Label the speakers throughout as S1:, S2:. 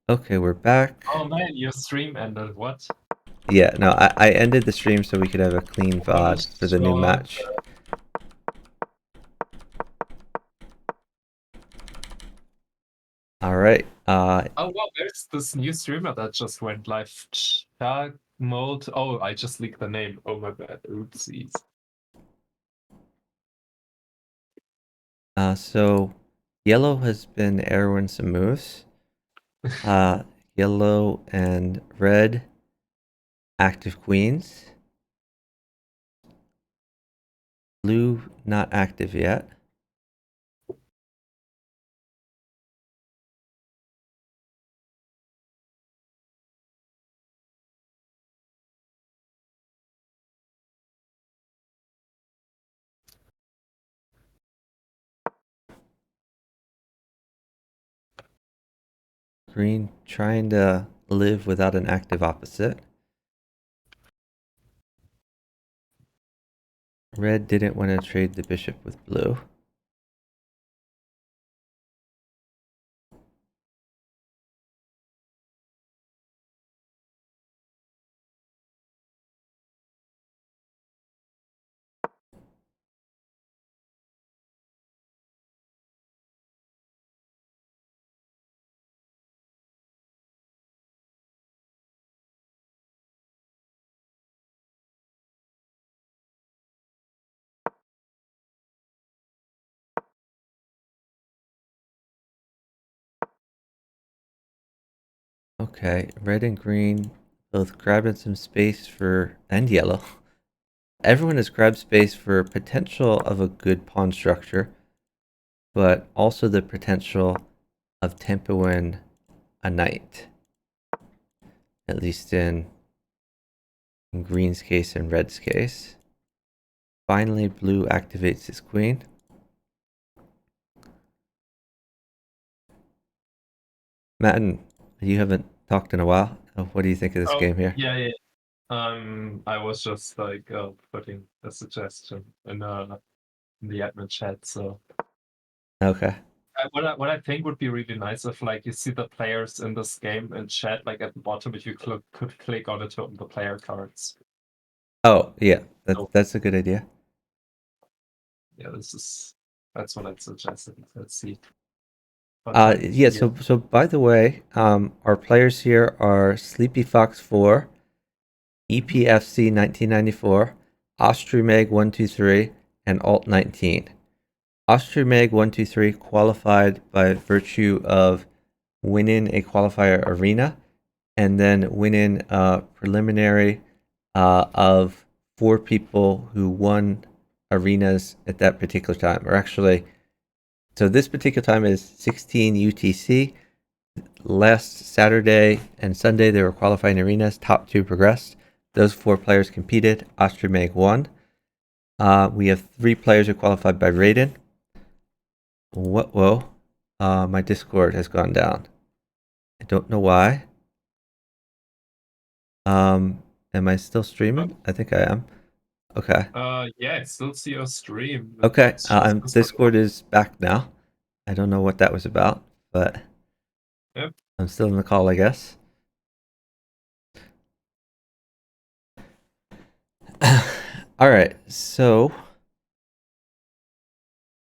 S1: Okay, we're back.
S2: Oh man, your stream ended. What?
S1: Yeah, no, I ended the stream so we could have a clean
S2: Holy
S1: VOD for the new
S2: shit.
S1: match. All right.
S2: Oh wow, there's this new streamer that just went live. Shark Mode. Oh, I just leaked the name. Oh my bad. Oopsies.
S1: So yellow has been airwin some moves. Yellow and red active queens. Blue not active yet. Green trying to live without an active opposite. Red didn't want to trade the bishop with blue. Okay, red and green both grabbing some space for, and yellow. Everyone has grabbed space for potential of a good pawn structure, but also the potential of tempoing a knight. At least in green's case and red's case. Finally, blue activates his queen. Matten, you haven't talked in a while. What do you think of this game here?
S2: Yeah. I was just like putting a suggestion in the admin chat. So
S1: Okay.
S2: what I think would be really nice if like you see the players in this game in chat, like at the bottom, if you could click on it to open the player cards.
S1: Oh, yeah,
S2: So
S1: that's a good idea.
S2: yeah, that's what I'd suggest. Let's see.
S1: Yeah, so by the way, our players here are Sleepy Fox 4, EPFC 1994, Ostrumeg 123, and Alt 19. Ostrumeg 123 qualified by virtue of winning a qualifier arena and then winning a preliminary of 4 people who won arenas at that particular time. Or actually, so this particular time is 16 UTC. Last Saturday and Sunday, they were qualifying arenas. Top 2 progressed. Those 4 players competed. Ostromeg won. We have 3 players who qualified by Raiden. Whoa. My Discord has gone down. I don't know why. Am I still streaming? I think I am. Okay.
S2: Yeah, I still see your stream.
S1: Okay.
S2: It's just
S1: Discord is back now. I don't know what that was about, but
S2: Yep.
S1: I'm still in the call, I guess. All right. So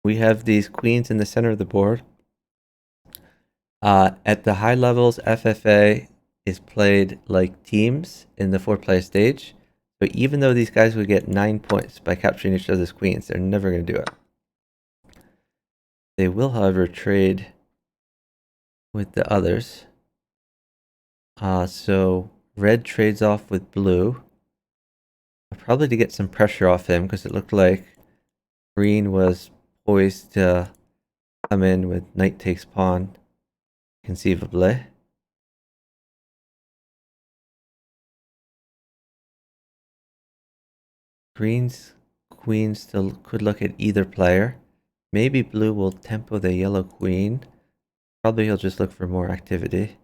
S1: we have these queens in the center of the board. At the high levels, FFA is played like teams in the 4-player stage. So even though these guys would get 9 points by capturing each other's queens, they're never going to do it. They will, however, trade with the others. So red trades off with blue. Probably to get some pressure off him because it looked like green was poised to come in with knight takes pawn, conceivably. Green's queen still could look at either player. Maybe blue will tempo the yellow queen. Probably he'll just look for more activity.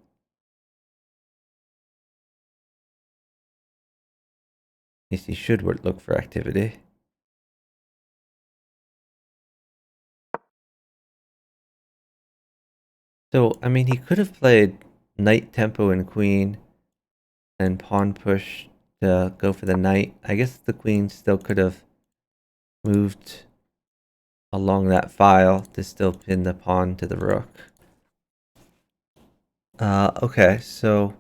S1: At least he should look for activity. So, I mean, he could have played knight tempo and queen, and pawn push to go for the knight. I guess the queen still could have moved along that file to still pin the pawn to the rook. Okay, so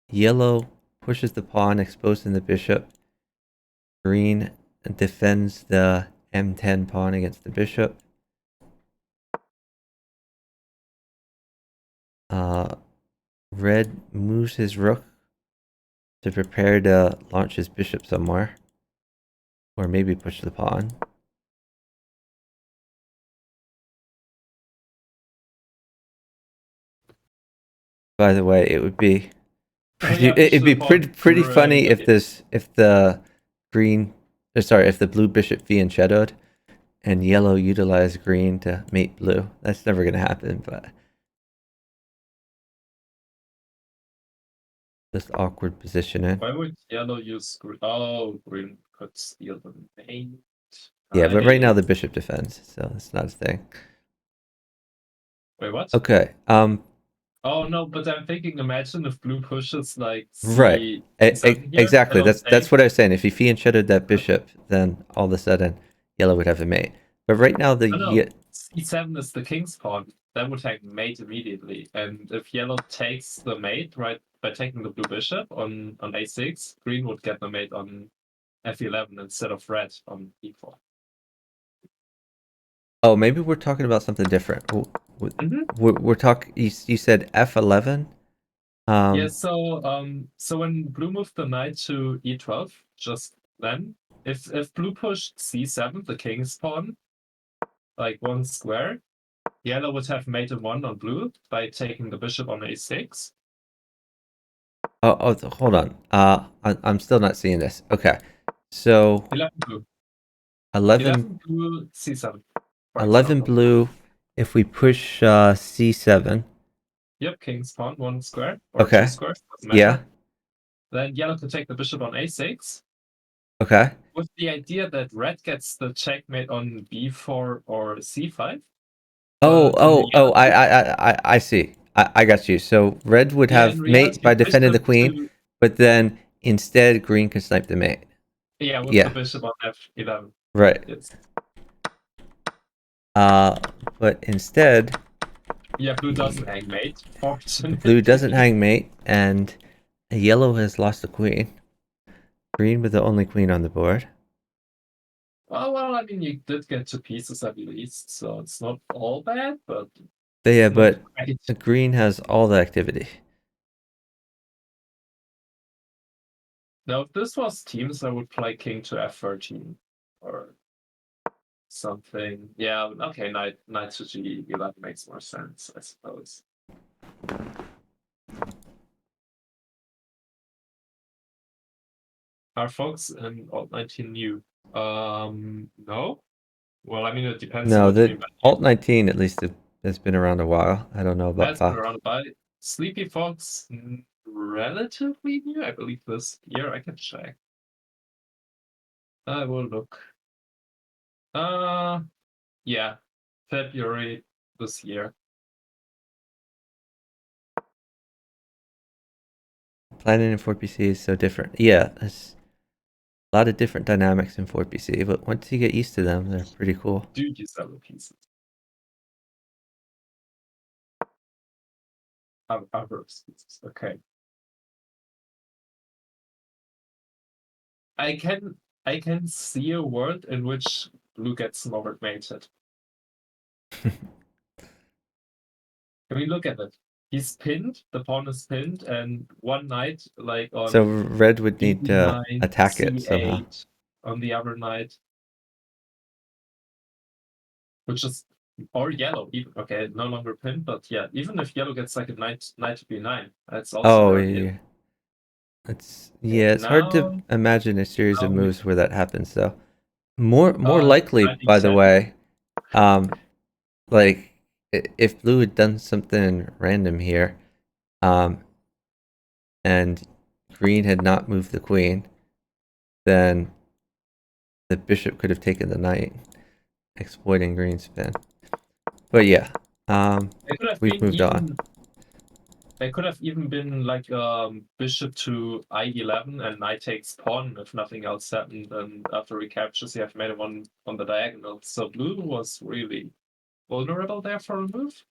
S1: yellow pushes the pawn, exposing the bishop. Green defends the m10 pawn against the bishop. Red moves his rook to prepare to launch his bishop somewhere. Or maybe push the pawn. By the way, it would be it'd be pretty funny if the green, if the blue bishop fianchettoed and yellow utilized green to mate blue. That's never gonna happen, but just awkward positioning.
S2: Why would yellow use green? Oh, green could steal the mate.
S1: Yeah, but right now the bishop defends, so it's not a thing.
S2: Wait, what?
S1: Okay.
S2: Oh no, but I'm thinking. Imagine if blue pushes like
S1: right. Exactly. That's what I was saying. If he fianchettoed that bishop, then all of a sudden yellow would have a mate. But right now the
S2: c7 is the king's pawn. That would take mate immediately. And if yellow takes the mate, right, by taking the blue bishop on a6, green would get the mate on f11 instead of red on e4.
S1: Oh, maybe we're talking about something different. We're talking. You said f11.
S2: Yeah. So when blue moved the knight to e12, just then, if blue pushed c7, the king's pawn, like one square, yellow would have mate in1 on blue by taking the bishop on a6.
S1: Oh, hold on. I'm still not seeing this. Okay, so
S2: 11 blue.
S1: 11
S2: blue, c7.
S1: 11 blue. If we push c7.
S2: Yep, king's pawn, one square or
S1: okay.
S2: 2 squares. Doesn't matter.
S1: Yeah.
S2: Then yellow could take the bishop on a6.
S1: Okay.
S2: With the idea that red gets the checkmate on b4 or c5.
S1: I see. I got you. So red would have mate by defending the queen, but then instead green can snipe the mate.
S2: Yeah, with the bishop on f11.
S1: Right. Yes. But instead,
S2: yeah, blue doesn't hang mate. Fortunately.
S1: Blue doesn't hang mate, and yellow has lost the queen. Green with the only queen on the board.
S2: Oh, well, I mean, you did get 2 pieces at least, so it's not all bad, but...
S1: Yeah, but the green has all the activity.
S2: Now, if this was teams, I would play king to f13 or something. Yeah, okay, knight to g11 makes more sense, I suppose. Are folks in Alt 19 new? No. Well, I mean, it depends.
S1: No, the Alt 19 at least has been around a while. I don't know about
S2: That's been around by Sleepy Fox, relatively new, I believe this year. I can check. I will look. Yeah, February this year.
S1: Planning in 4PC is so different. Yeah, there's a lot of different dynamics in 4PC, but once you get used to them, they're pretty cool.
S2: Dude, you sell the pieces. Other pieces. Okay. I can see a world in which blue gets Robert mated. Can we look at it? He's pinned, the pawn is pinned, and one knight, like on...
S1: So red would need to attack C8, it somehow.
S2: On the other knight. Which is... Or yellow, even. Okay, no longer pinned, but yeah, even if yellow gets like a knight to b9, that's also...
S1: yeah. It's hard to imagine a series of moves where that happens, though. More likely, by the way, like if blue had done something random here, and green had not moved the queen, then the bishop could have taken the knight, exploiting green's spin. But yeah, we've moved on.
S2: There could have even been like bishop to I11 and knight takes pawn if nothing else happened, and after recaptures you have made one on the diagonal. So blue was really vulnerable there for a move.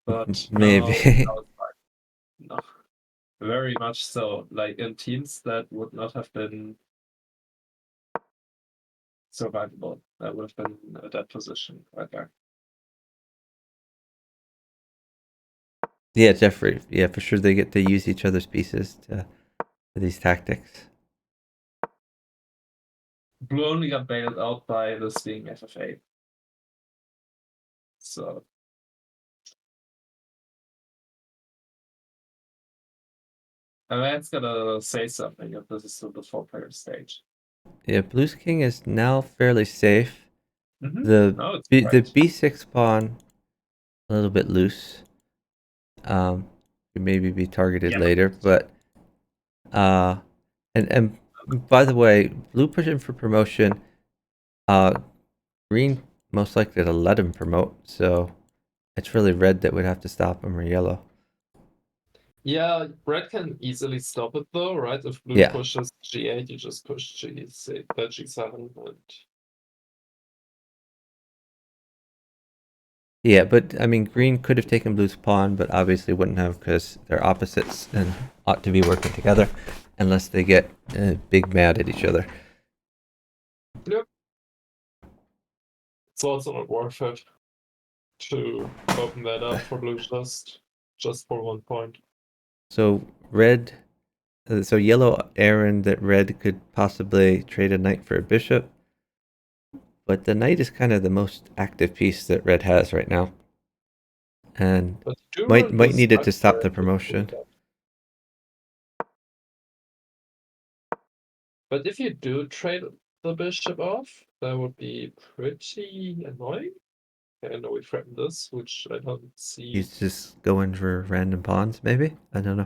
S2: But
S1: Maybe.
S2: no, very much so. Like in teams that would not have been survivable. That would have been a dead position right there.
S1: Yeah, Jeffrey. Yeah, for sure they get to use each other's pieces to these tactics.
S2: Blue only got bailed out by this being FFA. So I mean, it's gotta say something if this is still the 4-player stage.
S1: Yeah, Blue's king is now fairly safe.
S2: No, it's
S1: The
S2: great.
S1: b6 pawn a little bit loose. Could maybe be targeted later, but and by the way, blue pushing for promotion. Green most likely to let him promote, so it's really red that would have to stop him, or yellow.
S2: Yeah, red can easily stop it though, right? If blue pushes g8, you just push g6, g7, and
S1: yeah, but I mean, green could have taken blue's pawn, but obviously wouldn't have because they're opposites and ought to be working together, unless they get big mad at each other.
S2: Yep. It's also not worth it to open that up for blue just for 1 point.
S1: So so yellow errand that red could possibly trade a knight for a bishop, but the knight is kind of the most active piece that red has right now, and might need it to stop the promotion.
S2: But if you do trade the bishop off, that would be pretty annoying. I know we threatened this, which I don't see.
S1: He's just going for random pawns, maybe? I don't know.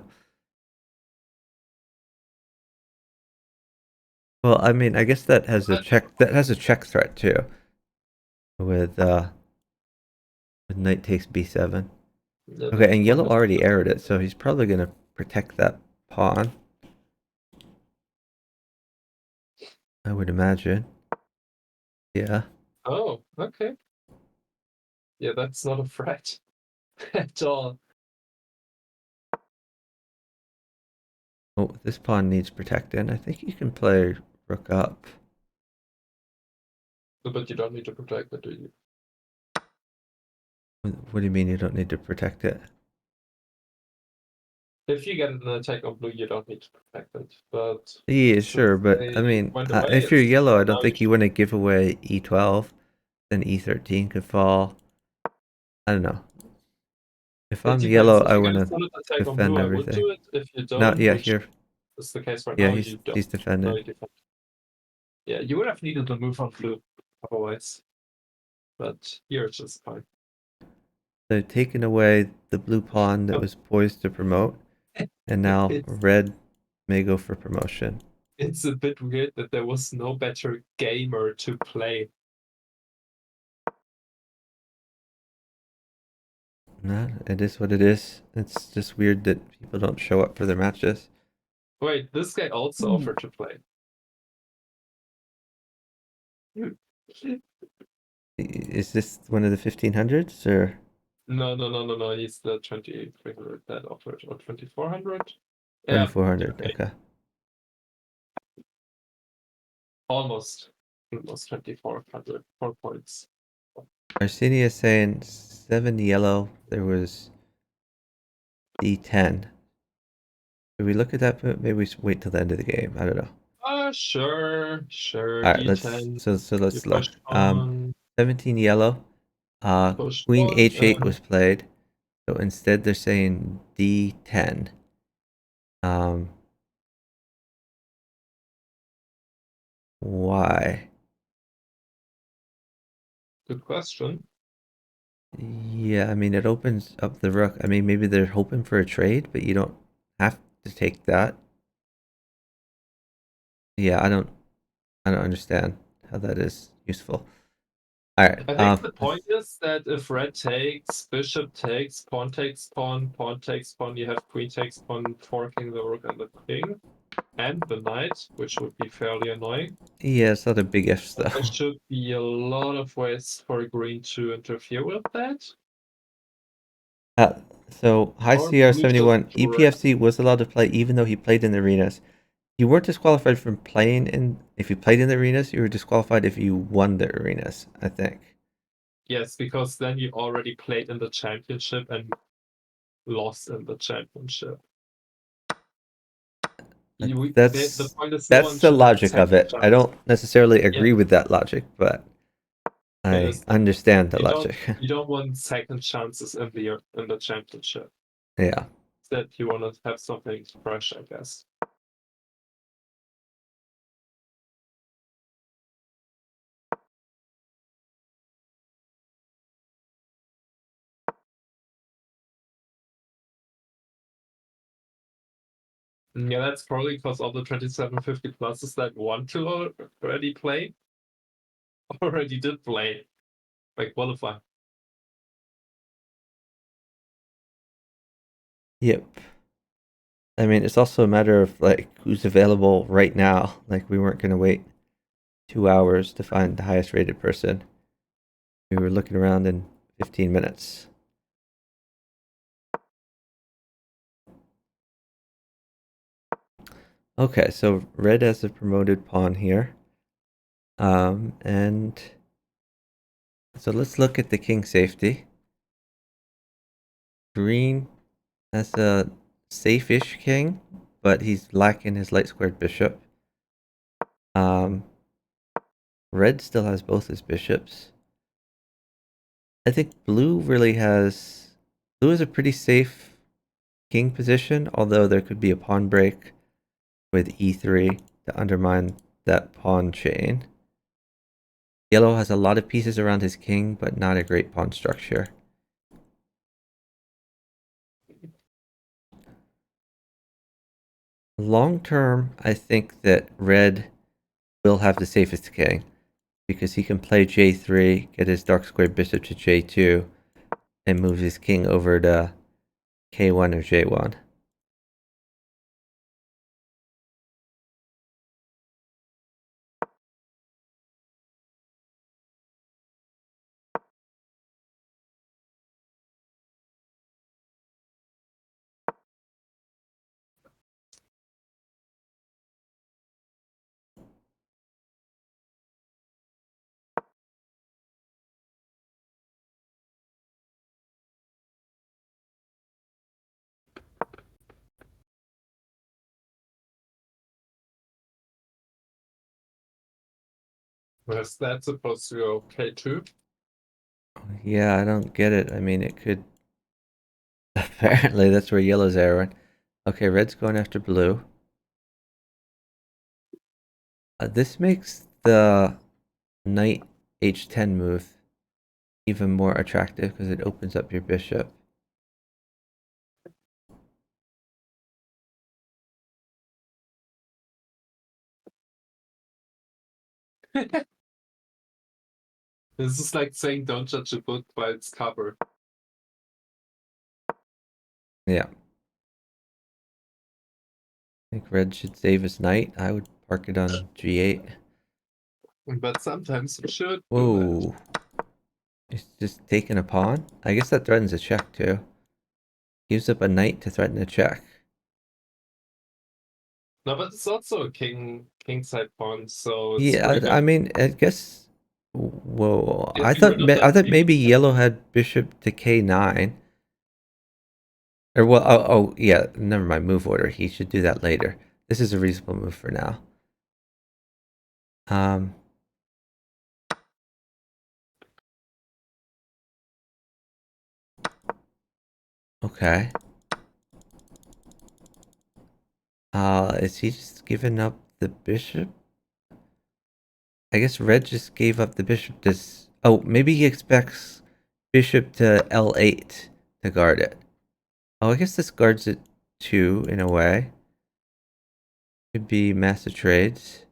S1: Well, I mean, I guess that has a check threat too. With knight takes b7. Okay, and yellow already errored it, so he's probably gonna protect that pawn. I would imagine. Yeah.
S2: Oh, okay. Yeah, that's not a threat at all.
S1: Oh, this pawn needs protecting. I think you can play rook up.
S2: But you don't need to protect it, do you?
S1: What do you mean you don't need to protect it?
S2: If you get an attack on blue, you don't need to protect it. But
S1: yeah, sure, but I mean, if you're yellow, I don't think you want to give away e12. Then e13 could fall. I don't know. If I'm yellow, I want to defend everything.
S2: I would do it. If you don't,
S1: no, yeah, here.
S2: Is the case right
S1: yeah,
S2: now.
S1: he's defending.
S2: Yeah, you would have needed to move on blue otherwise. But here it's just fine.
S1: They've taken away the blue pawn that was poised to promote, and now red may go for promotion.
S2: It's a bit weird that there was no better gamer to play.
S1: Nah, it is what it is. It's just weird that people don't show up for their matches.
S2: Wait, this guy also offered to play.
S1: Is this one of the 1500s or?
S2: No. He's the 2300 that offered, or 2400.
S1: 2400. Okay.
S2: Almost 2400. 4 points.
S1: Arsenia is saying 7 yellow. There was d10. Should we look at that? Maybe we should wait till the end of the game. I don't know.
S2: Sure.
S1: All right,
S2: D10.
S1: let's look. 17 yellow. Queen h8 was played. So instead they're saying d10. Why?
S2: Good question.
S1: Yeah, I mean it opens up the rook. I mean maybe they're hoping for a trade, but you don't have to take that. Yeah, I don't understand how that is useful. All right.
S2: I think the point is that if red takes, bishop takes, pawn takes pawn, pawn takes pawn, you have queen takes pawn, forking the rook and the king, and the knight, which would be fairly annoying.
S1: Yeah, it's not a big if though.
S2: There should be a lot of ways for green to interfere with that.
S1: So High
S2: Or
S1: CR71,
S2: blue should
S1: EPFC was allowed to play even though he played in the arenas. You weren't disqualified from playing in. If you played in the arenas, you were disqualified if you won the arenas, I think.
S2: Yes, because then you already played in the championship and lost in the championship. The point is no one
S1: That's the
S2: should have
S1: logic of it. I
S2: chance.
S1: don't necessarily agree
S2: Yeah.
S1: with that logic, but I understand the logic.
S2: You don't want second chances in the championship.
S1: Yeah.
S2: That you want to have something fresh, I guess. Yeah, that's probably because all the 2750 pluses that want to already play already did play, like qualify.
S1: Yep. I mean, it's also a matter of like who's available right now. Like we weren't going to wait 2 hours to find the highest rated person. We were looking around in 15 minutes. Okay, so red has a promoted pawn here. And so let's look at the king safety. Green has a safe-ish king, but he's lacking his light squared bishop. Red still has both his bishops. I think blue has a pretty safe king position, although there could be a pawn break with e3 to undermine that pawn chain. Yellow has a lot of pieces around his king, but not a great pawn structure. Long term, I think that red will have the safest king because he can play j3, get his dark squared bishop to j2, and move his king over to k1 or j1.
S2: Was that supposed to go k2?
S1: Yeah, I don't get it. I mean, it could. Apparently, that's where yellow's arrowing. Okay, red's going after blue. This makes the knight h10 move even more attractive because it opens up your bishop.
S2: This is like saying don't judge a book by its cover.
S1: Yeah. I think red should save his knight. I would park it on g8.
S2: But sometimes you should.
S1: Whoa. He's just taking a pawn? I guess that threatens a check too. Gives up a knight to threaten a check.
S2: No, but it's also a king side pawn, so it's
S1: Yeah, I mean, I guess. Whoa, I thought maybe yellow had bishop to k9. Or well, oh yeah, never mind. Move order. He should do that later. This is a reasonable move for now. Okay. Is he just giving up the bishop? I guess red just gave up the bishop to... Oh, maybe he expects bishop to l8 to guard it. Oh, I guess this guards it too, in a way. Could be massive trades.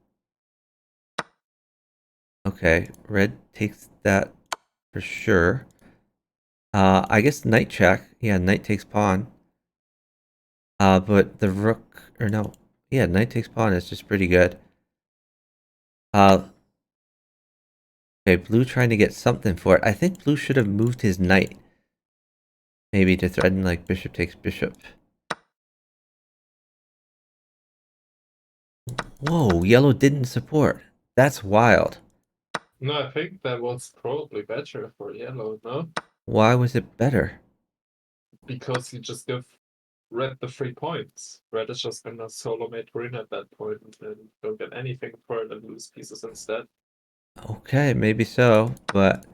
S1: Okay, red takes that for sure. I guess knight check. Yeah, knight takes pawn. But the rook, or no, yeah, knight takes pawn is just pretty good. Okay, blue trying to get something for it. I think blue should have moved his knight. Maybe to threaten like bishop takes bishop. Whoa, yellow didn't support. That's wild.
S2: No, I think that was probably better for yellow, no?
S1: Why was it better?
S2: Because you just give red the 3 points. Red is just gonna solo mate green at that point and don't get anything for it and lose pieces instead.
S1: Okay, maybe so, but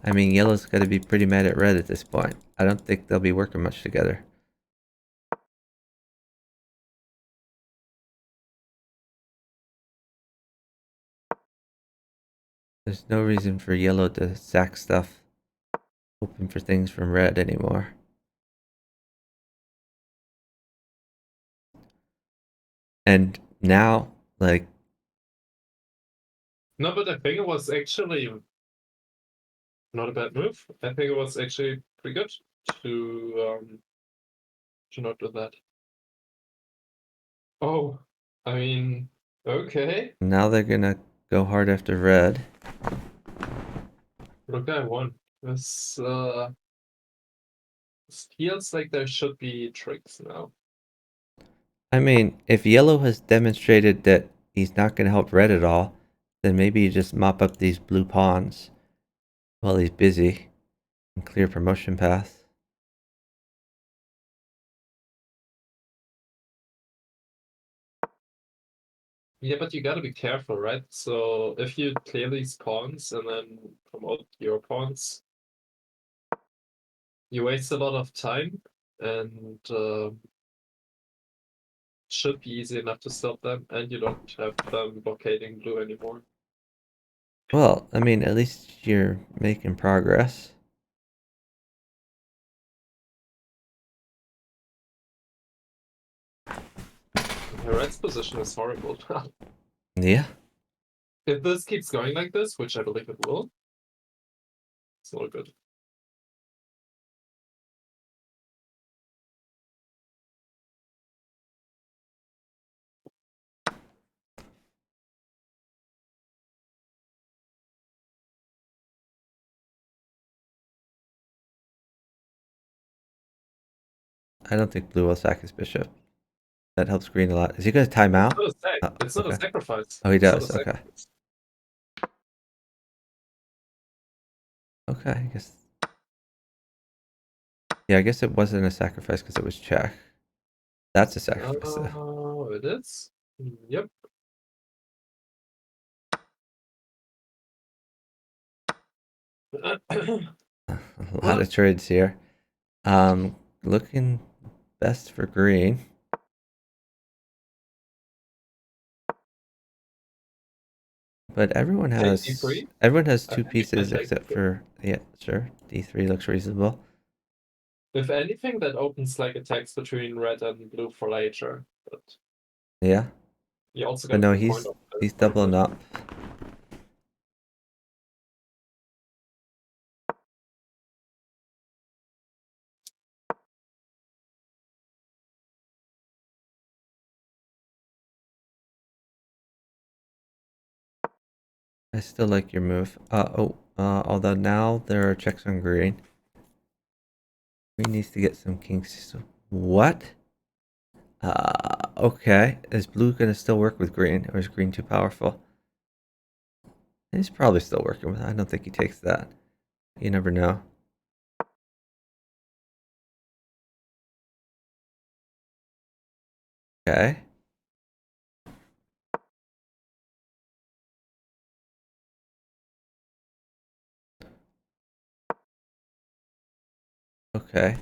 S1: I mean, yellow's got to be pretty mad at red at this point. I don't think they'll be working much together. There's no reason for yellow to sack stuff, hoping for things from red anymore. And now, like...
S2: No, but I think it was actually not a bad move. I think it was actually pretty good to not do that. Oh, I mean, okay.
S1: Now they're gonna go hard after red.
S2: Look, I won. This feels like there should be tricks now.
S1: I mean, if yellow has demonstrated that he's not gonna help red at all, then maybe you just mop up these blue pawns while he's busy and clear promotion path.
S2: Yeah, but you gotta be careful, right? So if you clear these pawns and then promote your pawns, you waste a lot of time and should be easy enough to stop them, and you don't have them blockading blue anymore.
S1: Well, I mean, at least you're making progress.
S2: The red's position is horrible.
S1: Yeah.
S2: If this keeps going like this, which I believe it will, it's not good.
S1: I don't think blue will sack his bishop. That helps green a lot. Is he going to time out?
S2: It's not a sack. It's not
S1: okay.
S2: a sacrifice.
S1: Oh, he
S2: It's not a
S1: does. Okay.
S2: sacrifice.
S1: Okay, I guess. Yeah, I guess it wasn't a sacrifice because it was check. That's a sacrifice.
S2: Oh, it is? Yep.
S1: A lot of trades here. Looking best for green. But everyone has two pieces except for, yeah, sure. D3 looks reasonable.
S2: If anything, that opens like attacks between red and blue for later. But
S1: Yeah.
S2: you also
S1: But
S2: got
S1: no,
S2: the point of
S1: he's doubling up. I still like your move. Although now there are checks on green. Green needs to get some kings. What? Okay. Is blue gonna still work with green, or is green too powerful? He's probably still working with it. I don't think he takes that. You never know. Okay. Okay.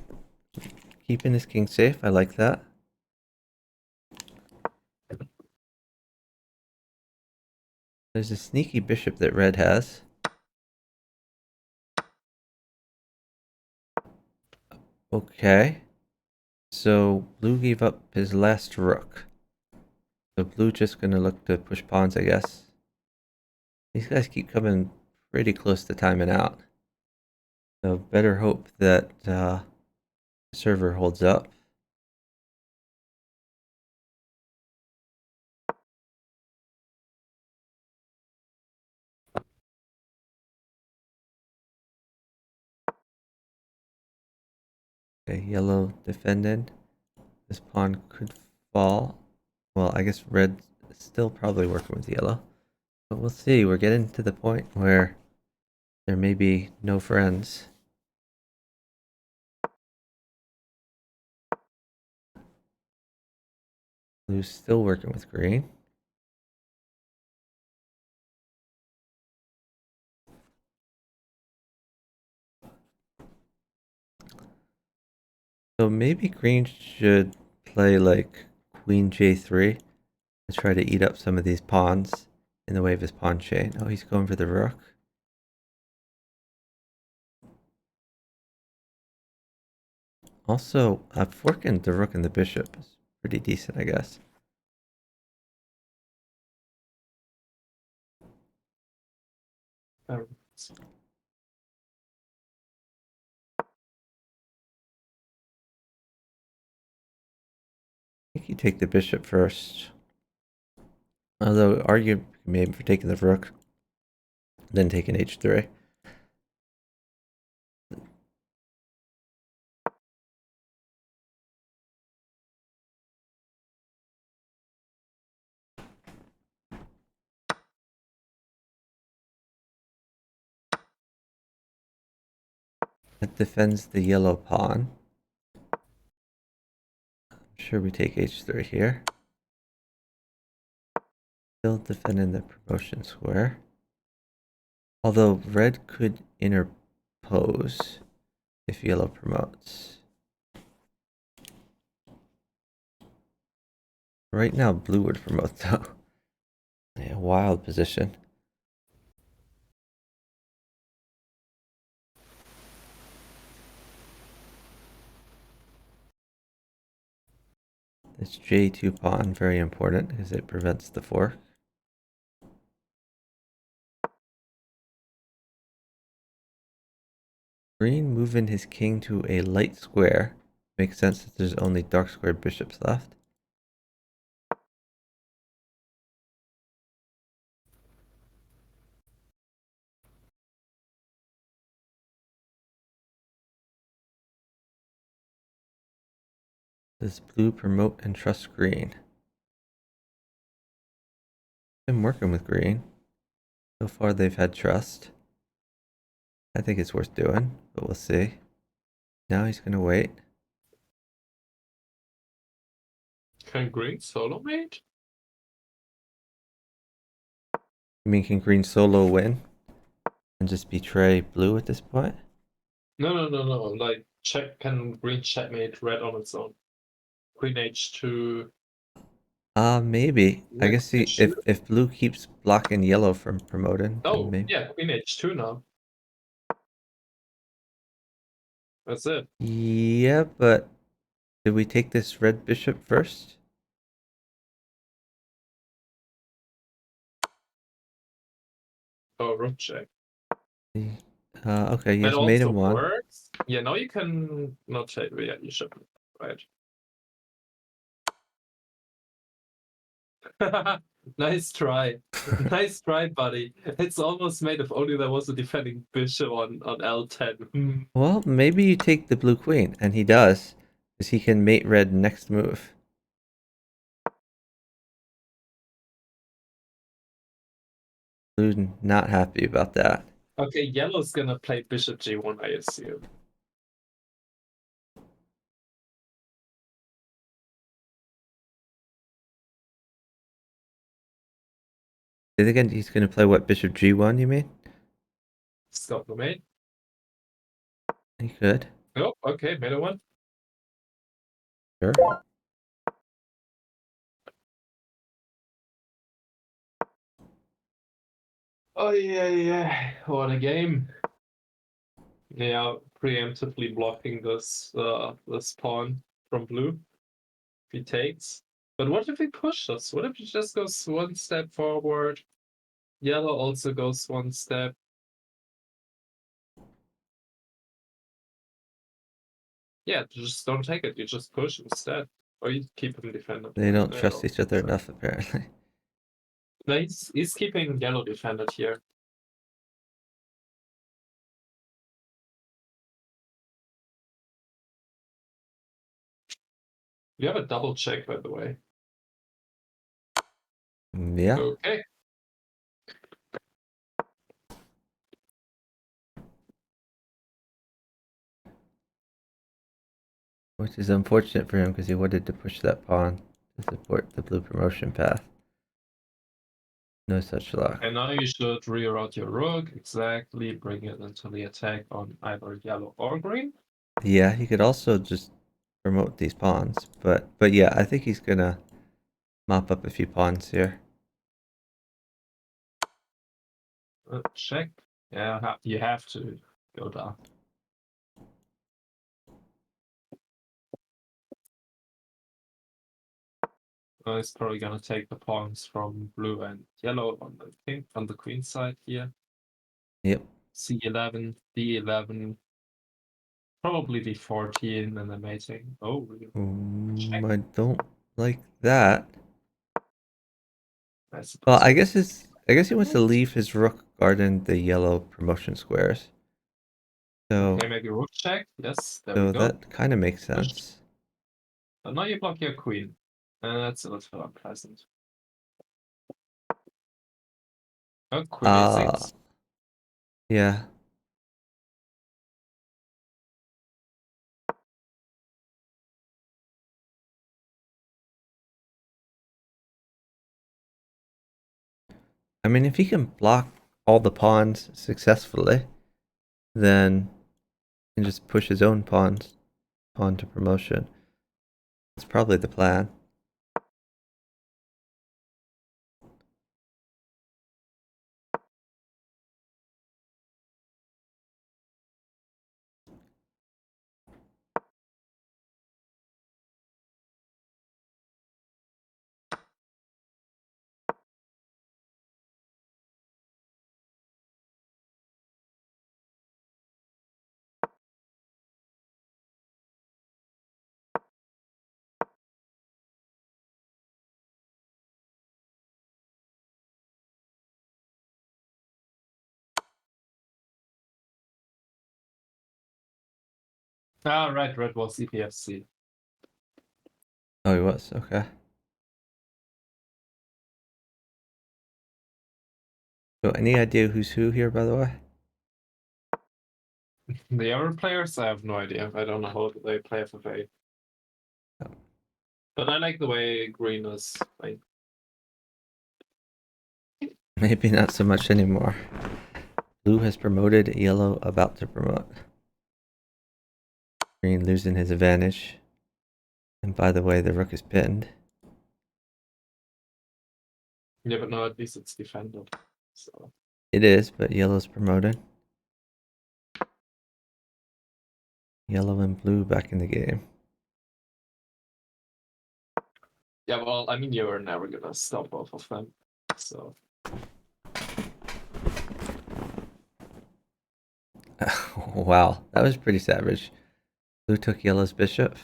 S1: Keeping his king safe. I like that. There's a sneaky bishop that red has. Okay. So blue gave up his last rook. So blue just gonna look to push pawns, I guess. These guys keep coming pretty close to timing out. So better hope that the server holds up. Okay, yellow defended. This pawn could fall. Well, I guess red is still probably working with yellow. But we'll see. We're getting to the point where there may be no friends. Blue's still working with green. So maybe green should play like queen j3 to try to eat up some of these pawns in the way of his pawn chain. Oh, he's going for the rook. Also, forking the rook and the bishop is pretty decent, I guess.
S2: Um,
S1: I think you take the bishop first. Although, argue maybe for taking the rook, then taking h3. That defends the yellow pawn. I'm sure we take h3 here. Still defending the promotion square. Although red could interpose if yellow promotes. Right now, blue would promote though. Yeah, wild position. This j2 pawn, very important because it prevents the fork. Green moving his king to a light square. Makes sense that there's only dark square bishops left. Does blue promote and trust green? I'm working with green. So far they've had trust. I think it's worth doing, but we'll see. Now he's gonna wait.
S2: Can green solo mate?
S1: You mean can green solo win? And just betray blue at this point?
S2: No. Like can green checkmate red on its own? Queen h2.
S1: Maybe. I
S2: Yeah,
S1: guess see
S2: h2.
S1: if blue keeps blocking yellow from promoting, then
S2: Oh,
S1: maybe.
S2: yeah, queen h2 now. That's it.
S1: Yeah, but did we take this red bishop first?
S2: Oh, rook check.
S1: Okay, he
S2: That
S1: has mate
S2: also
S1: in one.
S2: works. Yeah, now you can not check. Yeah, you should. Right. Nice try. Nice try, buddy. It's almost made if only there was a defending bishop on L10.
S1: Well, maybe you take the blue queen, and he does, because he can mate red next move. Blue's not happy about that.
S2: Okay, yellow's gonna play bishop g1, I assume.
S1: I think he's going to play what, bishop g1, you mean?
S2: Stop the mate.
S1: He could.
S2: Oh, okay, middle one.
S1: Sure.
S2: Oh yeah, what a game. Yeah, preemptively blocking this pawn from blue. If he takes. But what if he pushes? What if he just goes one step forward? Yellow also goes one step. Yeah, just don't take it. You just push instead. Or you keep him defended.
S1: They don't
S2: There you
S1: trust
S2: go.
S1: each other
S2: So-
S1: enough, apparently.
S2: No, he's keeping yellow defended here. You have a double check, by the way.
S1: Yeah.
S2: Okay.
S1: Which is unfortunate for him because he wanted to push that pawn to support the blue promotion path. No such luck.
S2: And now you should reroute your rook. Exactly. Bring it into the attack on either yellow or green.
S1: Yeah, he could also just promote these pawns, but yeah, I think he's gonna mop up a few pawns here.
S2: Check. Yeah, you have to go down. He's probably gonna take the pawns from blue and yellow on the queen side here.
S1: Yep.
S2: C11, D11, probably D14, and then mating. Oh, check.
S1: I don't like that.
S2: I
S1: Well,
S2: suppose.
S1: I guess he wants to leave his rook guarding the yellow promotion squares. So
S2: Okay, maybe rook check. Yes, there we go.
S1: that kind of makes sense.
S2: And now you block your queen. And that's a little unpleasant. Oh, queen a6.
S1: Yeah. I mean, if he can block all the pawns successfully, then he can just push his own pawn to promotion. That's probably the plan.
S2: Ah, right, red was EPFC.
S1: Oh, he was? Okay. So any idea who's who here, by the way?
S2: The other players, I have no idea. I don't know how they play FFA.
S1: Oh.
S2: But I like the way green is playing.
S1: Maybe not so much anymore. Blue has promoted, yellow about to promote. Green losing his advantage. And by the way, the rook is pinned.
S2: Yeah, but now at least it's defended. So
S1: It is, but yellow's promoted. Yellow and blue back in the game.
S2: yeah, well, I mean, you're never gonna stop both of them. So
S1: Wow, that was pretty savage. Blue took yellow's bishop.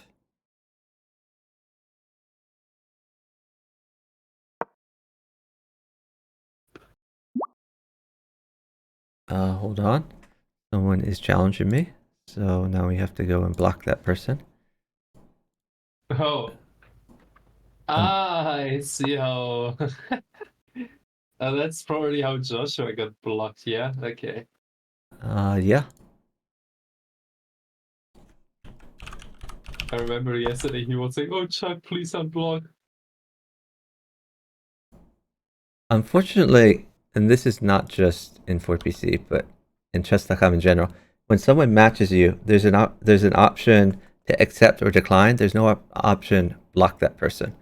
S1: Hold on. Someone is challenging me. So now we have to go and block that person.
S2: oh. I see how. That's probably how Joshua got blocked. Yeah. Okay.
S1: Yeah.
S2: I remember yesterday he was saying, "Oh, Chuck, please unblock."
S1: Unfortunately, and this is not just in 4PC, but in chess.com in general, when someone matches you, there's an option to accept or decline. There's no option block that person,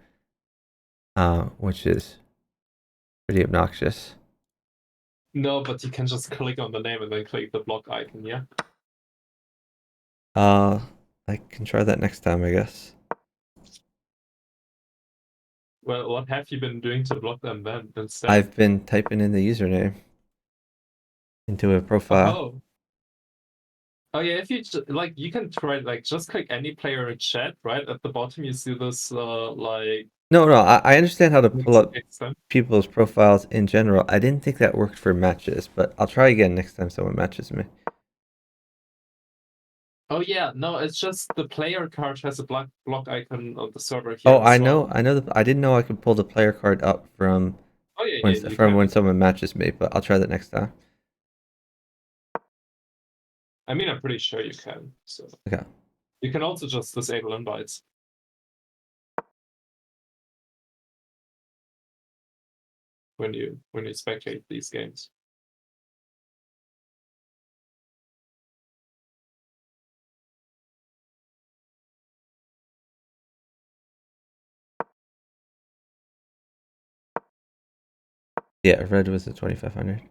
S1: which is pretty obnoxious.
S2: No, but you can just click on the name and then click the block icon. Yeah.
S1: I can try that next time, I guess.
S2: Well, what have you been doing to block them then instead?
S1: I've been typing in the username into a profile.
S2: Oh yeah, if you like, you can try like just click any player in chat. Right at the bottom, you see this like.
S1: No, I understand how to pull up
S2: extent.
S1: people's profiles in general. I didn't think that worked for matches, but I'll try again next time someone matches me.
S2: Oh yeah, no, it's just the player card has a block icon on the server here.
S1: Oh, I
S2: as well.
S1: know. I didn't know I could pull the player card up from
S2: Oh yeah,
S1: when
S2: yeah, you
S1: from
S2: can.
S1: when someone matches me, but I'll try that next time.
S2: I mean, I'm pretty sure you can. So
S1: Okay.
S2: you can also just disable invites. When you spectate these games.
S1: Yeah, red was at 2500.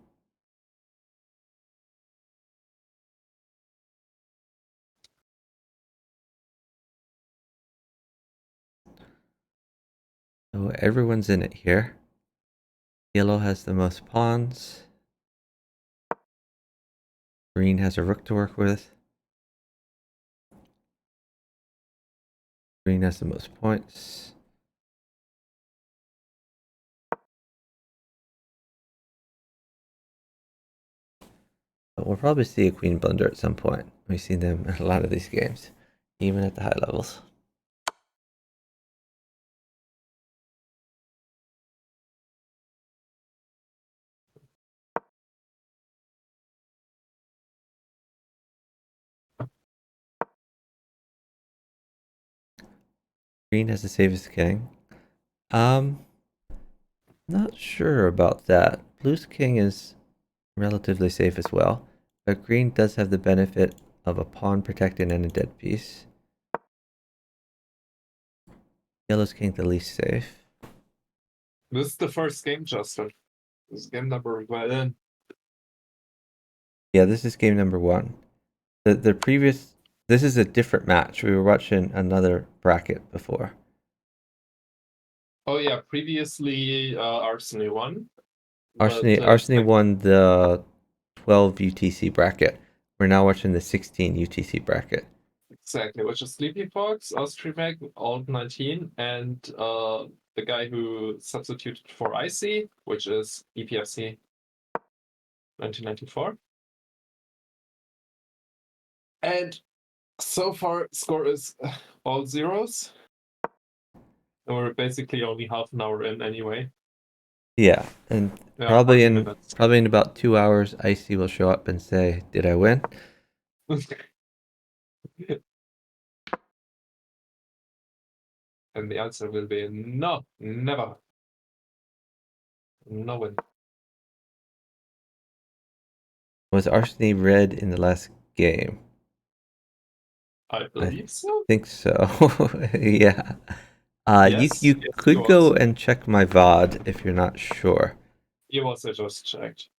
S1: So everyone's in it here. Yellow has the most pawns. Green has a rook to work with. Green has the most points. But we'll probably see a queen blunder at some point. We've seen them in a lot of these games, even at the high levels. Green has the safest king. Not sure about that. Blue's king is relatively safe as well, but green does have the benefit of a pawn protected and a dead piece. Yellow's king the least safe.
S2: This is the first game, Justin. This is game number one.
S1: Yeah, this is game number 1. The previous, this is a different match. We were watching another bracket before.
S2: Oh yeah, previously Arseny won.
S1: Arseny won the 12 UTC bracket. We're now watching the 16 UTC bracket.
S2: Exactly, which is Sleepy Fox, Austrimag, Alt19, and the guy who substituted for Icy, which is EPFC 1994. And so far, score is all zeros. And we're basically only half an hour in anyway.
S1: Yeah, and
S2: Yeah,
S1: probably in
S2: minutes.
S1: about 2 hours, Icy will show up and say, "Did I win?"
S2: And the answer will be no, never. No win.
S1: Was Arseny red in the last game?
S2: I believe so.
S1: Think so. Yeah.
S2: Yes,
S1: you
S2: yes,
S1: could go and check my VOD if you're not sure.
S2: You also just checked.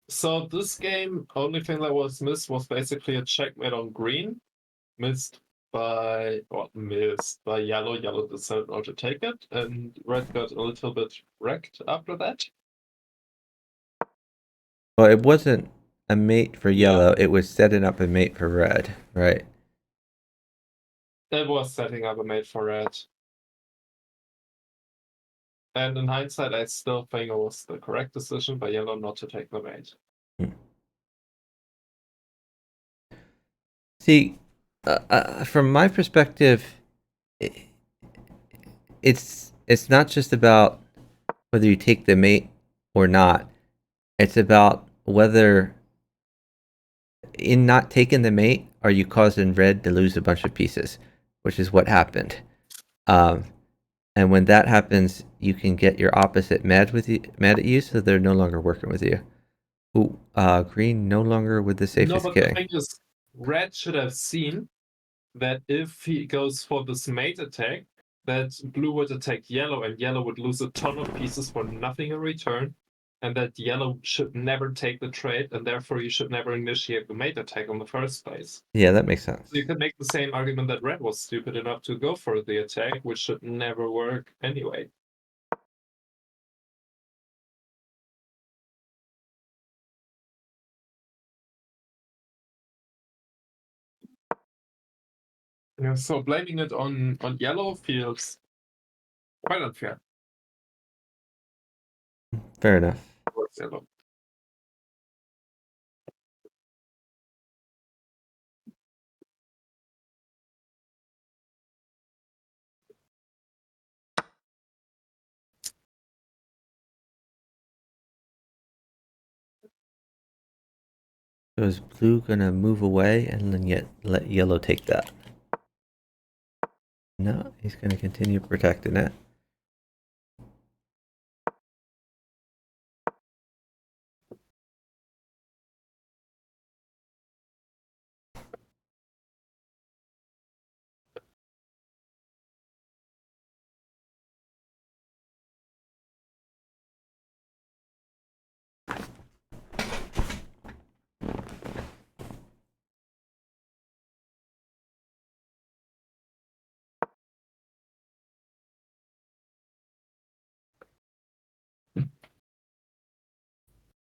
S2: So this game, only thing that was missed was basically a checkmate on green. Missed by yellow. Yellow decided not to take it, and red got a little bit wrecked after that.
S1: Well, it wasn't a mate for yellow. It was setting up a mate for red, right?
S2: It was setting up a mate for red. And in hindsight, I still think it was the correct decision by yellow not to take the mate.
S1: See, from my perspective, it's not just about whether you take the mate or not. It's about whether, in not taking the mate, are you causing red to lose a bunch of pieces, which is what happened. And when that happens, you can get your opposite mad at you, so they're no longer working with you. Ooh, green no longer with the safest
S2: No, but
S1: king.
S2: the thing is, red should have seen that if he goes for this mate attack, that blue would attack yellow, and yellow would lose a ton of pieces for nothing in return. and that yellow should never take the trade, and therefore you should never initiate the mate attack in the first place.
S1: Yeah, that makes sense.
S2: You could make the same argument that red was stupid enough to go for the attack, which should never work anyway. Yeah, so blaming it on yellow feels quite unfair.
S1: Fair enough.
S2: Towards yellow.
S1: So is blue gonna move away and then yet let yellow take that? No, he's gonna continue protecting it.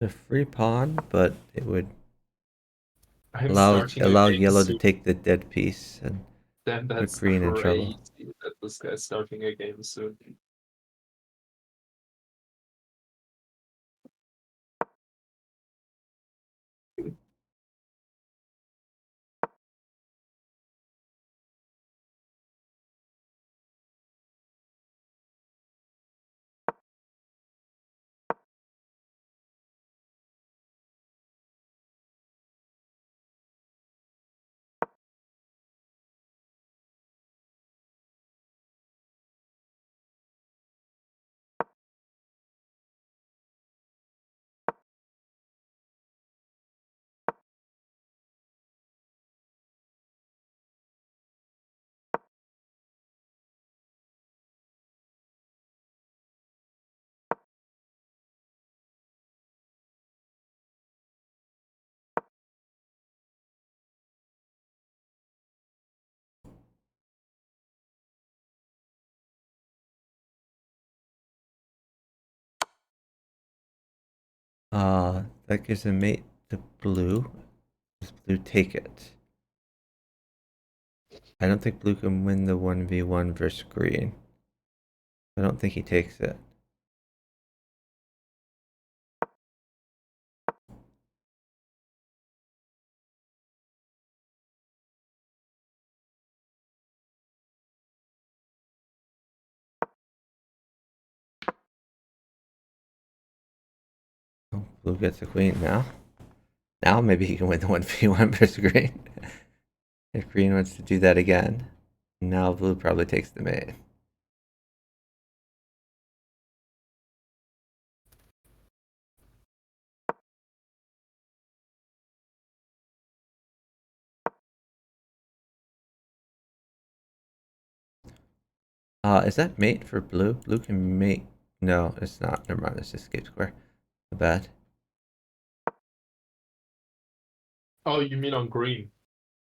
S1: A free pawn, but it would allow yellow to take the dead piece and
S2: then that's
S1: put green in trouble.
S2: crazy that this guy's starting a game soon.
S1: That gives a mate to blue. Does blue take it? I don't think blue can win the 1v1 versus green. I don't think he takes it. Oh, blue gets a queen now. Now maybe he can win the 1v1 versus green. If green wants to do that again. Now blue probably takes the mate. Is that mate for blue? Blue can mate. No, it's not. Never mind. It's escape square. Bad.
S2: Oh, you mean on green?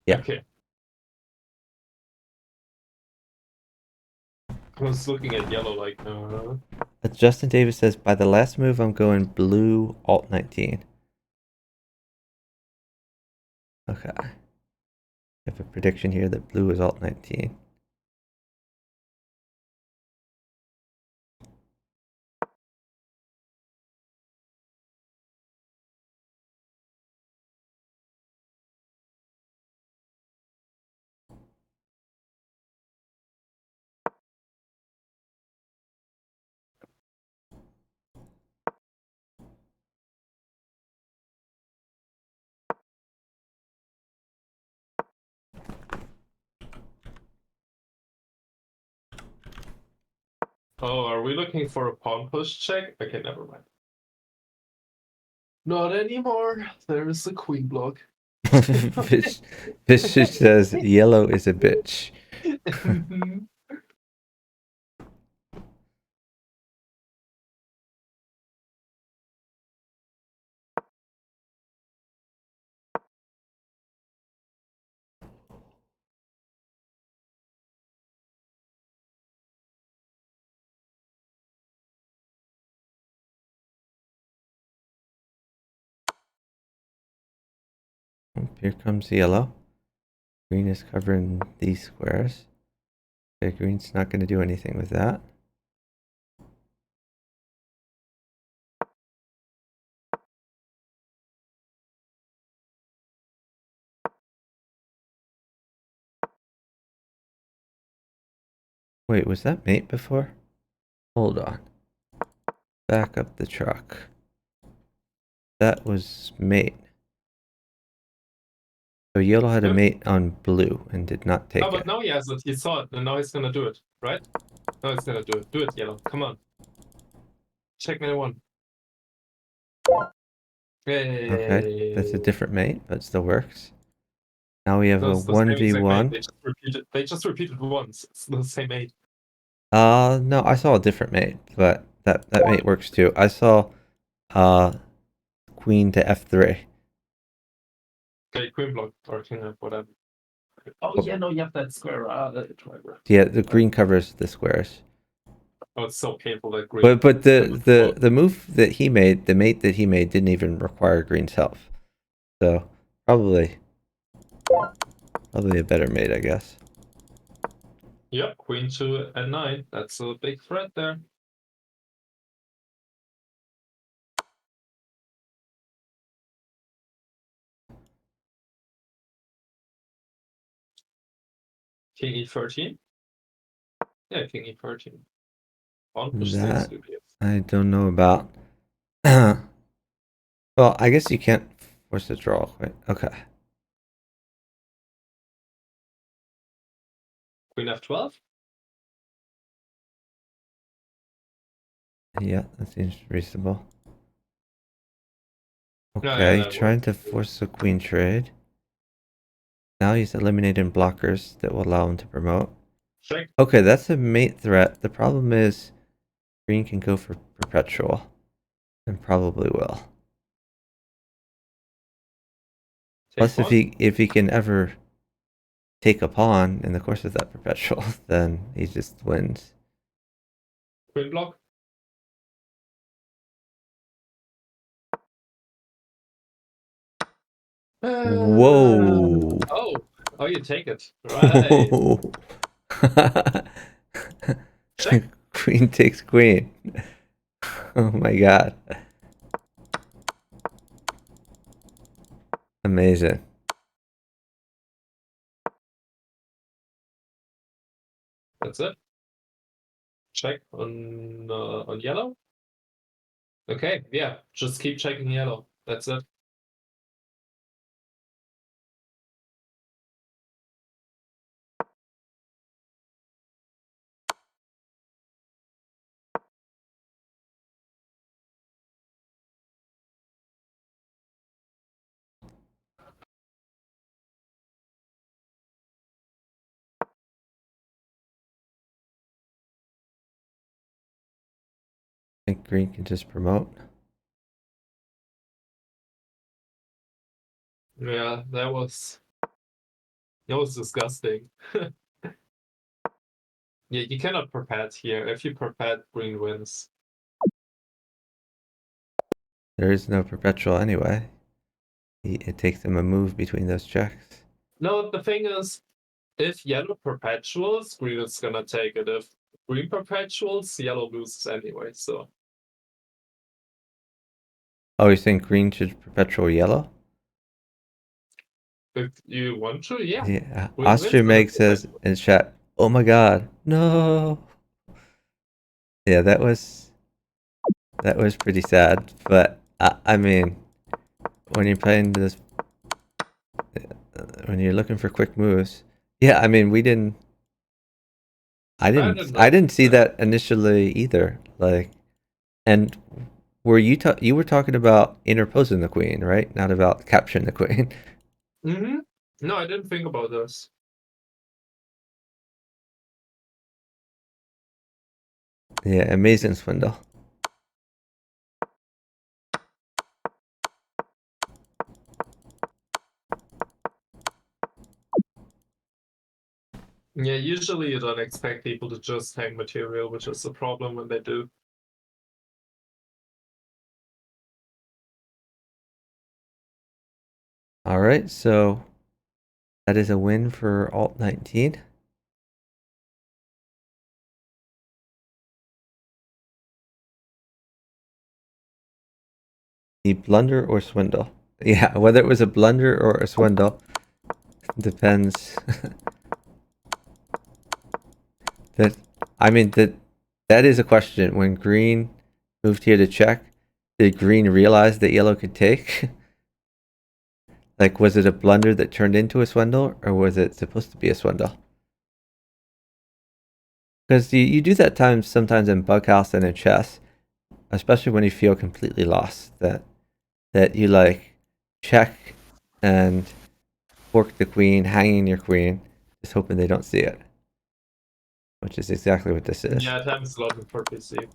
S1: Yeah.
S2: Okay. I was looking at yellow like,
S1: Justin Davis says, by the last move, I'm going blue alt 19. Okay. I have a prediction here that blue is alt 19.
S2: oh, are we looking for a pawn push check? Okay, never mind. Not anymore. There is the queen block.
S1: Fish says yellow is a bitch. here comes yellow. Green is covering these squares. Okay, green's not going to do anything with that. Wait, was that mate before? Hold on. Back up the truck. That was mate. So yellow had a
S2: Yep.
S1: mate on blue and did not take
S2: Oh, but
S1: it.
S2: now he has it. He saw it, and now he's gonna do it, right? Now he's gonna do it. Do it, yellow. Come on. Checkmate 1. Hey.
S1: Okay, that's a different mate, but it still works. Now we have
S2: No,
S1: a
S2: it's the same exact mate.
S1: 1v1.
S2: They just repeated once. It's the same mate.
S1: No, I saw a different mate, but that mate works too. I saw queen to f3.
S2: Okay, queen block or king of whatever. Oh yeah, no, you have that square. That's right.
S1: Yeah, the green covers the squares.
S2: Oh, it's so painful that green.
S1: But the move that he made, the mate that he made, didn't even require green's help. So probably a better mate, I guess.
S2: Yep, queen to n9. That's a big threat there. King e13. Yeah, king e13. On push
S1: That
S2: 6
S1: I don't know about. Well, I guess you can't force a draw, right? Okay.
S2: Queen f12.
S1: Yeah, that seems reasonable.
S2: Yeah,
S1: Okay,
S2: that
S1: trying
S2: works.
S1: to force a queen trade. Now he's eliminating blockers that will allow him to promote.
S2: Check.
S1: Okay, that's a mate threat. The problem is green can go for perpetual. And probably will.
S2: Take
S1: Plus,
S2: pawn.
S1: if he can ever take a pawn in the course of that perpetual, then he just wins.
S2: Queen block.
S1: Whoa!
S2: Oh, you take it. Right. Check.
S1: Queen takes queen. Oh my god. Amazing.
S2: That's it. Check on yellow. Okay, yeah, just keep checking yellow. That's it.
S1: I think green can just promote.
S2: Yeah, that was disgusting. Yeah, you cannot perpet here. If you perpet, green wins.
S1: There is no perpetual anyway. It takes him a move between those checks.
S2: No, the thing is, if yellow perpetuals, green is gonna take it. If green perpetuals, yellow loses anyway, so.
S1: Oh, you think green should perpetual yellow?
S2: If you want to, yeah.
S1: Yeah.
S2: Green wins
S1: Austrian
S2: with a
S1: Meg says
S2: perpetual.
S1: in chat, "Oh my god, no!" Yeah, that was pretty sad. But I mean, when you're playing this, when you're looking for quick moves, yeah. I mean, we didn't. I
S2: didn't
S1: I
S2: know.
S1: didn't see that initially either. Like, and were you were talking about interposing the queen, right? Not about capturing the queen.
S2: Mm-hmm. No, I didn't think about this.
S1: Yeah, amazing swindle.
S2: Yeah, usually you don't expect people to just hang material, which is the problem when they do.
S1: All right, so that is a win for Alt 19. The blunder or swindle? Yeah, whether it was a blunder or a swindle depends. that I mean that is a question. When green moved here to check, did green realize that yellow could take? Like, was it a blunder that turned into a swindle, or was it supposed to be a swindle? Because you do that sometimes in Bughouse and in chess, especially when you feel completely lost. That you like check and fork the queen, hanging your queen, just hoping they don't see it. Which is exactly what this is.
S2: Yeah, time's a lot for PC.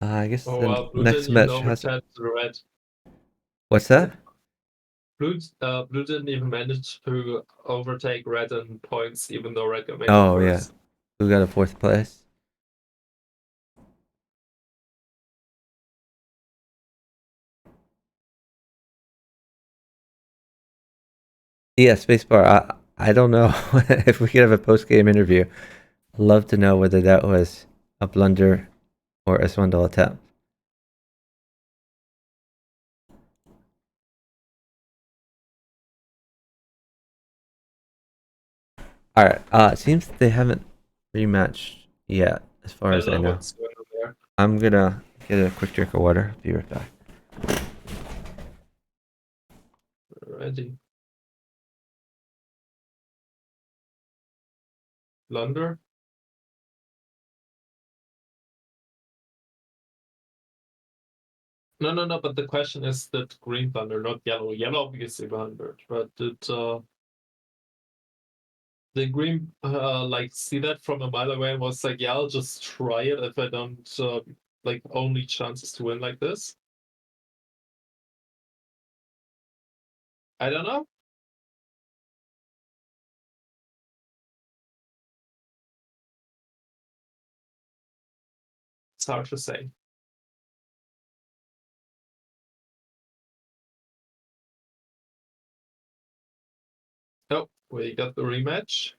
S1: I guess
S2: Oh
S1: the
S2: wow, blue
S1: next
S2: didn't even
S1: match has.
S2: overchat the red.
S1: What's that?
S2: Blue didn't even manage to overtake red in points, even though red made
S1: Oh
S2: it
S1: yeah,
S2: first.
S1: we got a fourth place. Yeah, spacebar. I don't know if we could have a post game interview. I'd love to know whether that was a blunder or a swindle attempt. All right. It seems they haven't rematched yet, as far
S2: I
S1: as
S2: don't
S1: I
S2: know
S1: know.
S2: what's going on there.
S1: I'm gonna get a quick drink of water. Be right back.
S2: Ready. Blunder? No, but the question is that green blunder, not yellow. Yellow obviously blundered, but did green like see that from a mile away and was like, yeah, I'll just try it if I don't like only chances to win like this? I don't know. It's hard to say. Oh, we got the rematch.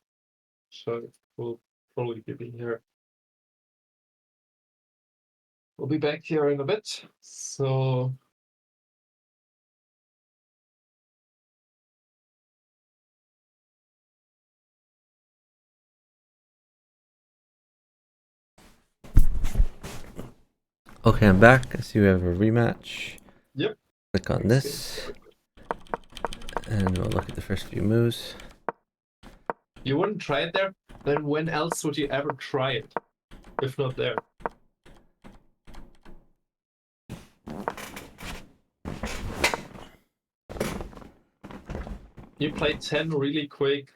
S2: So we'll probably be here. We'll be back here in a bit. So
S1: Okay, I'm back. I see we have a rematch.
S2: yep.
S1: Click on this, and we'll look at the first few moves.
S2: You wouldn't try it there? Then when else would you ever try it? If not there. You play 10 really quick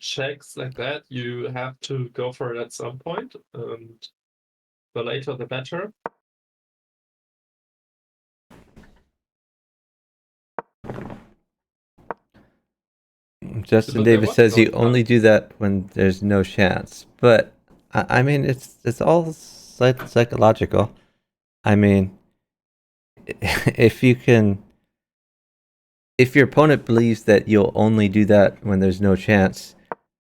S2: checks like that, you have to go for it at some point, and the later the better.
S1: Justin
S2: But there
S1: Davis
S2: was
S1: says
S2: no
S1: you only
S2: chance.
S1: do that when there's no chance. But I mean, it's all psychological. I mean, if you can, if your opponent believes that you'll only do that when there's no chance,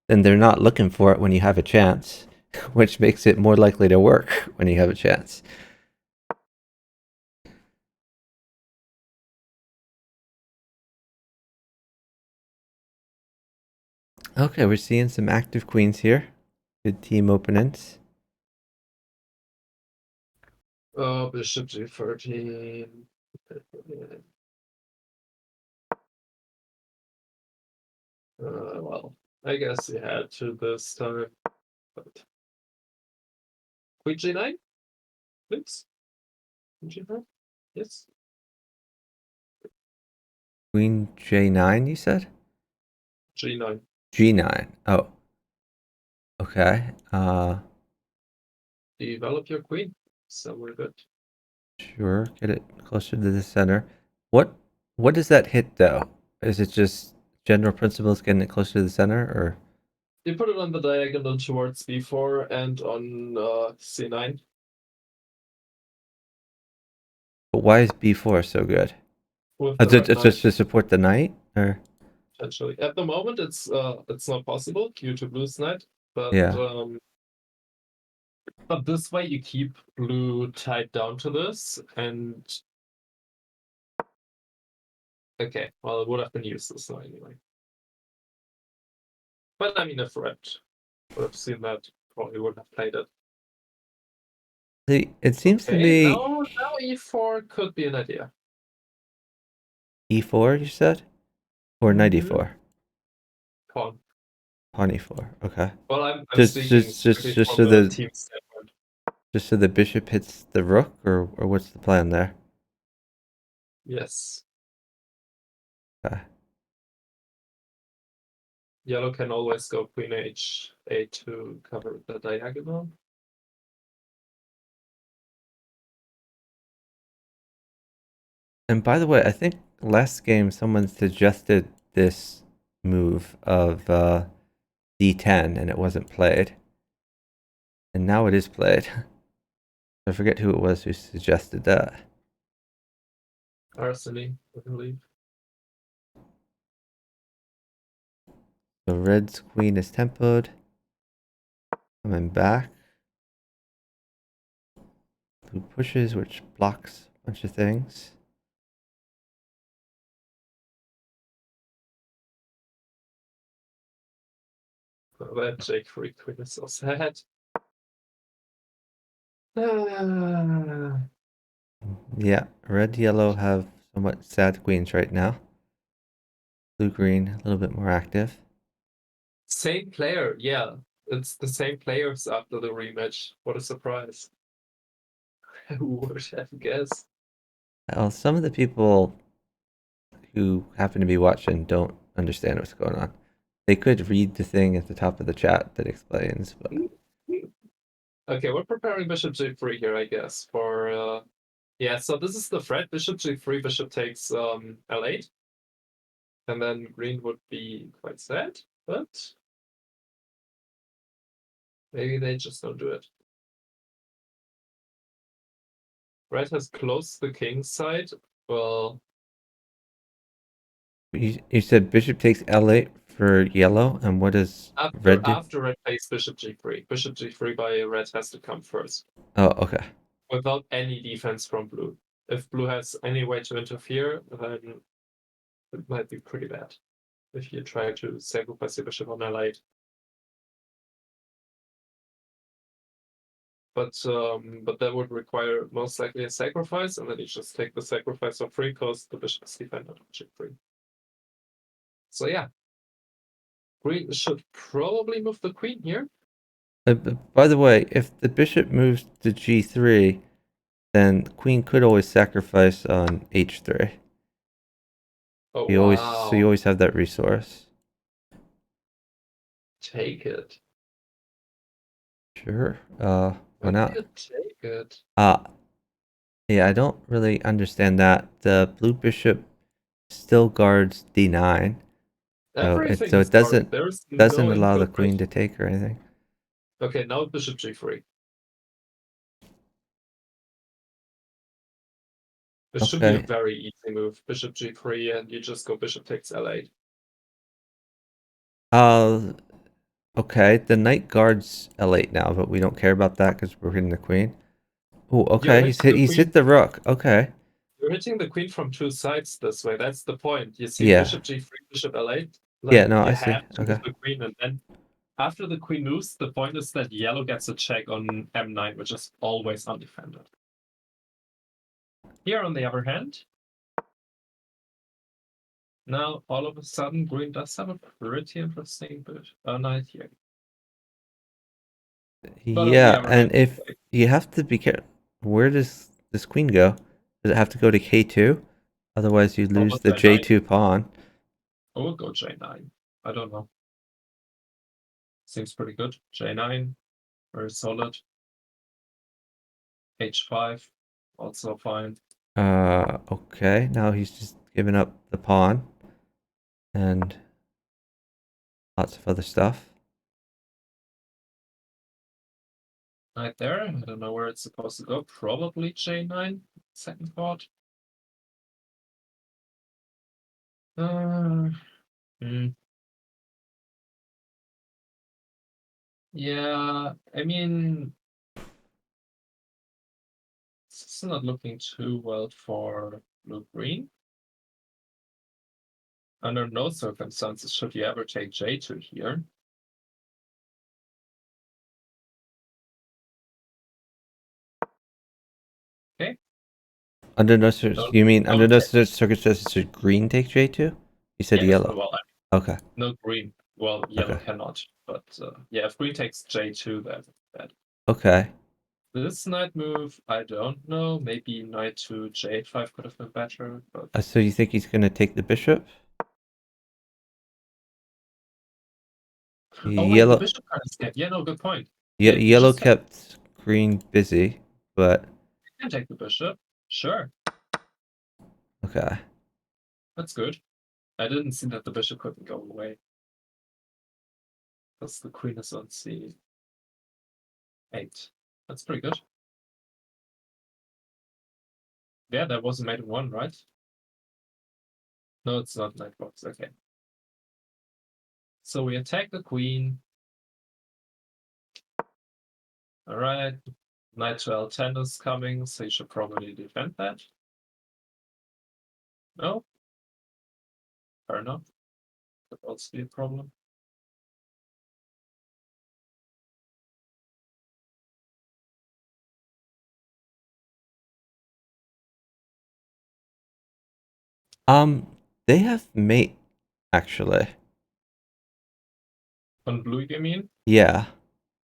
S1: then they're not looking for it when you have a chance, which makes it more likely to work when you have a chance. Okay, we're seeing some active queens here. Good team openings.
S2: Bishop g13. Well, I guess you had to this time. But queen g9, please. Queen g9, yes.
S1: Queen J9, you said?
S2: G9.
S1: G9. Oh. Okay.
S2: Develop your queen. So we're good.
S1: Sure. Get it closer to the center. What does that hit though? Is it just general principles getting it closer to the center, or
S2: You put it on the diagonal towards b4 and on c9.
S1: but why is b4 so good?
S2: With the red
S1: It's just
S2: knight,
S1: to support the knight, or
S2: potentially. At the moment, it's not possible due to blue's knight, but
S1: yeah.
S2: but this way you keep blue tied down to this, and okay, well, it would have been useless now anyway. But I mean, if Red would have seen that, probably would have played it.
S1: It seems to
S2: Okay,
S1: me
S2: now e4 could be an idea.
S1: e4. You said, or knight e4.
S2: Pawn.
S1: Pawn e4. Okay.
S2: Well, I'm
S1: Just
S2: speaking strictly
S1: just
S2: from
S1: so
S2: the
S1: the
S2: team standpoint.
S1: just so the bishop hits the rook, or what's the plan there?
S2: Yes.
S1: Okay.
S2: Yellow can always go queen h8 to cover the diagonal.
S1: And by the way, I think last game someone suggested this move of d10 and it wasn't played. And now it is played. I forget who it was who suggested that.
S2: Arseny, I believe.
S1: So red's queen is tempoed. Coming back. Blue pushes, which blocks a bunch of things.
S2: That J3 queen is so sad.
S1: Yeah, red, yellow have somewhat sad queens right now. Blue, green, a little bit more active.
S2: Same player, yeah. It's the same players after the rematch. What a surprise. Who would have guessed?
S1: Well, some of the people who happen to be watching don't understand what's going on. They could read the thing at the top of the chat that explains, but
S2: Okay, we're preparing bishop g3 here, I guess, for yeah, so this is the threat. Bishop g3, bishop takes l8. And then green would be quite sad, but maybe they just don't do it. Red has closed the king side. Well,
S1: you said bishop takes l8 for yellow, and what does red do?
S2: after red plays bishop g3. Bishop g3 by red has to come first.
S1: Oh, okay.
S2: Without any defense from blue. If blue has any way to interfere, then it might be pretty bad. If you try to sacrifice your bishop on l8. But that would require most likely a sacrifice, and then you just take the sacrifice for free because the bishop is defended on g3. So yeah, green should probably move the queen here.
S1: By the way, if the bishop moves to g3, then queen could always sacrifice on h3.
S2: Oh,
S1: You
S2: wow.
S1: always have that resource.
S2: Take it.
S1: Sure. Why not?
S2: Take it.
S1: Yeah, I don't really understand that. The blue bishop still guards d9. So it doesn't
S2: no
S1: allow the queen to take or anything.
S2: Okay, now bishop g3. This should be a very easy move. Bishop g3, and you just go bishop takes l8.
S1: Okay. The knight guards l8 now, but we don't care about that because we're hitting the queen. Oh, okay. He's hit the rook. Okay.
S2: You're hitting the queen from two sides this way. That's the point. You see bishop g3, bishop l8. Like,
S1: yeah, no,
S2: you
S1: I see.
S2: have to move the queen, and then after the queen moves, the point is that yellow gets a check on m9, which is always undefended. Here, on the other hand, now all of a sudden green does have a pretty interesting knight here. But
S1: yeah, and if you have to be careful, where does this queen go? Does it have to go to k2? Otherwise, you lose the j2 pawn.
S2: I would go j9. I don't know. Seems pretty good. J9, very solid. H5, also fine.
S1: Okay. Now he's just giving up the pawn and lots of other stuff.
S2: Right there. I don't know where it's supposed to go. Probably J9. Second thought. Yeah, I mean, it's not looking too well for blue-green. Under no circumstances should you ever take J2 here. Okay.
S1: Under no you mean under no
S2: check.
S1: circumstances should green take J2? You said
S2: Yes,
S1: yellow.
S2: well,
S1: Okay.
S2: no green. Well, yellow
S1: Okay.
S2: cannot. But yeah, if green takes J2, then bad.
S1: Okay.
S2: This knight move, I don't know. Maybe knight to J5 could have been better. But
S1: So you think he's gonna take the bishop?
S2: oh wait,
S1: Yellow.
S2: the bishop card is kept. Yeah, no, good point.
S1: Yeah,
S2: You
S1: yellow
S2: just
S1: kept green busy, but
S2: can take the bishop. Sure,
S1: okay.
S2: that's good. I didn't see that the bishop couldn't go away. Because the queen is on C8. That's pretty good. Yeah, that was a mate in 1, right? No, it's not knight box. Okay. So we attack the queen. All right. Knight to L10 is coming, so you should probably defend that. No? Fair enough. Could also be a problem.
S1: They have mate, actually.
S2: On blue, you mean?
S1: Yeah.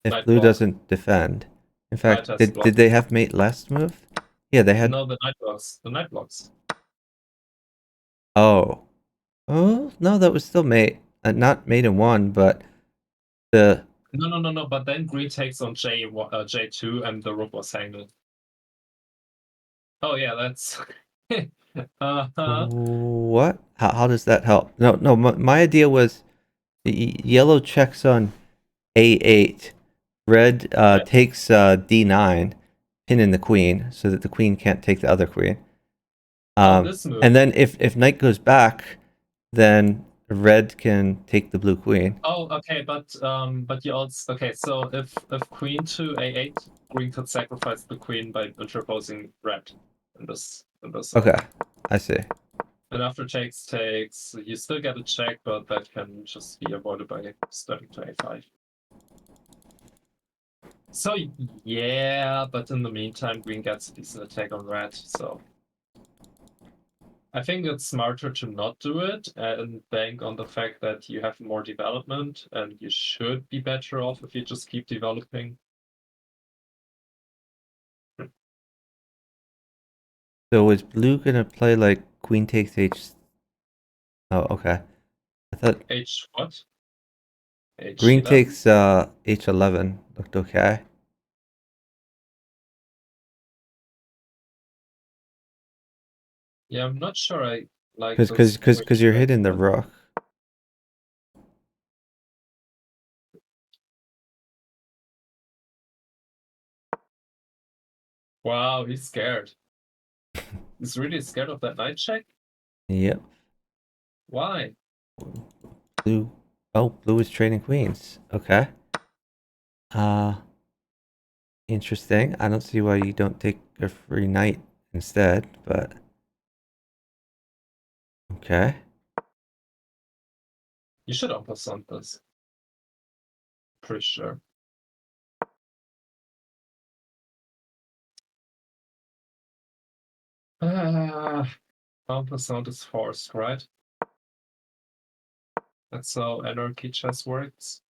S1: If
S2: Knight
S1: blue
S2: block.
S1: doesn't defend. In fact,
S2: Knight has
S1: did they have mate last move? Yeah, they had.
S2: No, the knight blocks. The knight blocks.
S1: Oh. Oh, no, that was still mate. Not mate in 1, but the.
S2: No. But then green takes on J2 and the rook was hanging. Oh yeah, that's.
S1: What? How does that help? No. My idea was yellow checks on A8. Red takes D9, pinning the queen so that the queen can't take the other queen.
S2: This move.
S1: And then if knight goes back, then red can take the blue queen.
S2: Oh, okay, but you also so if queen to A8, green could sacrifice the queen by interposing red in this.
S1: Okay, I see.
S2: And after takes, you still get a check, but that can just be avoided by starting to A5. So yeah, but in the meantime, green gets a decent attack on red, so I think it's smarter to not do it and bank on the fact that you have more development and you should be better off if you just keep developing.
S1: So is blue gonna play like queen takes H? Oh, okay. I thought
S2: H what? H11?
S1: green takes H11. Looked okay.
S2: Yeah, I'm not sure I like
S1: Because you're hitting the rook.
S2: Wow, he's scared. He's really scared of that knight check?
S1: Yep.
S2: Why?
S1: Blue. Oh, blue is trading queens. Okay. Interesting. I don't see why you don't take a free knight instead, but okay.
S2: You should en passant this. Pretty sure. En passant is forced, right? That's how anarchy chess works.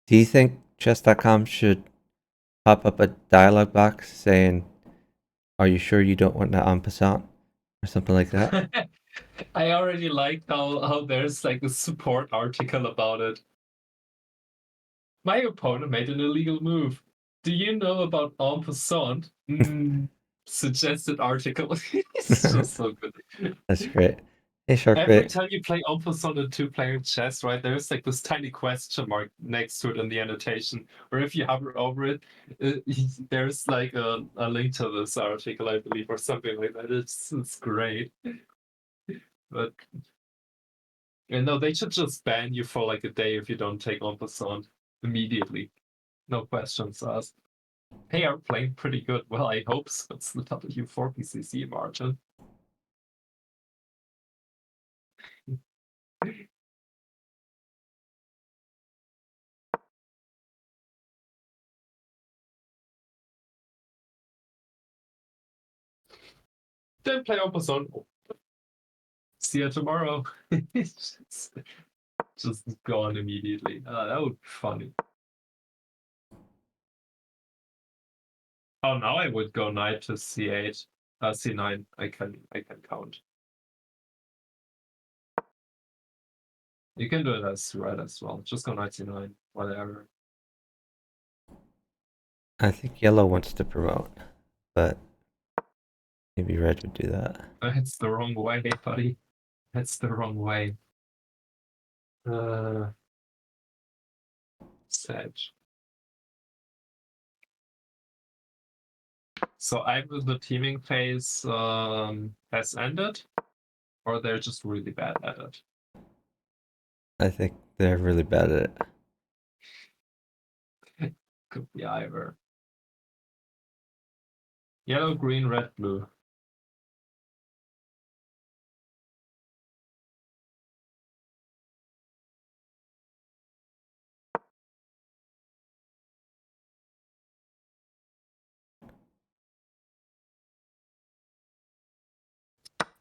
S1: Do you think chess.com should pop up a dialog box saying, "Are you sure you don't want to en passant?" or something like that?
S2: I already like how there's like a support article about it. My opponent made an illegal move. Do you know about en passant? Suggested article. It's just so good.
S1: That's great. Hey,
S2: Every
S1: Sharkbait.
S2: time you play en passant in two-player chess, right, there's like this tiny question mark next to it in the annotation. Or if you hover over it, there's like a link to this article, I believe, or something like that. It's great. But no, they should just ban you for like a day if you don't take en passant immediately. No questions asked. They are playing pretty good. Well, I hope so. It's the W4 PCC margin. Then play en passant. See you tomorrow. just gone immediately. That would be funny. Oh, now I would go knight to c8, c9. I can count. You can do it as red as well. Just go knight c9, whatever.
S1: I think yellow wants to promote, but maybe red would do that.
S2: It's the wrong way, buddy. That's the wrong way. Sad. So either the teaming phase has ended, or they're just really bad at it.
S1: I think they're really bad at
S2: it. Could be either. Yellow, green, red, blue.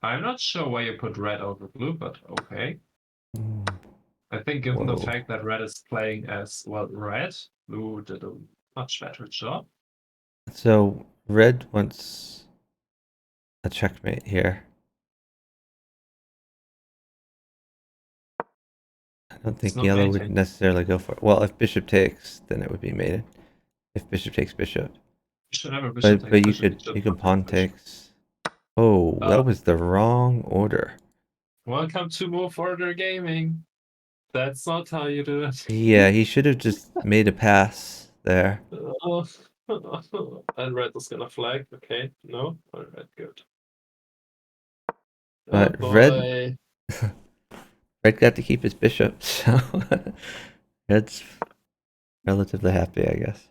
S2: I'm not sure why you put red over blue, but okay. I think given the fact that red is playing as well red, blue did a much better job.
S1: So red wants a checkmate here. I don't think yellow would necessarily go for it. Well, if bishop takes, then it would be mated. If bishop takes bishop.
S2: You should have a bishop
S1: but you can pawn takes. Oh, that was the wrong order.
S2: Welcome to Move Order Gaming. That's not how you do it.
S1: Yeah, he should have just made a pass there.
S2: And red is gonna flag. Okay, no, all right, good.
S1: But red got to keep his bishop, so red's relatively happy, I guess.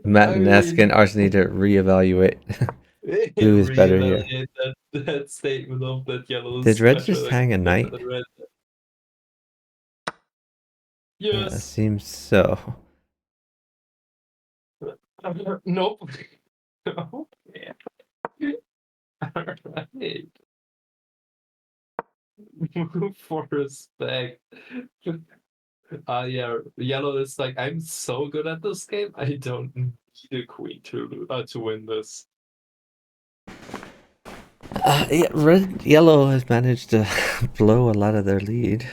S1: Matt and Nesk and Ars need to reevaluate who is better here.
S2: That statement of that yellow.
S1: Did red just hang a knight?
S2: Yes.
S1: Seems so.
S2: Nope. Okay. Alright. Move for respect. Yeah, yellow is like, I'm so good at this game, I don't need a queen to win this.
S1: Yeah, yellow has managed to blow a lot of their lead.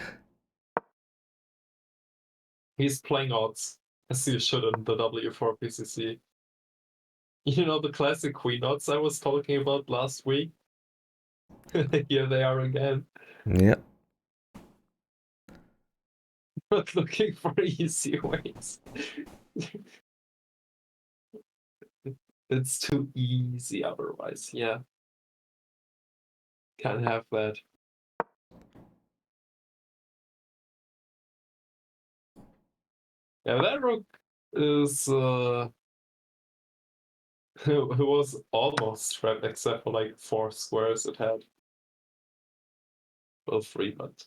S2: He's playing odds, as you should in the W4 PCC. You know the classic queen odds I was talking about last week? Here they are again.
S1: Yep.
S2: Not looking for easy ways. It's too easy otherwise, yeah. Can't have that. Yeah, that rook is it was almost trapped except for like 4 squares it had. Well, 3, but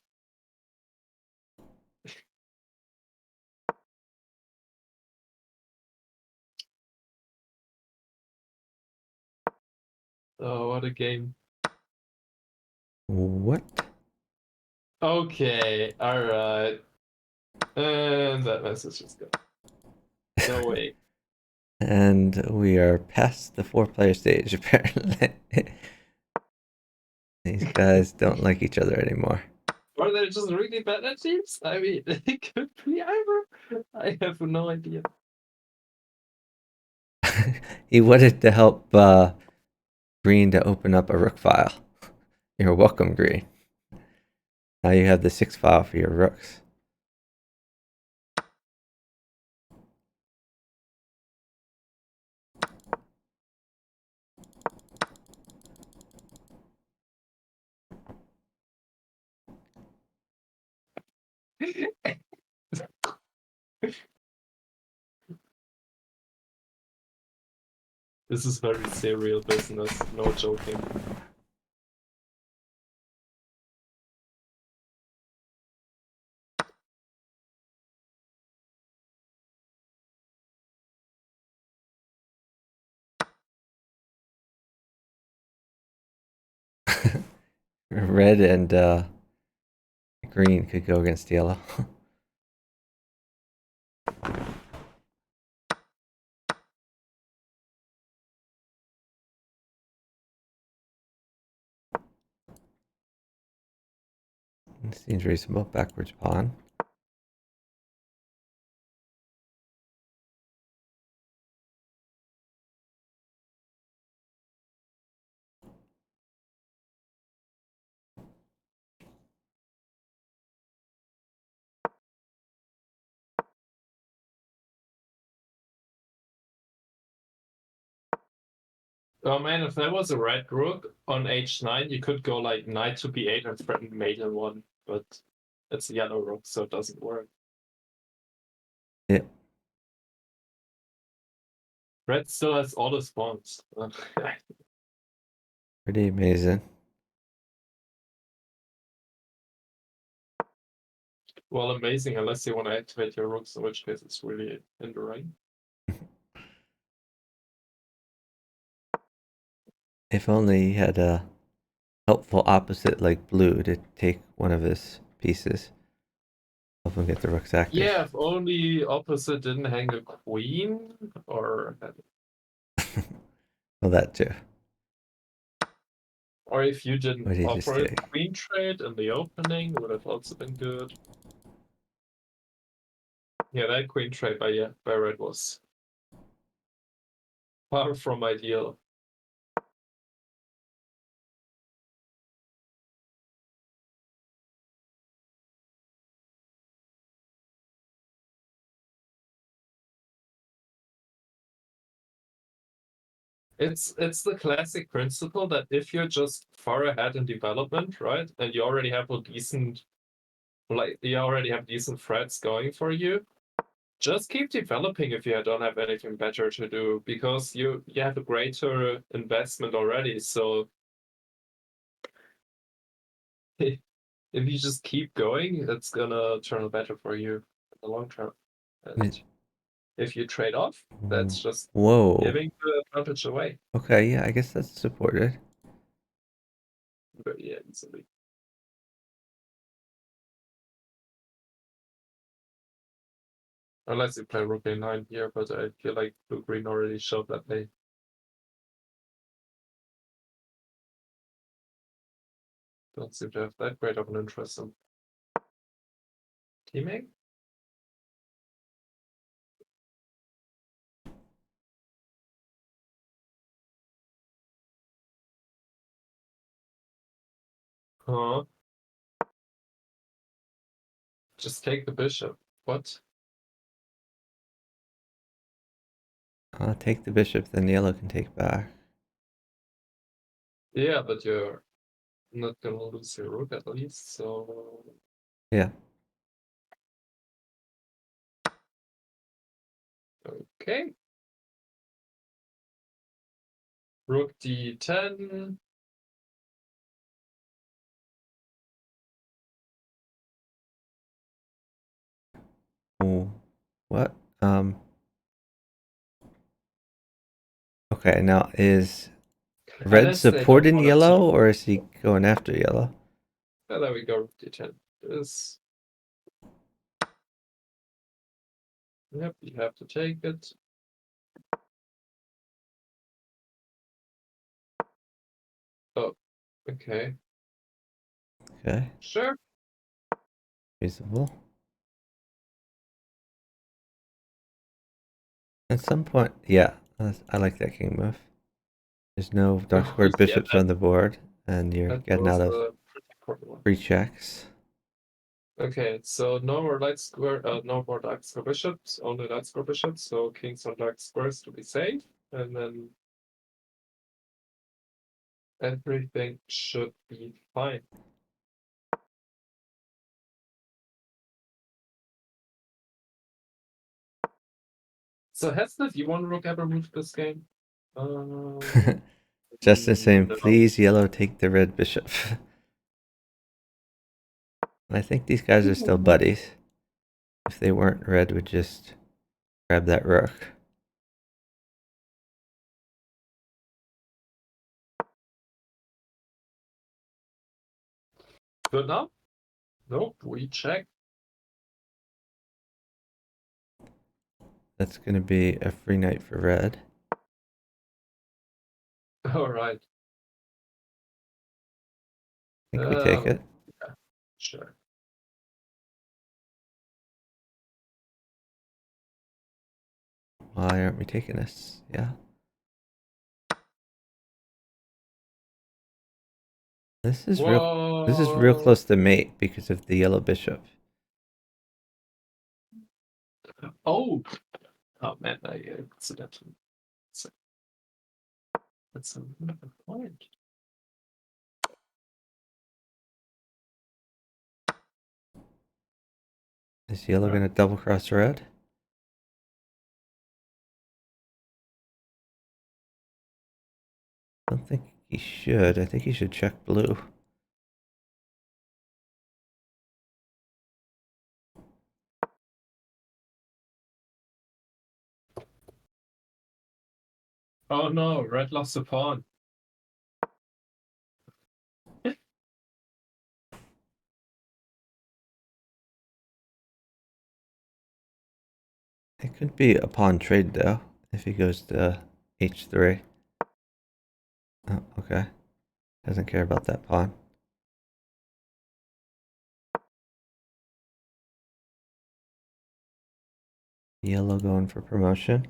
S2: Oh, what a game.
S1: What?
S2: Okay, alright. And that message is gone. No way.
S1: And we are past the 4-player stage, apparently. These guys don't like each other anymore.
S2: Or they're just really bad at teams? I mean, it could be either. I have no idea.
S1: He wanted to help Green to open up a rook file. You're welcome, Green. Now you have the 6 file for your rooks.
S2: This is very serial business, no joking.
S1: Red and green could go against yellow. Seems reasonable. Backwards pawn.
S2: Oh man, if there was a red rook on h9, you could go like knight to b8 and threaten mate in one, but it's a yellow rook, so it doesn't work.
S1: Yeah.
S2: Red still has all the spawns.
S1: Pretty amazing.
S2: Well, amazing, unless you want to activate your rooks, in which case it's really hindering.
S1: If only he had a helpful opposite like blue to take one of his pieces. Help him get the rooks active.
S2: Yeah, if only opposite didn't hang a queen, or
S1: Well, that too.
S2: or if you didn't
S1: What did he just
S2: offer a
S1: take?
S2: queen trade in the opening, would have also been good. Yeah, that queen trade by red was far from ideal. It's the classic principle that if you're just far ahead in development, right, and you already have a decent, like you already have decent threads going for you, just keep developing if you don't have anything better to do, because you have a greater investment already. So if you just keep going, it's gonna turn out better for you in the long term. And if you trade off, that's just
S1: Whoa.
S2: giving the advantage away.
S1: Okay, yeah, I guess that's supported.
S2: But yeah, easily. Unless you play rook a9 here, but I feel like blue green already showed that they don't seem to have that great of an interest in teaming. Huh? Just take the bishop. What?
S1: I'll take the bishop, then yellow can take back.
S2: Yeah, but you're not gonna lose your rook at least, so
S1: Yeah.
S2: okay. Rook d10.
S1: Ooh. What? Okay, now is red
S2: Unless they don't
S1: supporting
S2: wanna
S1: yellow,
S2: cheat.
S1: or is he going after yellow?
S2: Oh, there we go. D10. This. Yep, you have to take it. Oh, okay.
S1: Okay,
S2: Sure.
S1: feasible. At some point, yeah, I like that king move. There's no dark
S2: Oh,
S1: squared
S2: yeah,
S1: bishops on the board, and you're
S2: that
S1: getting
S2: was
S1: out of
S2: a pretty important one.
S1: free checks.
S2: Okay, so no more light square, no more dark square bishops, only light square bishops, so kings on dark squares to be safe, and then everything should be fine. So has the V1 rook ever moved this game?
S1: Justin saying,
S2: No.
S1: please, yellow, take the red bishop. I think these guys are still buddies. If they weren't, red would just grab that rook.
S2: Good now? Nope, we check.
S1: That's going to be a free knight for red.
S2: All right.
S1: I think we take it.
S2: Yeah, sure.
S1: Why aren't we taking this? Yeah. This is real close to mate because of the yellow bishop.
S2: Oh, oh man, I accidentally. That's a good point.
S1: Is yellow going to double cross red? I don't think he should. I think he should check blue.
S2: Oh no, red lost a pawn.
S1: It could be a pawn trade though, if he goes to h3. Oh, okay. Doesn't care about that pawn. Yellow going for promotion.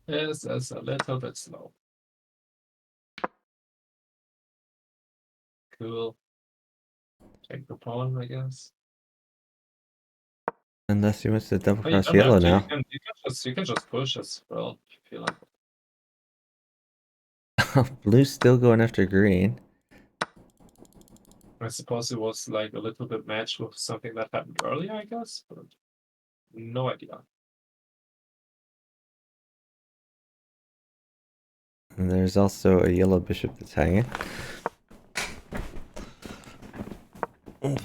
S2: This is a little bit slow. Cool. Take the pawn, I guess.
S1: Unless he wants to double
S2: Oh, you
S1: cross
S2: don't
S1: yellow
S2: have to.
S1: now.
S2: You can just push as well if you feel like it.
S1: Blue's still going after green.
S2: I suppose it was like a little bit matched with something that happened earlier, I guess, but no idea.
S1: And there's also a yellow bishop that's hanging.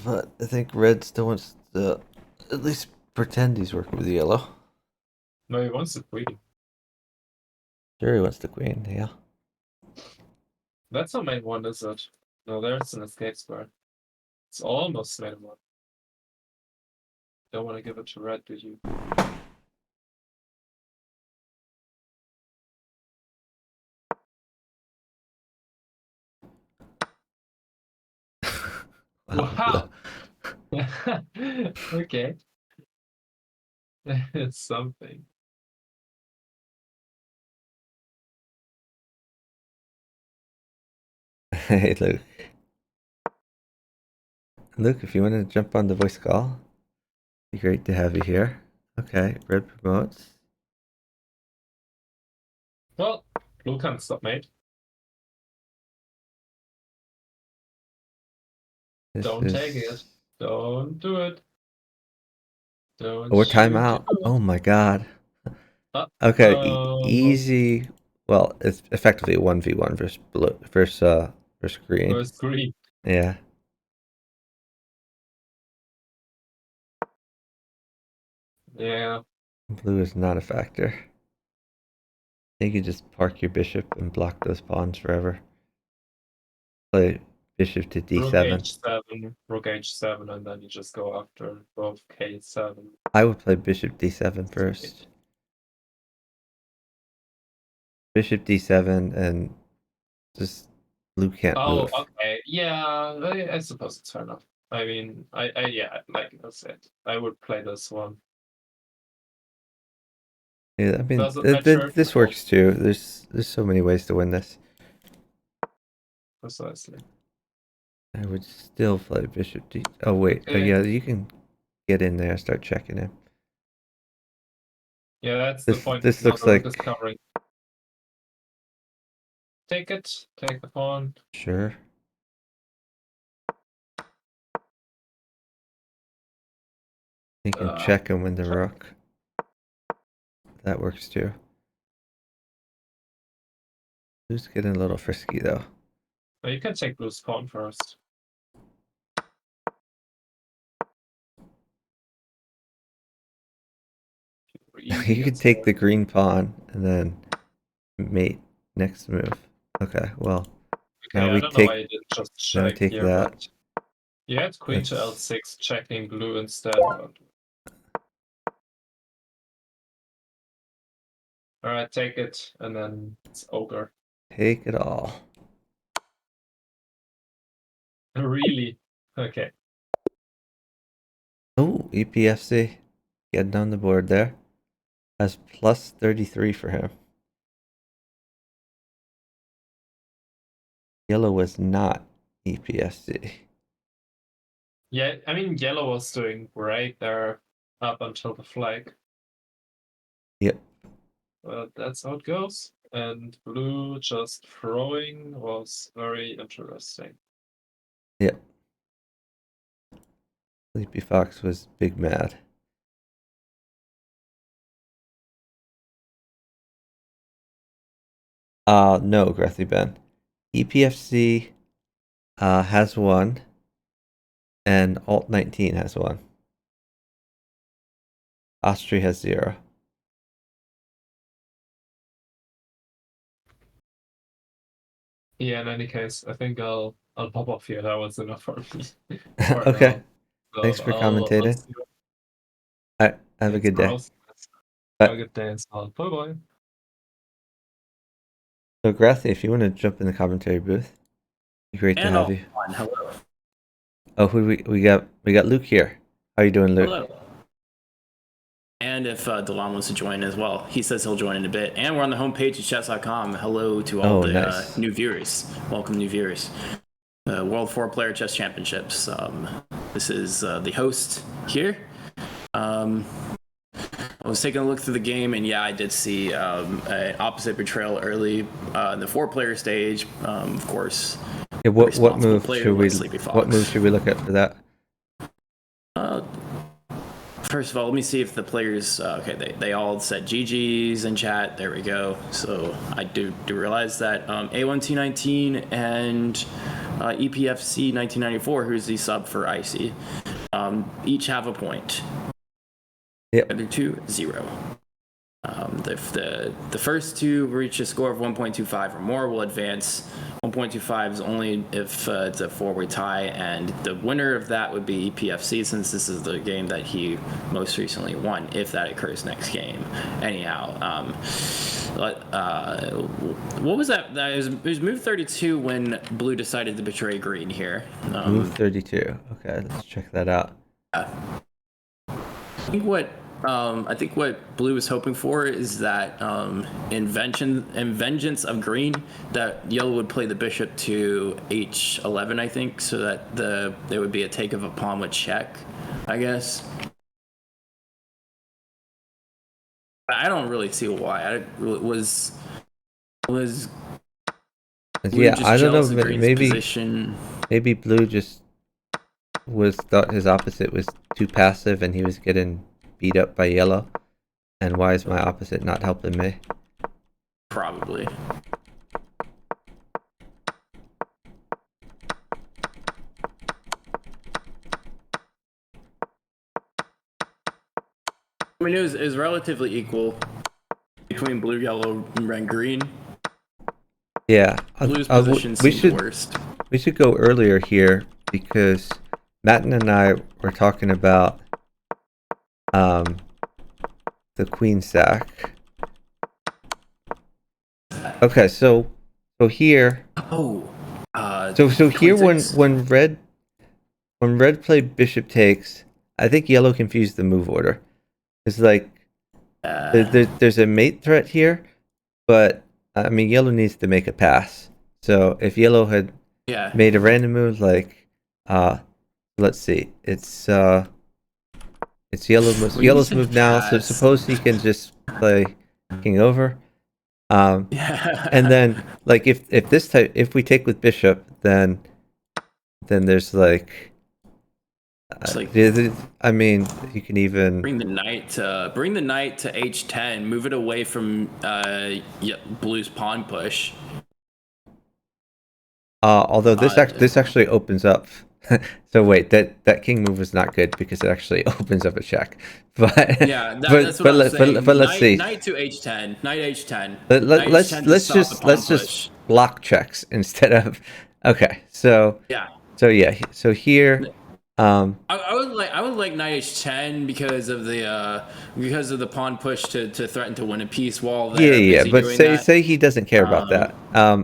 S1: But I think red still wants to at least pretend he's working with the yellow.
S2: No, he wants the queen.
S1: Sure, he wants the queen, yeah.
S2: That's our main one, is it? No, there's an escape square. It's almost main one. Don't want to give it to red, do you? Wow. Okay. It's something.
S1: Hey, Luke. Luke, if you want to jump on the voice call. Be great to have you here. Okay, red promotes.
S2: Well, blue can't stop mate. Don't take it. Don't do it. Don't
S1: Or
S2: shoot
S1: timeout.
S2: it.
S1: Oh my god. Okay, easy. Well, it's effectively a 1v1 versus blue versus green.
S2: Versus green.
S1: Yeah.
S2: Yeah.
S1: Blue is not a factor. You could just park your bishop and block those pawns forever. Play bishop to d7.
S2: Rook h7, and then you just go after both k7.
S1: I would play bishop d7 first. Bishop d7 and just blue can't move.
S2: Oh, okay. Yeah, I suppose it's fair enough. I mean, yeah, like I said, I would play this one.
S1: Yeah, I mean,
S2: Doesn't matter.
S1: this works too. There's so many ways to win this.
S2: Precisely.
S1: I would still play bishop d. Oh wait, yeah, you can get in there and start checking him.
S2: Yeah, that's the point.
S1: This looks like
S2: discovering. Take it. Take the pawn.
S1: Sure. You can check and win the rook. That works too. Blue's getting a little frisky though.
S2: Well, you can take blue's pawn first.
S1: You could take the green pawn and then mate next move. Okay, well.
S2: Okay,
S1: now we
S2: I don't
S1: take,
S2: know why you didn't just check.
S1: now we take that.
S2: You had queen to l6 checking blue instead. Alright, take it, and then it's ogre.
S1: Take it all.
S2: Really? Okay.
S1: Oh, EPFC. Getting on the board there. Has plus 33 for him. Yellow was not EPFC.
S2: Yeah, I mean, yellow was doing great there up until the flag.
S1: Yep.
S2: But that's how it goes. And blue just throwing was very interesting.
S1: Yep. Sleepy Fox was big mad. No, Grethy Ben. EPFC has one, and Alt 19 has one. Austria has 0.
S2: Yeah, in any case, I think I'll pop off here. That was enough for me.
S1: Okay. So thanks for commentating. Have a good day.
S2: Have a good day and bye bye.
S1: So Grethy, if you want to jump in the commentary booth, it'd be great to have you.
S3: Hello.
S1: Oh, who we got? We got Luke here. How you doing, Luke?
S3: Hello. And if Delan wants to join as well, he says he'll join in a bit. And we're on the homepage at chess.com. Hello to all the new viewers. Welcome, new viewers. World 4-Player Chess Championships. This is the host here. I was taking a look through the game, and yeah, I did see an opposite betrayal early in the 4-player stage. Of course.
S1: Yeah, what move should we look at for that?
S3: First of all, let me see if the players. Okay, they all said GGs in chat. There we go. So I do realize that A1219 and EPFC 1994, who's the sub for Icy, each have a point.
S1: Yep.
S3: Other two, 0. The first two reach a score of 1.25 or more will advance. 1.25 is only if it's a 4-way tie, and the winner of that would be EPFC, since this is the game that he most recently won, if that occurs next game. Anyhow, what was that? It was move 32 when blue decided to betray green here.
S1: Move 32. Okay, let's check that out.
S3: I think what blue is hoping for is that in vengeance of green, that yellow would play the bishop to h11, I think, so that there would be a take of a pawn with check, I guess. I don't really see why. Was
S1: yeah, I don't know. Maybe
S3: position?
S1: Maybe blue just thought his opposite was too passive and he was getting beat up by yellow. And why is my opposite not helping me?
S3: Probably. I mean, it was relatively equal between blue, yellow, and red, green.
S1: Yeah,
S3: Blue's position seems worst.
S1: We should go earlier here because Matten and I were talking about the queen sack. Okay, so here.
S3: Oh.
S1: So here when red played bishop takes, I think yellow confused the move order. It's like there's a mate threat here, but I mean yellow needs to make a pass. So if yellow had made a random move like let's see, it's yellow's move now. So suppose he can just play king over. And then like if we take with bishop, then there's like I mean you can even
S3: bring the knight to h10, move it away from blue's pawn push.
S1: Although this actually opens up. So wait, that king move was not good because it actually opens up a check. But
S3: yeah, that's what I'm saying.
S1: But let's see.
S3: Knight to h10, knight h10.
S1: Let's just block checks instead of. Okay, so here.
S3: I would like knight h10 because of the pawn push to threaten to win a piece wall there.
S1: Yeah, but say he doesn't care about that.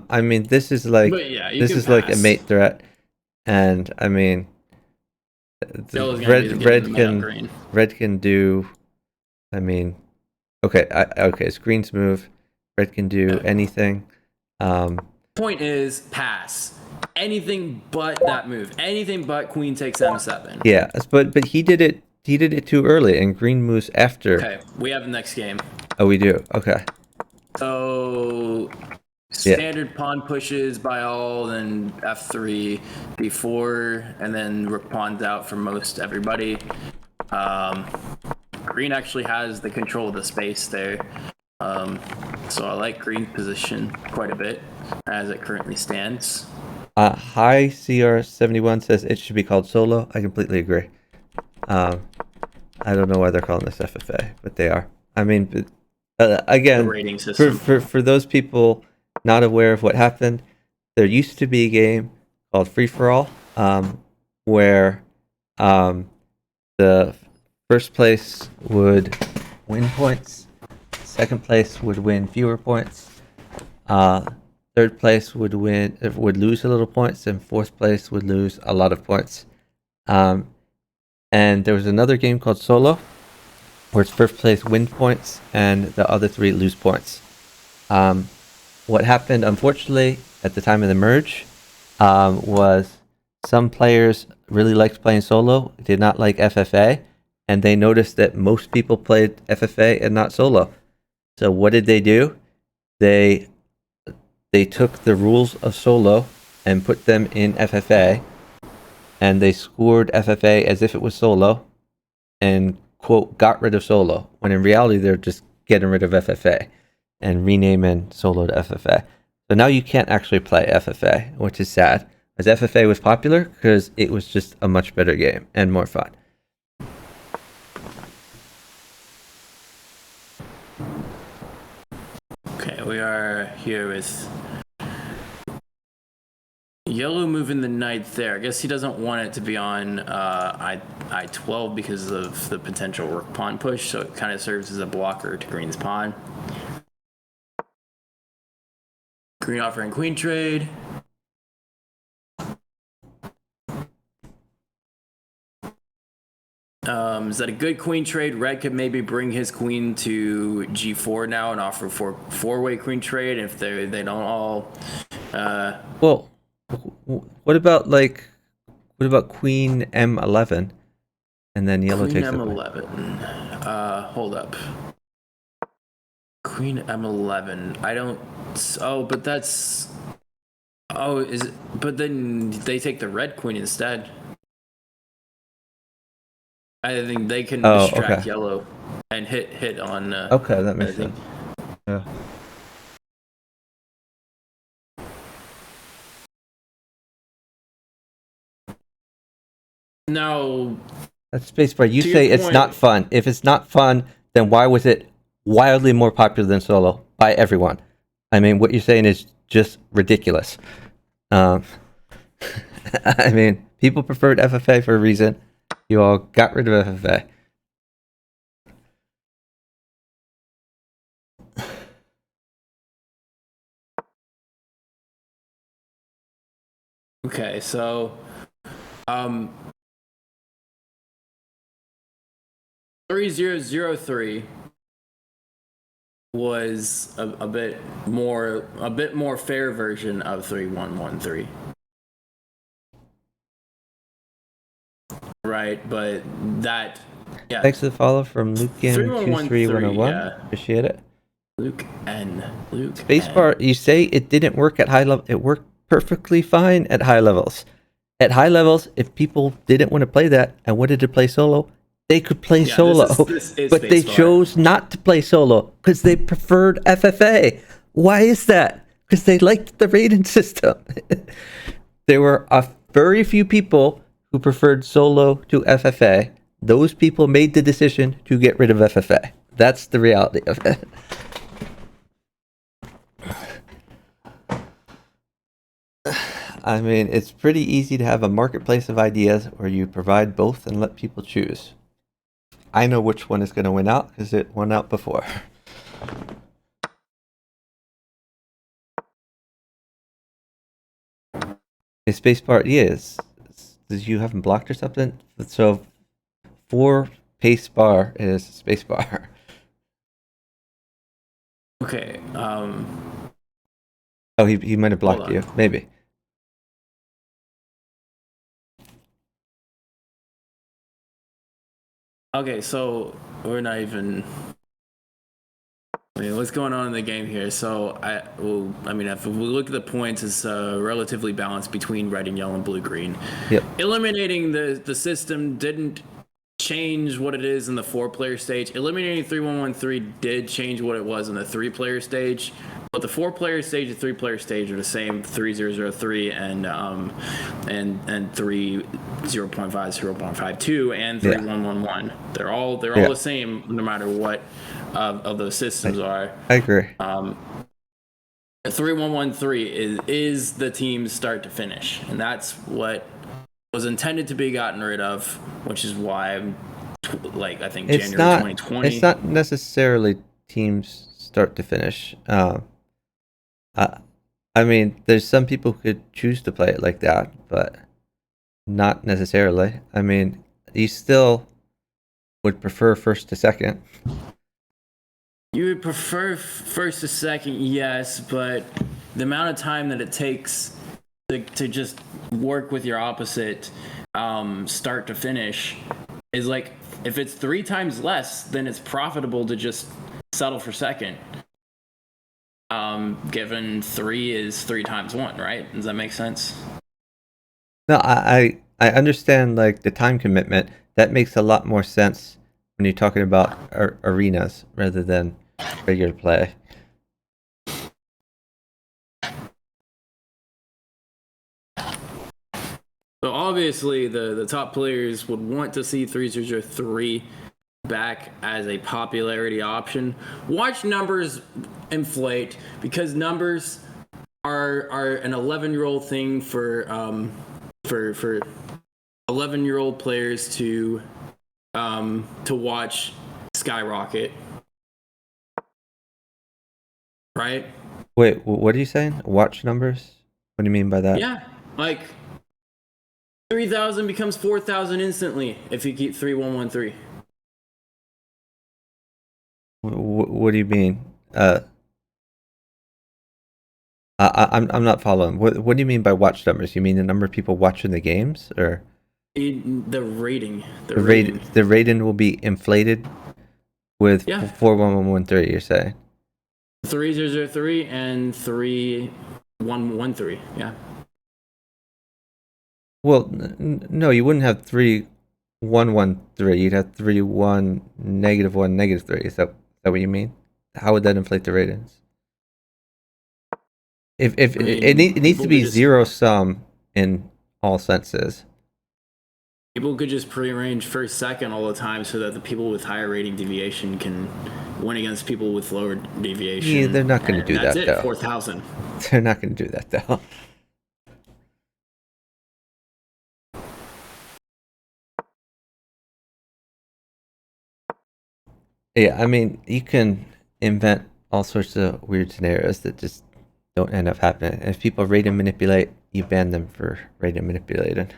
S1: I mean this is like like a mate threat. And I mean, red can do. I mean, okay, it's green's move. Red can do anything.
S3: Point is pass. Anything but that move. Anything but queen takes m7.
S1: Yeah, but he did it. He did it too early, and green moves after.
S3: Okay, we have the next game.
S1: Oh, we do. Okay.
S3: So. Standard pawn pushes by all, then f3, b4, and then rook pawns out for most everybody. Green actually has the control of the space there. So I like green's position quite a bit as it currently stands.
S1: Hi CR71 says it should be called solo. I completely agree. I don't know why they're calling this FFA, but they are. I mean, again,
S3: the rating system.
S1: For those people not aware of what happened, there used to be a game called Free for All, where the first place would win points, second place would win fewer points, third place would lose a little points, and fourth place would lose a lot of points. And there was another game called Solo, where it's first place wins points and the other three lose points. What happened, unfortunately, at the time of the merge, was some players really liked playing solo, did not like FFA, and they noticed that most people played FFA and not solo. So what did they do? They took the rules of solo and put them in FFA, and they scored FFA as if it was solo, and quote got rid of solo, when in reality they're just getting rid of FFA and renaming solo to FFA. So now you can't actually play FFA, which is sad, as FFA was popular because it was just a much better game and more fun.
S3: Okay, we are here with yellow moving the knight there. I guess he doesn't want it to be on I12 because of the potential rook pawn push, so it kind of serves as a blocker to green's pawn. Green offering queen trade. Is that a good queen trade? Red could maybe bring his queen to g4 now and offer four-way queen trade if they don't all.
S1: Well, what about queen m11, and then yellow takes
S3: queen m11. Hold up. Queen M11. I don't. Oh, but that's. Oh, is it? But then they take the red queen instead. I think they can distract yellow and hit on.
S1: Okay, that makes sense. Yeah.
S3: No.
S1: That's spacebar. You say it's not fun. If it's not fun, then why was it wildly more popular than solo by everyone? I mean, what you're saying is just ridiculous. I mean, people preferred FFA for a reason. You all got rid of FFA.
S3: Okay, so 3003 was a bit more fair version of 3113. Right, but that
S1: Thanks for the follow from Luke N23101.
S3: Yeah.
S1: Appreciate it.
S3: Luke
S1: Spacebar, you say it didn't work at high level. It worked perfectly fine at high levels. At high levels, if people didn't want to play that and wanted to play solo, they could play solo.
S3: This is
S1: but they chose not to play solo because they preferred FFA. Why is that? Because they liked the rating system. There were a very few people who preferred solo to FFA. Those people made the decision to get rid of FFA. That's the reality of it. I mean, it's pretty easy to have a marketplace of ideas where you provide both and let people choose. I know which one is going to win out because it won out before. A spacebar, yes. Did you have them blocked or something? So, for pace bar is spacebar.
S3: Okay.
S1: Oh, he might have blocked you. Maybe.
S3: Okay, so we're not even. I mean, what's going on in the game here? So if we look at the points, it's relatively balanced between red and yellow and blue green.
S1: Yep.
S3: Eliminating the system didn't change what it is in the 4-player stage. Eliminating 3113 did change what it was in the 3-player stage. But the 4-player stage and 3-player stage are the same. 3003 and 3 0.5 0.52 and 3111. They're all the same no matter what of those systems are.
S1: I agree.
S3: 3113 is the team's start to finish, and that's what was intended to be gotten rid of, which is why I think January 2020.
S1: It's not necessarily teams start to finish. I mean, there's some people who could choose to play it like that, but not necessarily. I mean, you still would prefer first to second.
S3: You would prefer first to second, yes, but the amount of time that it takes to just work with your opposite start to finish is like, if it's 3 times less, then it's profitable to just settle for second. Given 3 is 3 times 1, right? Does that make sense?
S1: No, I understand like the time commitment. That makes a lot more sense when you're talking about arenas rather than regular play.
S3: So obviously the top players would want to see 3003 back as a popularity option. Watch numbers inflate because numbers are an 11-year-old thing for 11-year-old players to watch skyrocket. Right?
S1: Wait, what are you saying? Watch numbers? What do you mean by that?
S3: Yeah, like 3,000 becomes 4,000 instantly if you keep 3113.
S1: What do you mean? I'm not following. What do you mean by watch numbers? You mean the number of people watching the games, or
S3: the rating?
S1: The rating will be inflated with 41113. You're saying?
S3: 3003 and 3113. Yeah.
S1: Well, no, you wouldn't have 3113. You'd have 31 -1 -3. Is that what you mean? How would that inflate the ratings? If I mean, it needs to be zero sum in all senses.
S3: People could just prearrange first, second all the time so that the people with higher rating deviation can win against people with lower deviation.
S1: Yeah, they're not going to do that, though.
S3: 4,000.
S1: They're not going to do that, though. Yeah, I mean, you can invent all sorts of weird scenarios that just don't end up happening. If people rate and manipulate, you ban them for rate and manipulating.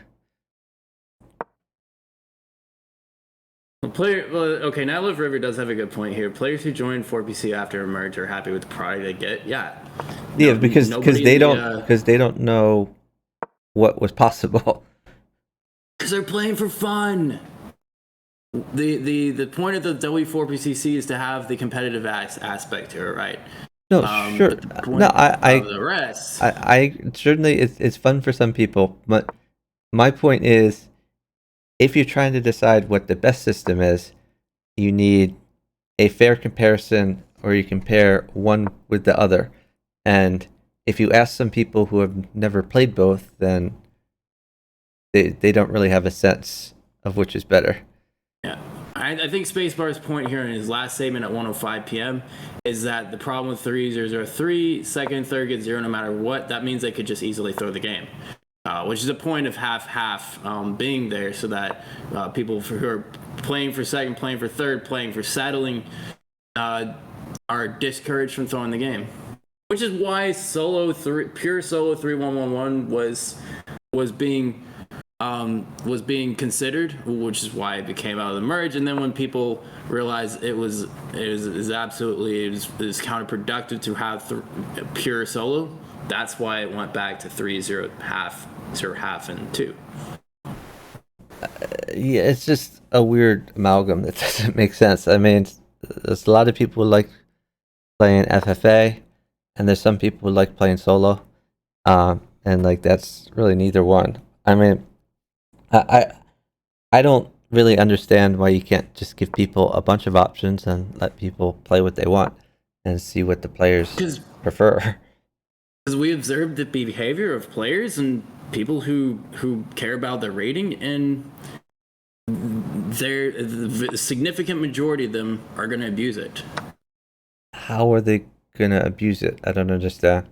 S3: Okay, now Live River does have a good point here. Players who join 4PC after a merge are happy with the product they get. Yeah.
S1: Yeah, because they don't know what was possible.
S3: Because they're playing for fun. The point of the W4PCC is to have the competitive aspect to it, right?
S1: No, sure. No,
S3: the rest.
S1: I certainly it's fun for some people, but my point is, if you're trying to decide what the best system is, you need a fair comparison, or you compare one with the other. And if you ask some people who have never played both, then they don't really have a sense of which is better.
S3: Yeah. I think Spacebar's point here in his last statement at 1:05 p.m. is that the problem with 3003, second and third get 0 no matter what. That means they could just easily throw the game. Which is a point of half-half being there, so that people who are playing for second, playing for third, playing for settling are discouraged from throwing the game. Which is why pure solo 3111 was being considered, which is why it became out of the merge. And then when people realized it was counterproductive to have pure solo, that's why it went back to 3-0 half and 2.
S1: Yeah, it's just a weird amalgam that doesn't make sense. I mean, there's a lot of people who like playing FFA, and there's some people who like playing solo, and like that's really neither one. I mean, I don't really understand why you can't just give people a bunch of options and let people play what they want and see what the players prefer.
S3: Because we observed the behavior of players and people who care about their rating, and the significant majority of them are going to abuse it.
S1: How are they going to abuse it? I don't understand.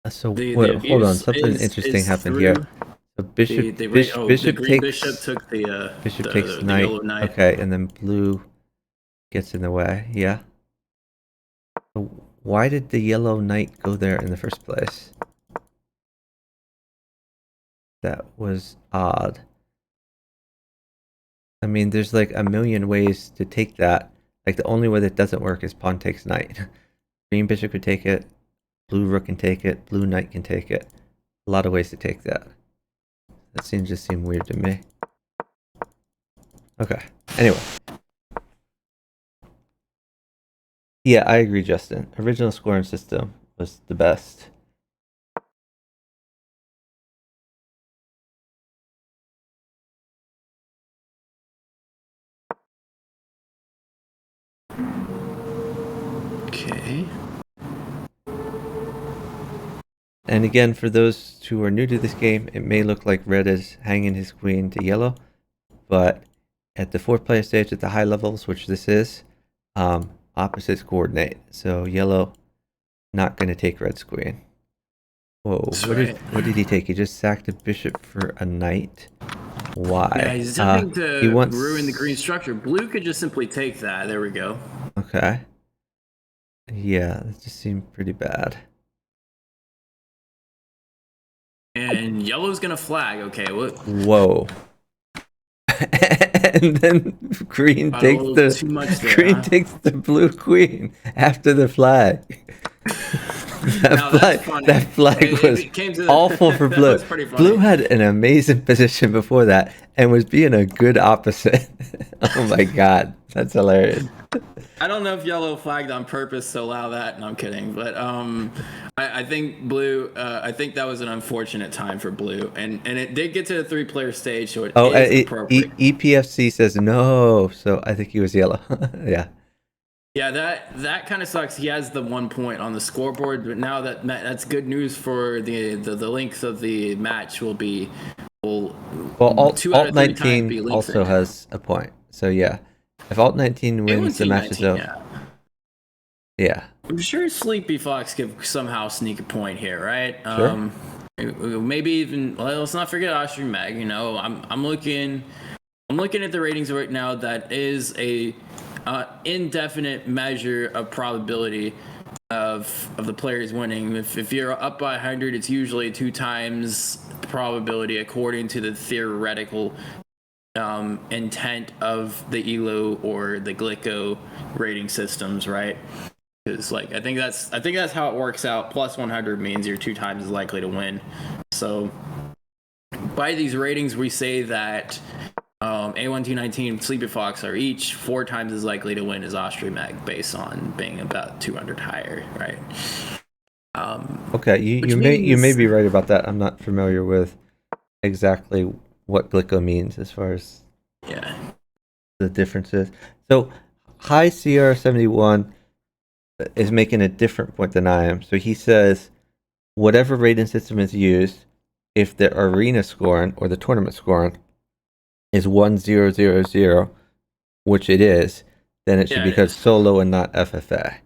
S1: So hold on, something interesting happened here. So Bishop takes knight. Okay, and then blue gets in the way. Yeah. So why did the yellow knight go there in the first place? That was odd. I mean, there's like a million ways to take that. Like the only way that doesn't work is pawn takes knight. Green bishop could take it. Blue rook can take it. Blue knight can take it. A lot of ways to take that. That just seemed weird to me. Okay. Anyway. Yeah, I agree, Justin. Original scoring system was the best.
S3: Okay.
S1: And again, for those who are new to this game, it may look like red is hanging his queen to yellow, but at the 4-player stage at the high levels, which this is, opposites coordinate. So yellow not going to take red's queen. Whoa, what did he take? He just sacked a bishop for a knight. Why?
S3: Yeah, he's attempting to ruin the green structure. Blue could just simply take that. There we go.
S1: Okay. Yeah, that just seemed pretty bad.
S3: And yellow's gonna flag. Okay, what?
S1: Whoa. And then green takes the blue queen after the flag. That flag was awful for Blue. Blue had an amazing position before that and was being a good opposite. Oh my god, that's hilarious.
S3: I don't know if yellow flagged on purpose to allow that, and I'm kidding, but I think Blue. I think that was an unfortunate time for Blue, and it did get to the 3-player stage, so it is appropriate.
S1: EPFC says no, so I think he was yellow. Yeah.
S3: Yeah, that kind of sucks. He has the 1 point on the scoreboard, but now that's good news for the length of the match will be. Well,
S1: Alt 19 also has a point, so yeah. If Alt 19 wins, the match is over. Yeah.
S3: I'm sure Sleepy Fox could somehow sneak a point here, right?
S1: Sure.
S3: Maybe even. Well, let's not forget Austria Mag. You know, I'm looking at the ratings right now. That is a indefinite measure of probability of the players winning. If you're up by 100, it's usually 2 times probability according to the theoretical intent of the ELO or the Glico rating systems, right? Because I think that's how it works out. Plus 100 means you're 2 times as likely to win. So by these ratings, we say that A1219, Sleepy Fox are each 4 times as likely to win as Austria Mag based on being about 200 higher, right?
S1: Okay, you may be right about that. I'm not familiar with exactly what Glico means as far as the differences. So High CR71 is making a different point than I am. So he says whatever rating system is used, if the arena scoring or the tournament scoring is 1000, which it is, then it should be called solo and not FFA.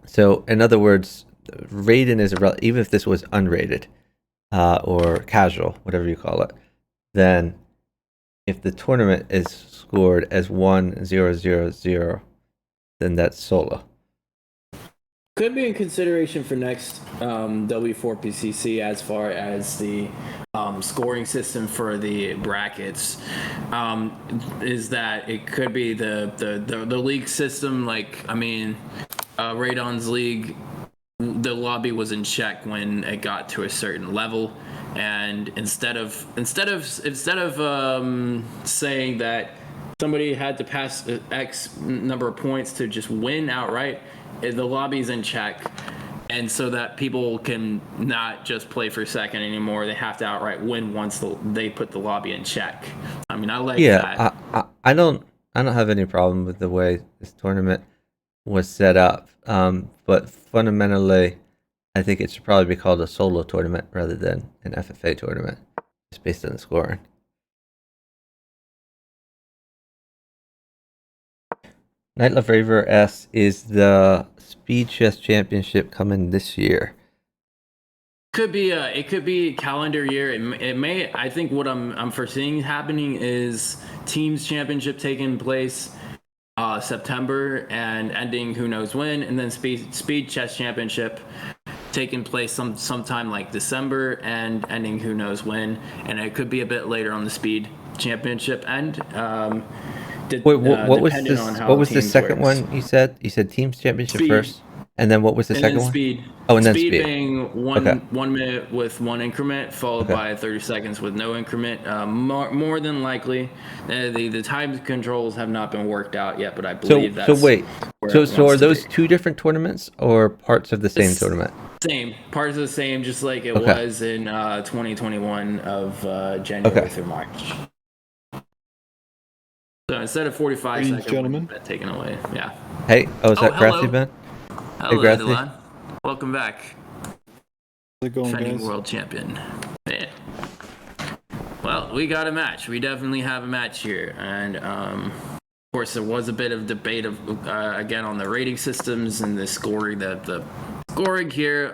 S1: So in other words, rating is even if this was unrated or casual, whatever you call it, then if the tournament is scored as 1000, then that's solo.
S3: Could be in consideration for next W4PCC as far as the scoring system for the brackets. Is that it could be the league system? Radon's league, the lobby was in check when it got to a certain level, and instead of saying that somebody had to pass X number of points to just win outright, the lobby's in check, and so that people can not just play for second anymore, they have to outright win once they put the lobby in check. I mean, I like that.
S1: I don't have any problem with the way this tournament was set up, but fundamentally I think it should probably be called a solo tournament rather than an FFA tournament, just based on the scoring. Nightlove Raver asks, is the Speed Chess Championship coming this year?
S3: It could be calendar year. It may. I think what I'm foreseeing happening is Teams Championship taking place September and ending who knows when, and then Speed Chess Championship taking place sometime like December and ending who knows when, and it could be a bit later on the Speed Championship end.
S1: Wait, what was this? What was the second one you said? You said Teams Championship Speed. First, and then what was the second one?
S3: Speed.
S1: Oh, and then
S3: Speed being 1 minute with 1 increment, followed by 30 seconds with no increment. More than likely, the time controls have not been worked out yet, but I believe that's.
S1: So wait, so are those 2 different tournaments or parts of the same tournament?
S3: Same parts of the same, just like it was in 2021 of January through March. So instead of 45 seconds, gentlemen, taken away. Yeah.
S1: Hey, is that Crafty Ben?
S3: Hello, hey, Dylan. Welcome back.
S4: How's it going,
S3: defending
S4: guys?
S3: World champion. Yeah. Well, we got a match. We definitely have a match here, and of course, there was a bit of debate of again on the rating systems and the scoring. The scoring here.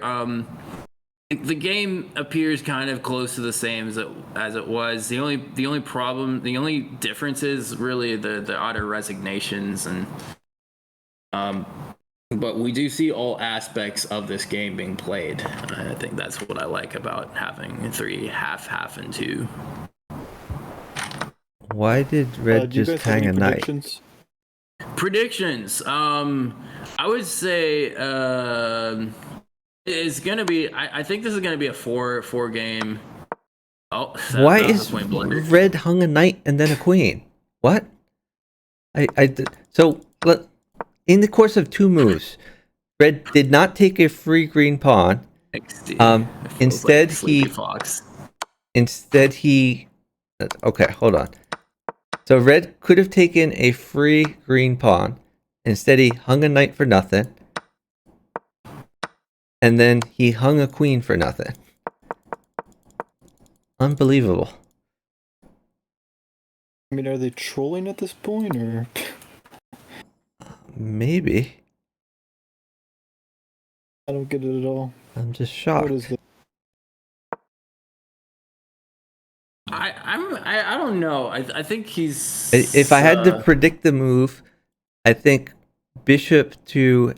S3: The game appears kind of close to the same as it was. The only problem, the only difference is really the auto resignations, and but we do see all aspects of this game being played. I think that's what I like about having 3 half and 2.
S1: Why did Red just hang a knight?
S3: Predictions. I would say it's gonna be. I think this is gonna be a four game. Oh,
S1: why is red hung a knight and then a queen? What? So in the course of 2 moves, red did not take a free green pawn. Instead he. Okay, hold on. So red could have taken a free green pawn. Instead, he hung a knight for nothing. And then he hung a queen for nothing. Unbelievable.
S4: I mean, are they trolling at this point, or?
S1: Maybe.
S4: I don't get it at all.
S1: I'm just shocked.
S4: What is it?
S3: I don't know. I think he's.
S1: If I had to predict the move, I think bishop to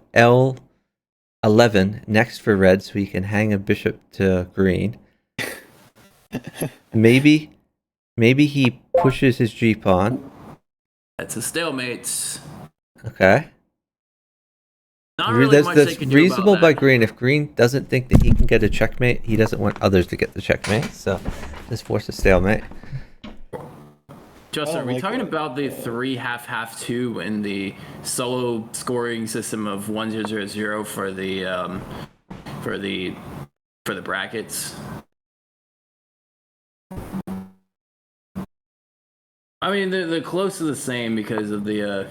S1: L11 next for red, so he can hang a bishop to green. Maybe he pushes his G pawn.
S3: That's a stalemate.
S1: Okay.
S3: Not really much
S1: that's
S3: they can do
S1: reasonable
S3: about
S1: by
S3: that.
S1: green. If green doesn't think that he can get a checkmate, he doesn't want others to get the checkmate. So this forces stalemate.
S3: Justin, are we talking about the 3 half 2 in the solo scoring system of 1000 for the brackets? I mean, they're close to the same because of the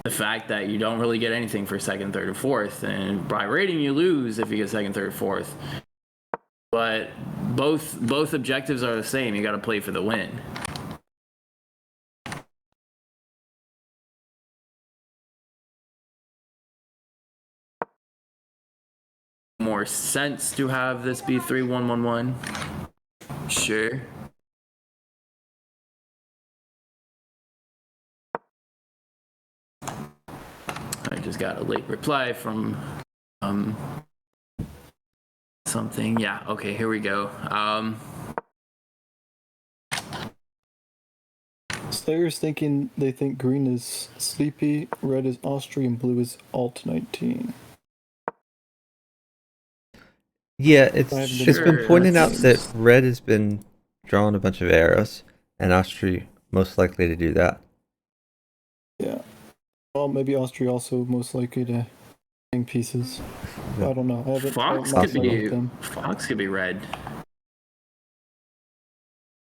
S3: fact that you don't really get anything for second, third, or fourth, and by rating you lose if you get second, third, fourth. But both objectives are the same. You got to play for the win. More sense to have this be 3-1-1-1. Sure. I just got a late reply from something. Yeah, okay, here we go.
S4: Slayer's thinking they think green is sleepy, red is Austrian, blue is alt 19.
S1: Yeah, it's been pointed out that red has been drawing a bunch of arrows, and Austria most likely to do that.
S4: Yeah. Well, maybe Austria also most likely to hang pieces. Yeah. I don't know.
S3: Fox could be red.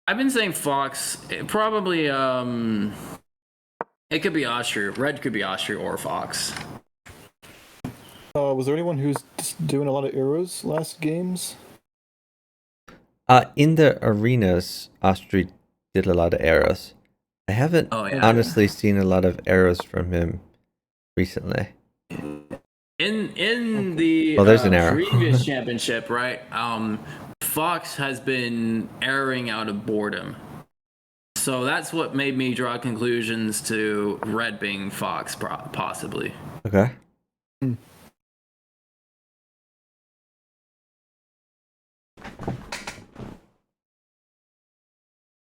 S3: I've been saying Fox. Probably it could be Austria. Red could be Austria or Fox.
S4: Was there anyone who's doing a lot of arrows last games?
S1: In the arenas, Austria did a lot of arrows. I haven't honestly seen a lot of arrows from him recently.
S3: In the
S1: there's an arrow.
S3: previous championship, right? Fox has been arrowing out of boredom. So that's what made me draw conclusions to red being Fox, possibly.
S1: Okay.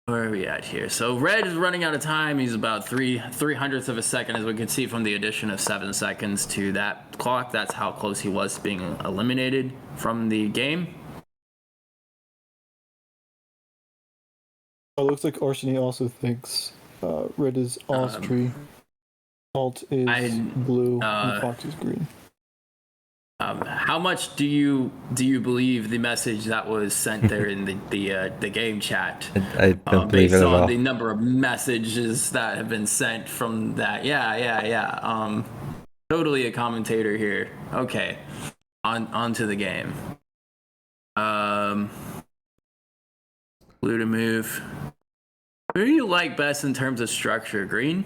S3: Where are we at here? So red is running out of time. He's about 3/300ths of a second, as we can see from the addition of 7 seconds to that clock. That's how close he was to being eliminated from the game.
S4: It looks like Arseny also thinks red is Austria, alt is blue, and Fox is green.
S3: How much do you believe the message that was sent there in the game chat?
S1: I don't believe it at all.
S3: Based on the number of messages that have been sent from that. Yeah. Totally a commentator here. Okay, on to the game. Blue to move. Who do you like best in terms of structure? Green?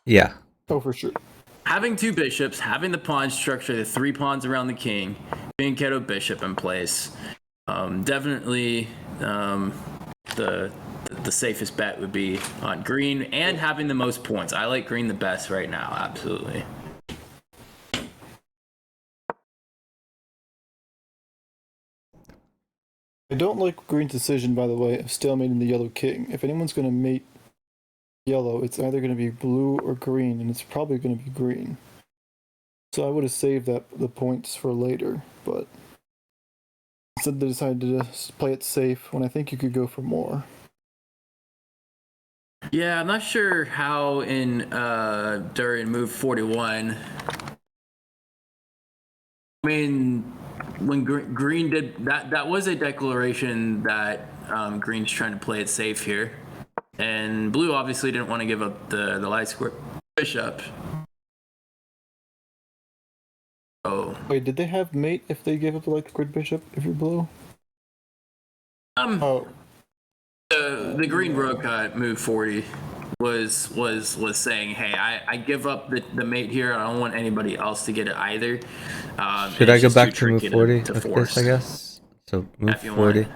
S1: Yeah.
S4: Oh, for sure.
S3: Having 2 bishops, having the pawn structure, the 3 pawns around the king, being Keto bishop in place. Definitely the safest bet would be on green and having the most points. I like green the best right now, absolutely.
S4: I don't like green's decision, by the way, of stalemating the yellow king. If anyone's going to mate yellow, it's either going to be blue or green, and it's probably going to be green. So I would have saved the points for later, but instead they decided to just play it safe when I think you could go for more.
S3: Yeah, I'm not sure how during move 41. I mean, when Green did that was a declaration that Green's trying to play it safe here, and Blue obviously didn't want to give up the light square bishop. Oh
S4: wait, did they have mate if they gave up the light squared bishop if you're Blue?
S3: The Green rook at move 40 was saying, hey, I give up the mate here. I don't want anybody else to get it either.
S1: Should I go back to move 40 of this, I guess? So move 40.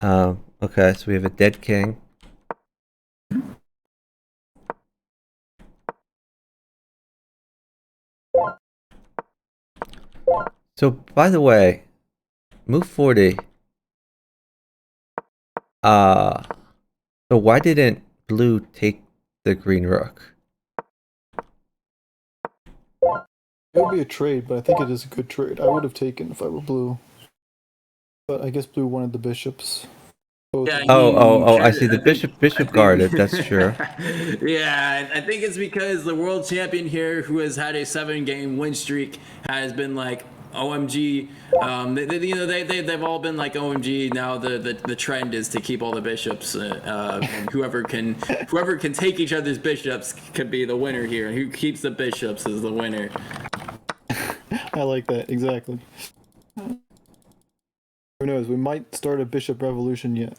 S1: Okay, so we have a dead king. So, by the way, move 40. So why didn't Blue take the green rook?
S4: It would be a trade, but I think it is a good trade. I would have taken if I were Blue. But I guess Blue wanted the bishops.
S3: Yeah,
S1: I see. The bishop guarded. That's true.
S3: Yeah, I think it's because the world champion here, who has had a 7-game win streak, has been like, OMG. They've all been like, OMG. Now the trend is to keep all the bishops, and whoever can take each other's bishops could be the winner here. And who keeps the bishops is the winner.
S4: I like that exactly. Who knows? We might start a bishop revolution yet.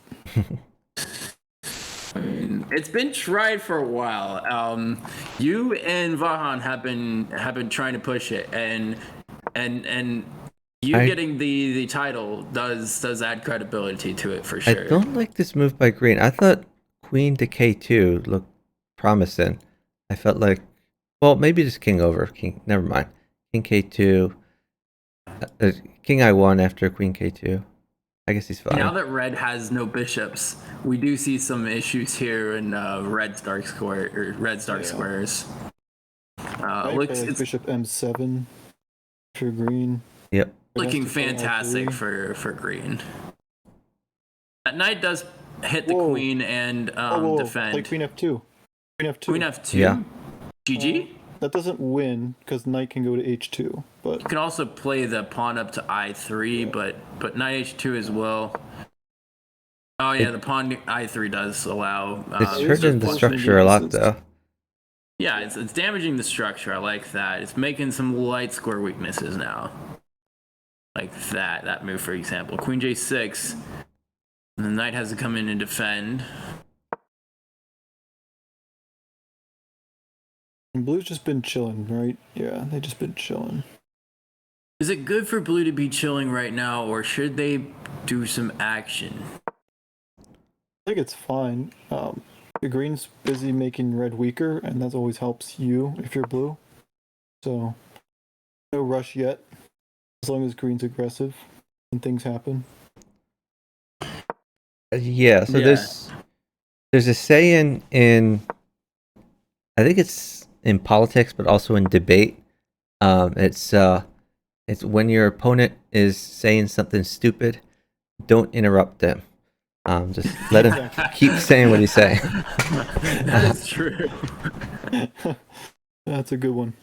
S3: It's been tried for a while. You and Vahan have been trying to push it, and you getting the title does add credibility to it for sure.
S1: I don't like this move by Green. I thought Queen to K2 looked promising. I felt like, well, maybe just King over. King, never mind. King K2. King I1 after Queen K2. I guess he's fine.
S3: Now that Red has no bishops, we do see some issues here in Red's dark squares.
S4: It's bishop M7 for Green.
S1: Yep.
S3: Looking fantastic for Green. That knight does hit the queen and defend.
S4: Play Queen F2.
S3: Queen F2.
S1: Yeah.
S3: GG.
S4: That doesn't win because knight can go to H2. But
S3: you can also play the pawn up to I3, but knight H2 as well. Oh yeah, the pawn I3 does allow.
S1: It's hurting the structure a lot though.
S3: Yeah, it's damaging the structure. I like that. It's making some light square weaknesses now. Like that move, for example. Queen J6. And the knight has to come in and defend.
S4: And Blue's just been chilling, right? Yeah, they've just been chilling.
S3: Is it good for Blue to be chilling right now, or should they do some action?
S4: I think it's fine. The Green's busy making Red weaker, and that always helps you if you're Blue. So, no rush yet. As long as Green's aggressive and things happen.
S1: Yeah, so there's a saying in, I think it's in politics, but also in debate. It's when your opponent is saying something stupid, don't interrupt them. Just let him keep saying what he's saying.
S3: That is true.
S4: That's a good one.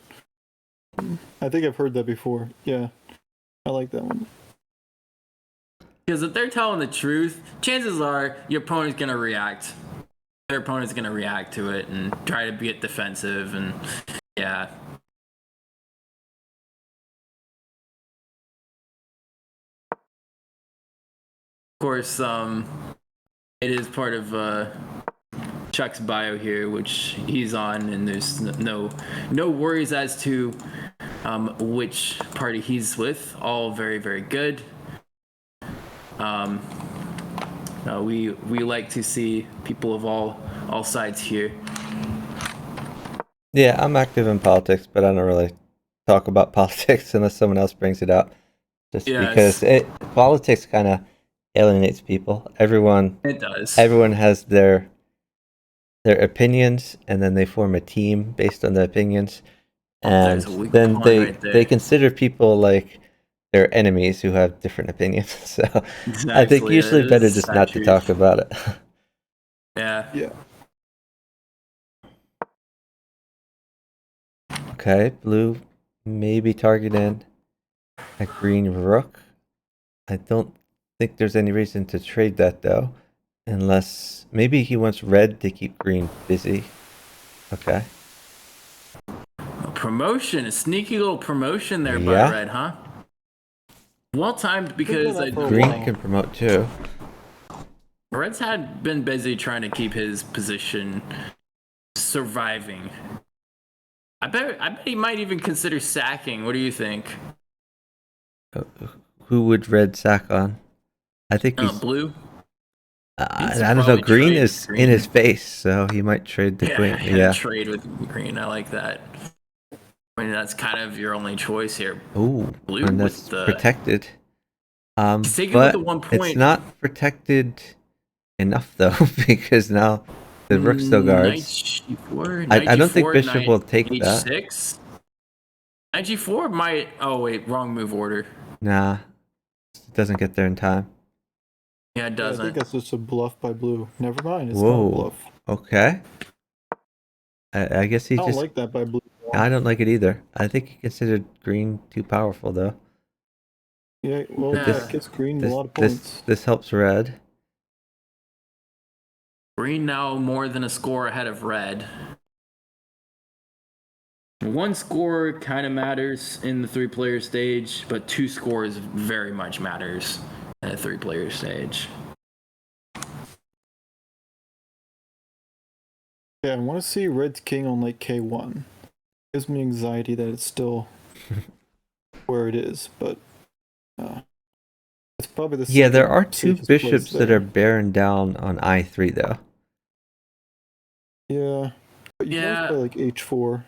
S4: I think I've heard that before. Yeah, I like that one.
S3: Because if they're telling the truth, chances are your opponent's going to react. Their opponent's going to react to it and try to get defensive, and yeah. Of course, it is part of Chuck's bio here, which he's on, and there's no worries as to which party he's with. All very, very good. We like to see people of all sides here.
S1: Yeah, I'm active in politics, but I don't really talk about politics unless someone else brings it up. Just because politics kind of alienates people.
S3: It does.
S1: Everyone has their opinions, and then they form a team based on the opinions. and
S3: There's a weak
S1: then
S3: pawn
S1: they
S3: right there.
S1: they consider people like their enemies who have different opinions. So I think
S3: Exactly,
S1: usually
S3: that
S1: better
S3: is
S1: just
S3: sad
S1: not to
S3: truth.
S1: talk about it.
S3: Yeah.
S4: Yeah.
S1: Okay, blue maybe targeting a green rook. I don't think there's any reason to trade that though, unless maybe he wants red to keep green busy. Okay.
S3: A promotion, a sneaky little promotion there by
S1: Yeah.
S3: red, huh? Well timed because
S4: that for a
S1: Green
S4: while.
S1: can promote too.
S3: Red's had been busy trying to keep his position surviving. I bet he might even consider sacking. What do you think?
S1: Who would red sack on? I think he's
S3: Blue.
S1: I don't know. Green is in his face, so he might trade the queen. Yeah.
S3: Trade with green. I like that. I mean, that's kind of your only choice here.
S1: Ooh,
S3: Blue
S1: and that's
S3: with the
S1: protected.
S3: taking
S1: But
S3: with the 1 point.
S1: it's not protected enough though, because now the rook still guards.
S3: Knight
S1: I don't think
S3: G4,
S1: bishop
S3: knight
S1: will take that.
S3: H6. Knight G4 might. Oh wait, wrong move order.
S1: Nah, it doesn't get there in time.
S3: Yeah, it
S4: I
S3: doesn't.
S4: think that's just a bluff by blue. Never mind, it's
S1: Whoa.
S4: not a bluff.
S1: Okay. I guess he
S4: I don't
S1: just.
S4: like that by blue.
S1: I don't like it either. I think he considered green too powerful though.
S4: Yeah, well,
S3: But
S4: that gets green a lot of
S1: This
S4: points.
S1: this helps red.
S3: Green now more than a score ahead of red. One score kind of matters in the 3-player stage, but 2 scores very much matters in a 3-player stage.
S4: Yeah, I want to see red's king on like K1. Gives me anxiety that it's still where it is, but it's probably the
S1: Yeah, there
S4: second
S1: are 2
S4: safest
S1: bishops
S4: place
S1: that
S4: there.
S1: are bearing down on I3 though.
S4: Yeah, but you can always play like H4.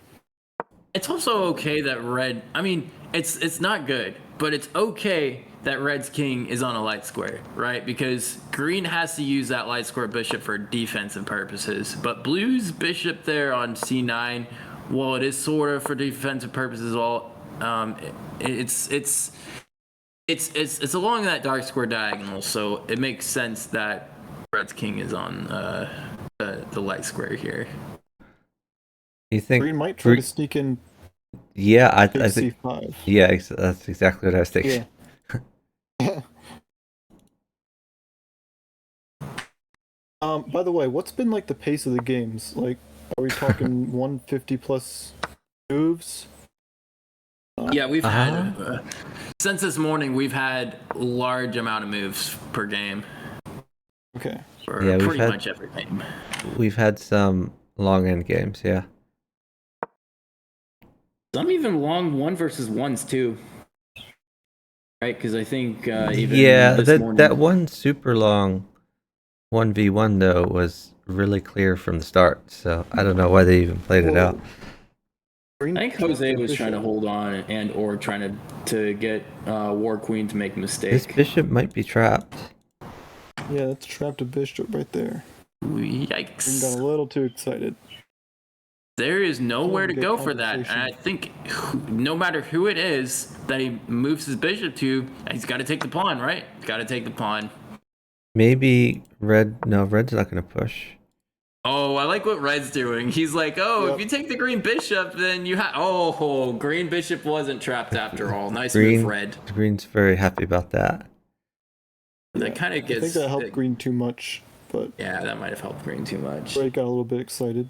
S3: It's also okay that red. I mean, it's not good, but it's okay that red's king is on a light square, right? Because green has to use that light square bishop for defensive purposes, but blue's bishop there on c9, well, it is sort of for defensive purposes as well. It's along that dark square diagonal, so it makes sense that red's king is on the light square here.
S1: You think
S4: Green might try to sneak in.
S1: Yeah, I think.
S4: C5.
S1: Yeah, that's exactly what I was thinking.
S4: Yeah. By the way, what's been like the pace of the games? Like, are we talking 150 plus moves?
S3: Yeah, we've had since this morning. We've had large amount of moves per game.
S4: Okay.
S3: For
S1: Yeah,
S3: pretty much every game.
S1: We've had some long end games, yeah.
S3: Some even long 1 versus 1s too. Right, because I think even
S1: that
S3: morning...
S1: that one super long 1v1 though was really clear from the start, so I don't know why they even played it out.
S3: I think Jose was trying to hold on and or trying to get War Queen to make a mistake.
S1: This bishop might be trapped.
S4: Yeah, that's trapped a bishop right there.
S3: Yikes.
S4: Green got a little too excited.
S3: There is nowhere to go for that. And I think no matter who it is that he moves his bishop to, he's got to take the pawn, right? Got to take the pawn.
S1: Maybe red. No, red's not going to push.
S3: Oh, I like what red's doing. He's like, if you take the green bishop, then you have... Oh, green bishop wasn't trapped after all. Nice move, red.
S1: Green's very happy about that.
S3: That kind of gets...
S4: I think that helped green too much, but...
S3: Yeah, that might have helped green too much.
S4: Red got a little bit excited.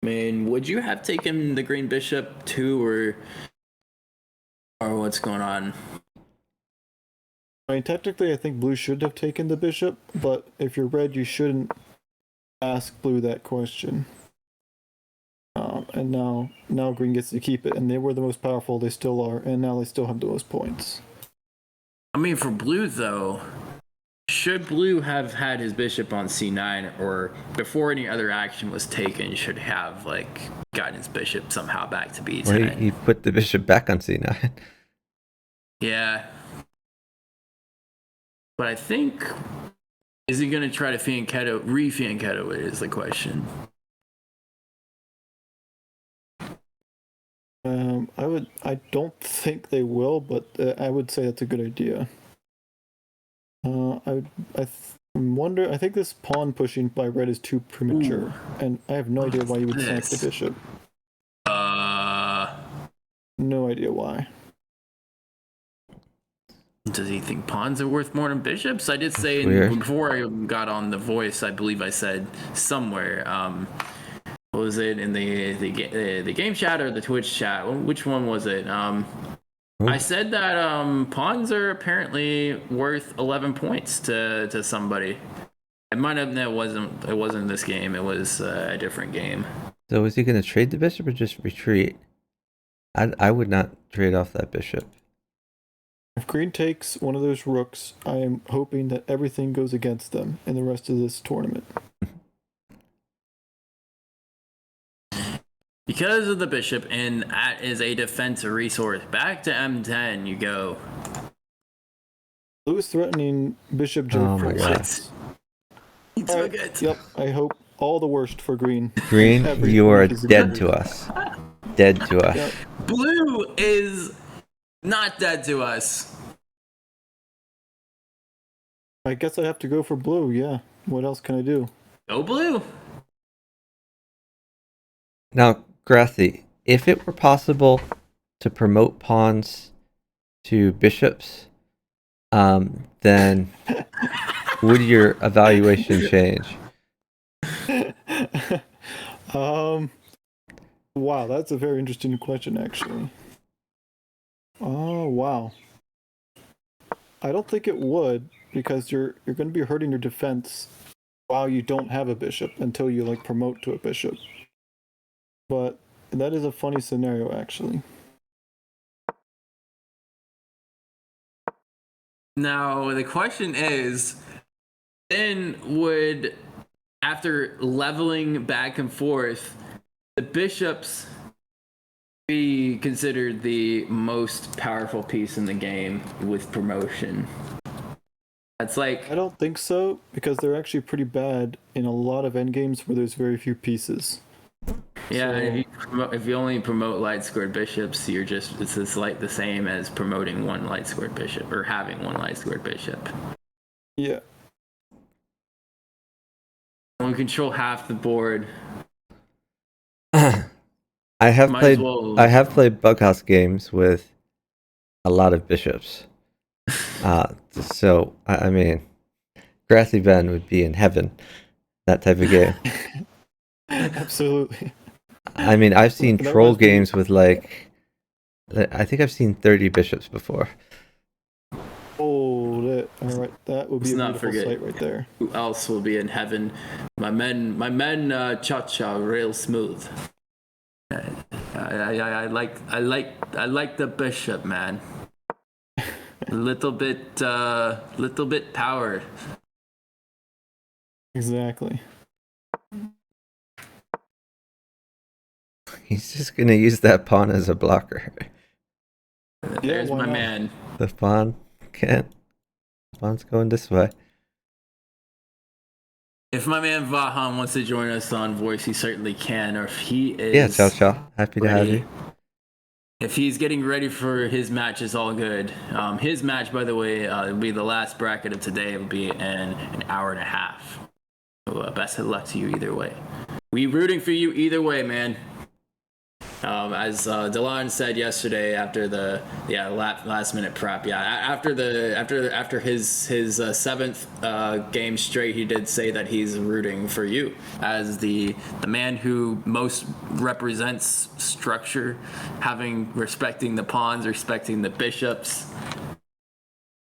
S3: I mean, would you have taken the green bishop too, or what's going on?
S4: I mean, technically, I think blue should have taken the bishop, but if you're red, you shouldn't ask blue that question. And now green gets to keep it, and they were the most powerful. They still are, and now they still have the most points.
S3: I mean, for blue though, should blue have had his bishop on c9, or before any other action was taken, should have gotten his bishop somehow back to b10?
S1: Well, he put the bishop back on c9.
S3: Yeah. But I think, is he going to try to re-fianchetto it is the question.
S4: I don't think they will, but I would say that's a good idea. Wonder. I think this pawn pushing by red is too premature, and I have no idea why you would snipe the bishop. No idea why.
S3: Does he think pawns are worth more than bishops? I did say before I got on The Voice, I believe I said somewhere. What was it in the game chat or the Twitch chat? Which one was it? I said that pawns are apparently worth 11 points to somebody. It might have. No, it wasn't this game. It was a different game.
S1: So is he going to trade the bishop or just retreat? I would not trade off that bishop.
S4: If green takes one of those rooks, I am hoping that everything goes against them in the rest of this tournament.
S3: Because of the bishop, and that is a defensive resource. Back to M10 you go.
S4: Blue is threatening bishop J4.
S1: Oh my gosh.
S3: He took it.
S4: Yep, I hope all the worst for green.
S1: Green, you are dead to us. Dead to us.
S4: Yep.
S3: Blue is not dead to us.
S4: I guess I have to go for blue, yeah. What else can I do?
S3: Go blue.
S1: Now, Grathi, if it were possible to promote pawns to bishops, then would your evaluation change?
S4: Wow, that's a very interesting question, actually. Oh, wow. I don't think it would, because you're going to be hurting your defense while you don't have a bishop until you like promote to a bishop. But that is a funny scenario, actually.
S3: Now, the question is, then would, after leveling back and forth, the bishops be considered the most powerful piece in the game with promotion? That's like...
S4: I don't think so, because they're actually pretty bad in a lot of endgames where there's very few pieces.
S3: Yeah, so, if you only promote light squared bishops, it's like the same as promoting one light squared bishop or having one light squared bishop.
S4: Yeah.
S3: When we control half the board.
S1: I have played Bughouse games with a lot of bishops. So I mean, Grassy Ben would be in heaven. That type of game.
S4: Absolutely.
S1: I mean, I've seen troll games with like, I think I've seen 30 bishops before.
S4: Oh, all right, that would be a beautiful sight right there.
S3: Who else will be in heaven? My men, cha-cha, real smooth. I like the bishop, man. little bit power.
S4: Exactly.
S1: He's just gonna use that pawn as a blocker.
S3: There's my man.
S1: The pawn can't. The pawn's going this way.
S3: If my man Vahan wants to join us on Voice, he certainly can. Or if he is,
S1: yeah, ciao. Happy to have you.
S3: If he's getting ready for his match, it's all good. His match, by the way, will be the last bracket of today. It will be in an hour and a half. So best of luck to you either way. We rooting for you either way, man. As Delon said yesterday after the last minute prep, after his seventh game straight, he did say that he's rooting for you as the man who most represents structure, respecting the pawns, respecting the bishops.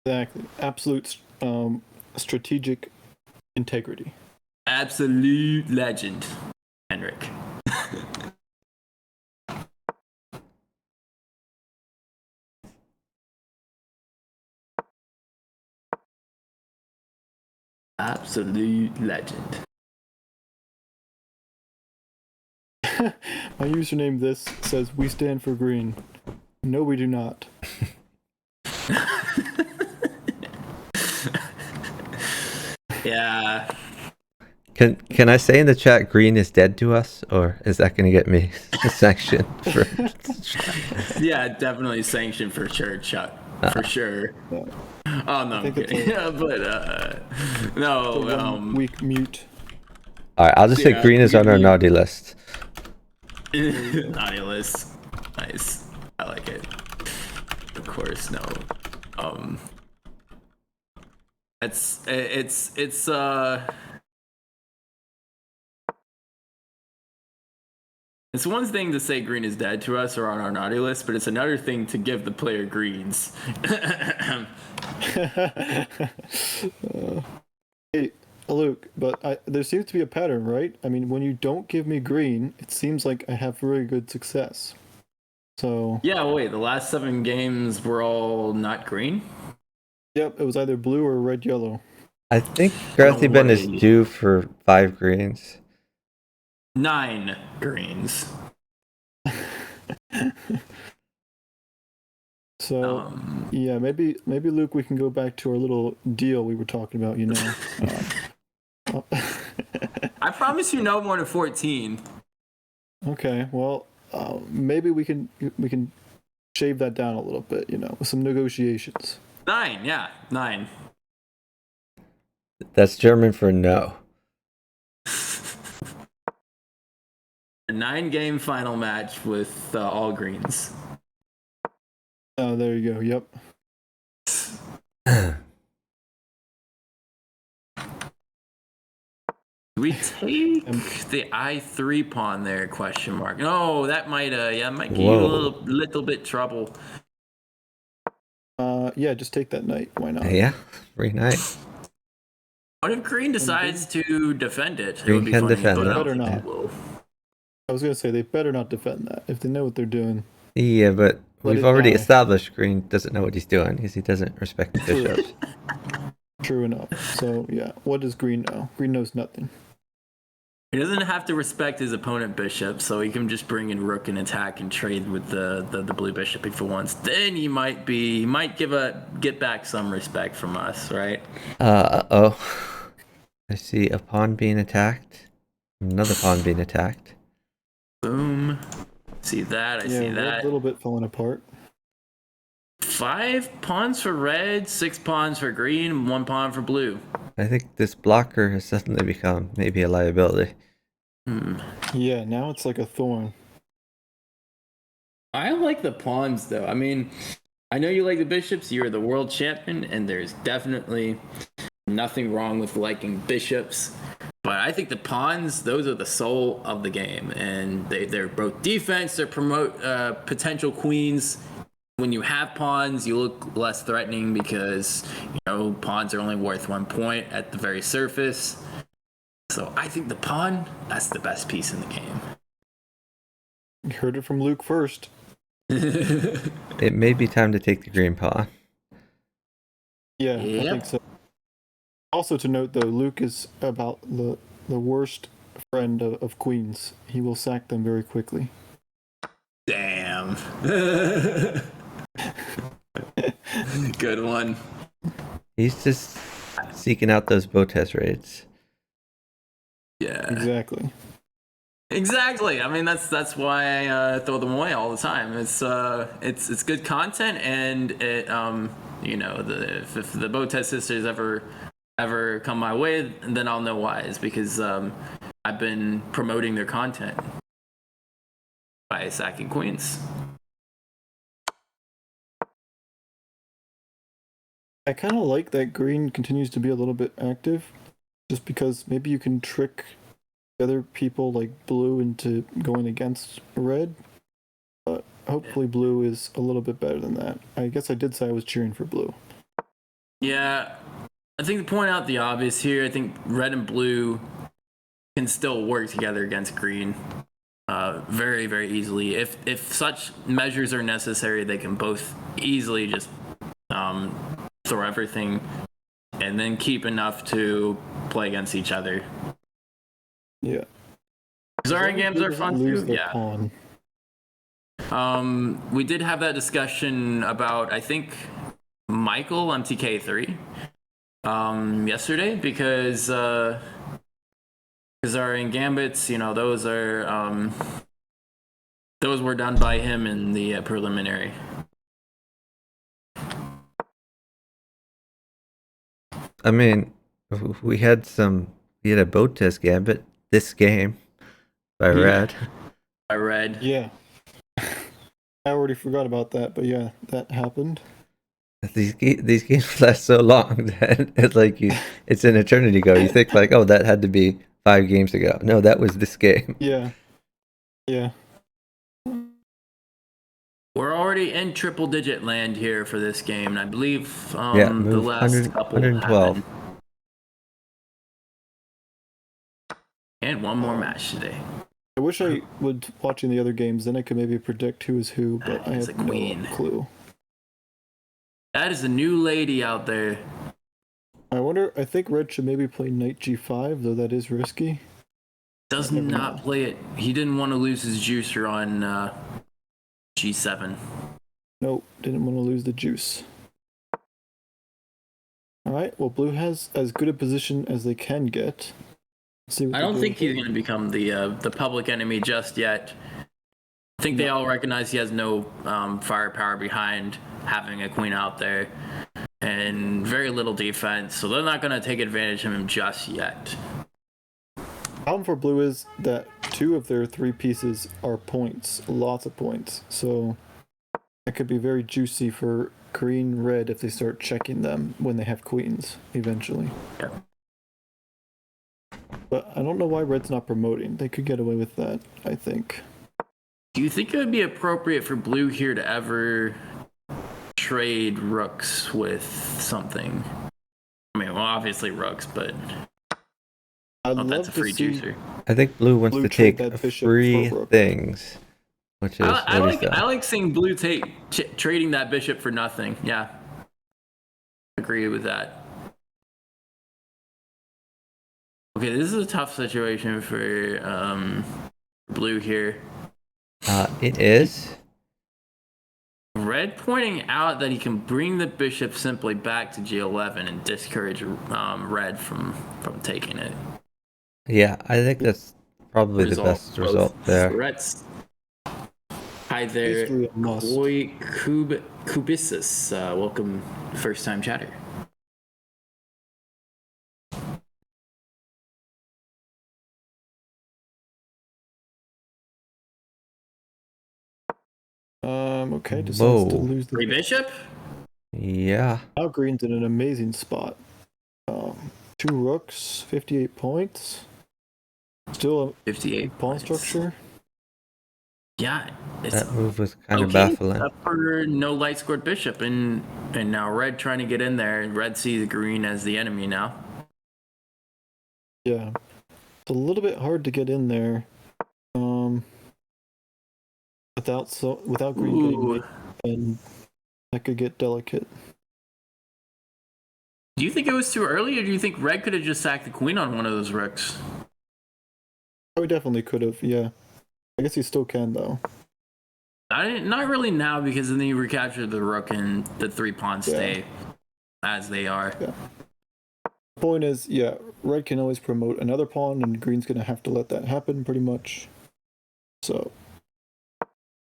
S4: Exactly, absolute strategic integrity.
S3: Absolute legend, Henrik. Absolute legend.
S4: My username this says we stand for green. No, we do not.
S3: Yeah.
S1: Can I say in the chat green is dead to us, or is that going to get me sanctioned for?
S3: Yeah, definitely sanctioned for sure, Chuck. For sure.
S4: Yeah.
S3: Oh no, I'm kidding. Yeah, but no.
S4: Weak mute.
S1: All right, I'll just say green is on our naughty list.
S3: Naughty list. Nice. I like it. Of course, no. It's one thing to say green is dead to us or on our naughty list, but it's another thing to give the player greens.
S4: Hey, Luke, but there seems to be a pattern, right? I mean, when you don't give me green, it seems like I have very good success. So
S3: yeah, wait, the last 7 games were all not green?
S4: Yep, it was either blue or red yellow.
S1: I think Grathyben is due for 5 greens.
S3: 9 greens.
S4: So yeah, maybe Luke, we can go back to our little deal we were talking about. You know.
S3: I promise you no more than 14.
S4: Okay, well, maybe we can shave that down a little bit. You know, with some negotiations.
S3: 9, yeah, 9.
S1: That's German for no.
S3: A 9-game final match with all greens.
S4: Oh, there you go. Yep.
S3: We take the I3 pawn there? Question mark. No, that might give you a little bit trouble.
S4: Yeah, just take that knight. Why not?
S1: Yeah, free knight.
S3: What if green decides to defend it?
S1: Green can defend it.
S4: Better not. I was gonna say they better not defend that if they know what they're doing.
S1: Yeah, but we've already established green doesn't know what he's doing because he doesn't respect the bishops.
S4: True enough. So yeah, what does green know? Green knows nothing.
S3: He doesn't have to respect his opponent bishop, so he can just bring in rook and attack and trade with the blue bishop for once. Then he might get back some respect from us, right?
S1: Oh. I see a pawn being attacked. Another pawn being attacked.
S3: Boom. See that? I see that.
S4: A little bit falling apart.
S3: 5 pawns for red, 6 pawns for green, 1 pawn for blue.
S1: I think this blocker has suddenly become maybe a liability.
S4: Yeah, now it's like a thorn.
S3: I like the pawns, though. I mean, I know you like the bishops. You're the world champion, and there's definitely nothing wrong with liking bishops. But I think the pawns, those are the soul of the game, and they're both defense. They promote potential queens. When you have pawns, you look less threatening because, you know, pawns are only worth 1 point at the very surface. So I think the pawn, that's the best piece in the game.
S4: You heard it from Luke first.
S1: It may be time to take the green pawn.
S4: Yeah, I think so. Also to note, though, Luke is about the worst friend of queens. He will sack them very quickly.
S3: Damn. Good one.
S1: He's just seeking out those Botez raids.
S3: Yeah.
S4: Exactly.
S3: I mean, that's why I throw them away all the time. It's good content, and it you know, if the Botez sisters ever come my way, then I'll know why. It's because I've been promoting their content by sacking queens.
S4: I kind of like that green continues to be a little bit active, just because maybe you can trick other people like blue into going against red. But hopefully blue is a little bit better than that. I guess I did say I was cheering for blue.
S3: Yeah, I think to point out the obvious here, I think red and blue can still work together against green very, very easily. If such measures are necessary, they can both easily just throw everything and then keep enough to play against each other.
S4: Yeah.
S3: Zarya games are fun too. Yeah.
S4: Pawn.
S3: We did have that discussion about, I think, Michael MTK3 yesterday, because Because our in gambits, those were done by him in the preliminary.
S1: I mean, we had a boat test gambit this game by Red.
S3: By Red.
S4: Yeah. I already forgot about that, but yeah, that happened.
S1: These games last so long that it's an eternity ago. You think like, oh, that had to be 5 games ago. No, that was this game.
S4: Yeah. Yeah.
S3: We're already in triple digit land here for this game, and I believe the last couple
S1: 112.
S3: And one more match today.
S4: I wish I would watching the other games, then I could maybe predict who is who, but I have no clue.
S3: That is a new lady out there.
S4: I think Red should maybe play Knight G5, though that is risky.
S3: Does not play it. He didn't want to lose his juicer on G7.
S4: Nope, didn't want to lose the juice. Alright, well, Blue has as good a position as they can get.
S3: I don't think he's going to become the public enemy just yet. I think they all recognize he has no firepower behind having a queen out there and very little defense, so they're not going to take advantage of him just yet.
S4: Problem for Blue is that 2 of their 3 pieces are points, lots of points, so that could be very juicy for Green Red if they start checking them when they have queens eventually.
S3: Yeah.
S4: But I don't know why Red's not promoting. They could get away with that, I think.
S3: Do you think it would be appropriate for Blue here to ever trade rooks with something? I mean, well, obviously rooks, but that's a free juicer.
S1: I think Blue wants to take free things, which is
S3: I like seeing Blue trading that bishop for nothing. Yeah, agree with that. Okay, this is a tough situation for Blue here.
S1: It is.
S3: Red pointing out that he can bring the bishop simply back to G11 and discourage Red from taking it.
S1: Yeah, I think that's probably the best result there.
S3: Threats. Hi there, Kubisis. Welcome, first time chatter.
S4: Okay, decides to lose the
S3: bishop.
S1: Yeah.
S4: Now Green's in an amazing spot. 2 rooks, 58 points. Still a
S3: 58
S4: pawn structure.
S3: Yeah,
S1: that move was kind of baffling.
S3: Except for no light scored bishop, and now Red trying to get in there, and Red sees Green as the enemy now.
S4: Yeah, it's a little bit hard to get in there. Without Green getting made, and that could get delicate.
S3: Do you think it was too early, or do you think Red could have just sacked the queen on one of those rooks?
S4: Oh, he definitely could have, yeah. I guess he still can, though.
S3: Not really now, because then you recapture the rook and the 3 pawns stay as they are.
S4: Yeah. The point is, Red can always promote another pawn, and Green's going to have to let that happen, pretty much. So...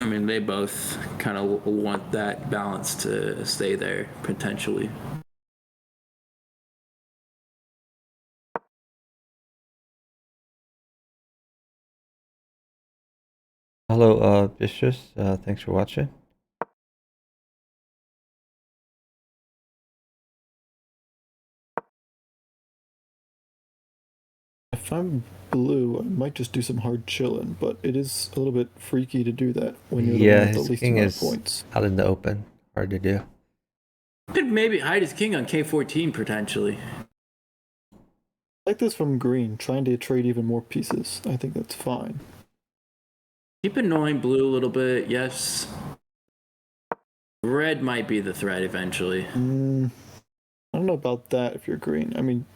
S3: I mean, they both kind of want that balance to stay there, potentially.
S1: Hello, Bistrus. Thanks for watching.
S4: If I'm Blue, I might just do some hard chilling, but it is a little bit freaky to do that when you're the one with the least amount of points.
S1: Out in the open. Hard to do.
S3: Could maybe hide his king on K14, potentially.
S4: I like this from Green, trying to trade even more pieces. I think that's fine.
S3: Keep annoying Blue a little bit, yes. Red might be the threat eventually.
S4: I don't know about that if you're Green. I mean,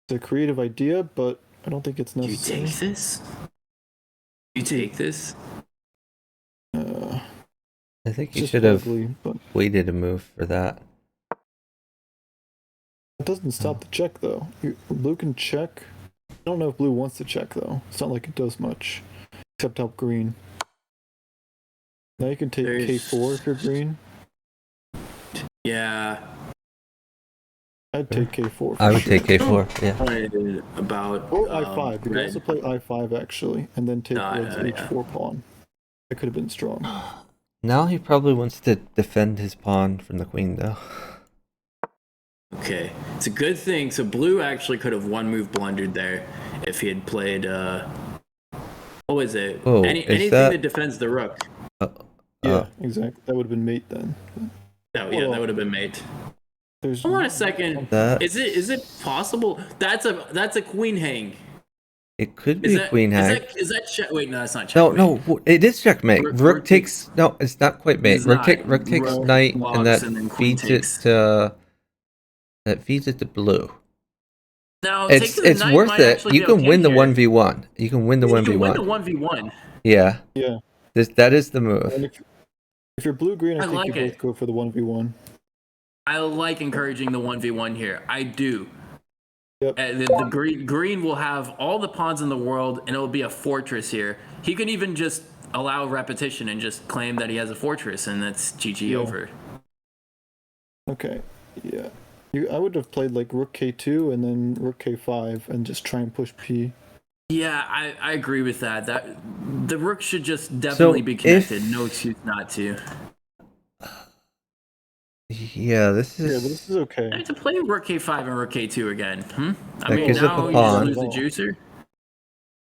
S4: it's a creative idea, but I don't think it's necessary.
S3: You take this? You take this?
S1: I think you should have waited a move for that.
S4: It doesn't stop the check, though. Blue can check. don't know if blue wants to check though. It's not like it does much, except help green. Now you can take k4 if you're green.
S3: Yeah.
S4: I'd take k4.
S1: I would take k4. Yeah.
S3: About
S4: or i5. You could
S3: red.
S4: also play i5 actually, and then take red's
S3: yeah.
S4: h4 pawn. That could have been strong.
S1: Now he probably wants to defend his pawn from the queen, though.
S3: Okay, it's a good thing. So blue actually could have one move blundered there if he had played. What was it?
S1: Oh,
S3: anything that defends the rook.
S4: Yeah, exactly. That would have been mate then.
S3: Oh yeah, that would have been mate.
S4: There's
S3: Hold on a second.
S1: That
S3: Is it possible? That's a queen hang.
S1: it could be a queen hang.
S3: Is that wait, no, that's not
S1: No,
S3: checkmate.
S1: no, it is checkmate.
S3: Rook
S1: Rook takes no, it's not quite mate.
S3: It's
S1: Rook
S3: not.
S1: takes
S3: Rook
S1: knight,
S3: blocks
S1: and that
S3: and then queen
S1: feeds
S3: takes.
S1: it to blue.
S3: Now
S1: It's
S3: taking the knight
S1: worth
S3: might
S1: it.
S3: actually
S1: You
S3: be
S1: can
S3: okay
S1: win the
S3: here.
S1: 1v1. You can win the
S3: You can win the
S1: 1v1.
S3: 1v1.
S1: Yeah.
S4: Yeah.
S1: That is the move.
S4: And if you're blue green, I think
S3: like
S4: you
S3: it.
S4: both go for the 1v1.
S3: I like encouraging the 1v1 here. I do.
S4: Yep.
S3: The green will have all the pawns in the world, and it will be a fortress here. He can even just allow repetition and just claim that he has a fortress, and that's GG over.
S4: Okay. Yeah. I would have played like rook k2 and then rook k5 and just try and push p.
S3: Yeah, I agree with that. That the rook should just definitely be connected. No excuse not to.
S1: Yeah, this
S4: Yeah, but
S1: is.
S4: this is okay.
S3: I have to play rook k5 and rook k2 again. I
S1: That
S3: mean,
S1: gives up
S3: now
S1: a
S3: you
S1: pawn.
S3: just lose the juicer.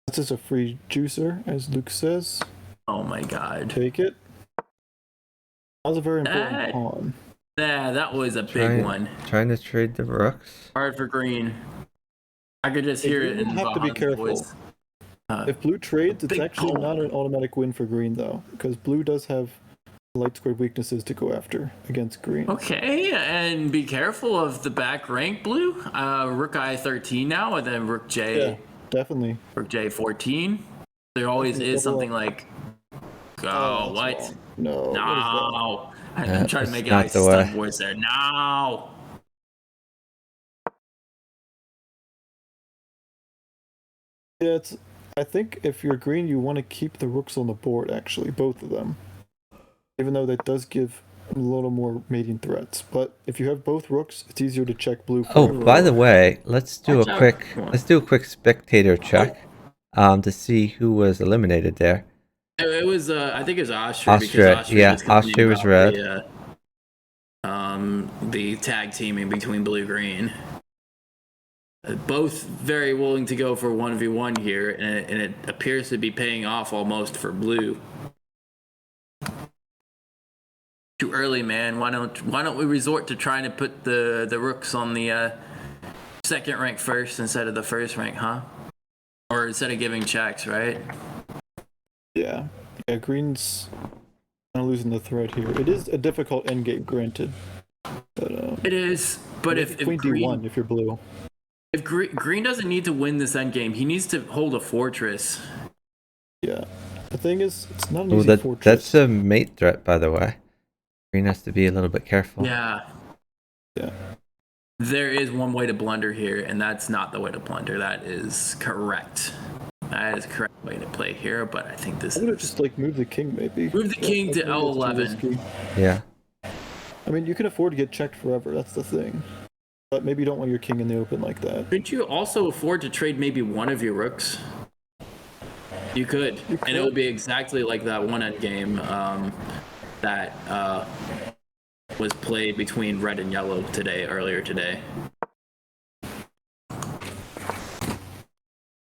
S4: This is a free juicer, as Luke says.
S3: Oh my god.
S4: Take it. That was a very important
S3: That-
S4: pawn.
S3: Yeah, that was a big one.
S1: Trying to trade the rooks.
S3: Hard for green. I could just hear it
S4: You
S3: in
S4: have to be
S3: Vahan's
S4: careful.
S3: voice.
S4: If blue trades, it's
S3: big
S4: actually
S3: call.
S4: not an automatic win for green though, because blue does have light squared weaknesses to go after against green.
S3: Okay, and be careful of the back rank blue. Rook I13 now, and then rook J.
S4: Yeah, definitely.
S3: Rook J14. There always
S4: Definitely
S3: is
S4: double
S3: something like.
S4: that's
S3: Oh, what?
S4: wrong. No. What is that?
S3: No. I'm
S1: Yeah,
S3: trying to
S1: that's
S3: make it
S1: not
S3: like
S1: the
S3: stun
S1: way.
S3: voice there. No.
S4: Yeah, I think if you're green, you want to keep the rooks on the board. Actually, both of them, even though that does give a little more mating threats. But if you have both rooks, it's easier to check blue.
S1: Oh,
S4: forever.
S1: by the way, let's do
S3: Watch
S1: a
S3: out.
S1: quick
S3: Come on.
S1: let's do a quick spectator check, to see who was eliminated there.
S3: It was, I think it was Austria.
S1: Austria,
S3: because
S1: yeah,
S3: was complaining
S1: Austria was
S3: about
S1: red.
S3: The tag teaming between blue green. Both very willing to go for 1v1 here, and it appears to be paying off almost for blue. Too early, man. Why don't we resort to trying to put the rooks on the second rank first instead of the first rank, huh? Or instead of giving checks, right?
S4: Yeah, green's kind of losing the thread here. It is a difficult endgame, granted. But
S3: It is, but if
S4: queen
S3: green,
S4: d1 if you're blue.
S3: if green doesn't need to win this endgame, he needs to hold a fortress.
S4: Yeah. The thing is, it's not an
S1: Oh,
S4: easy fortress.
S1: that's a mate threat, by the way. Green has to be a little bit careful.
S3: Yeah.
S4: Yeah.
S3: There is one way to blunder here, and that's not the way to blunder. That is correct. That is the correct way to play here, but I think this
S4: I would have
S3: is...
S4: just like moved the king maybe.
S3: Move the king to
S4: maybe it's too
S3: L11.
S4: risky.
S1: Yeah.
S4: I mean, you can afford to get checked forever. That's the thing. But maybe you don't want your king in the open like that.
S3: Couldn't you also afford to trade maybe one of your rooks? You could.
S4: You
S3: And it
S4: could.
S3: would be exactly like that one endgame that was played between red and yellow earlier today.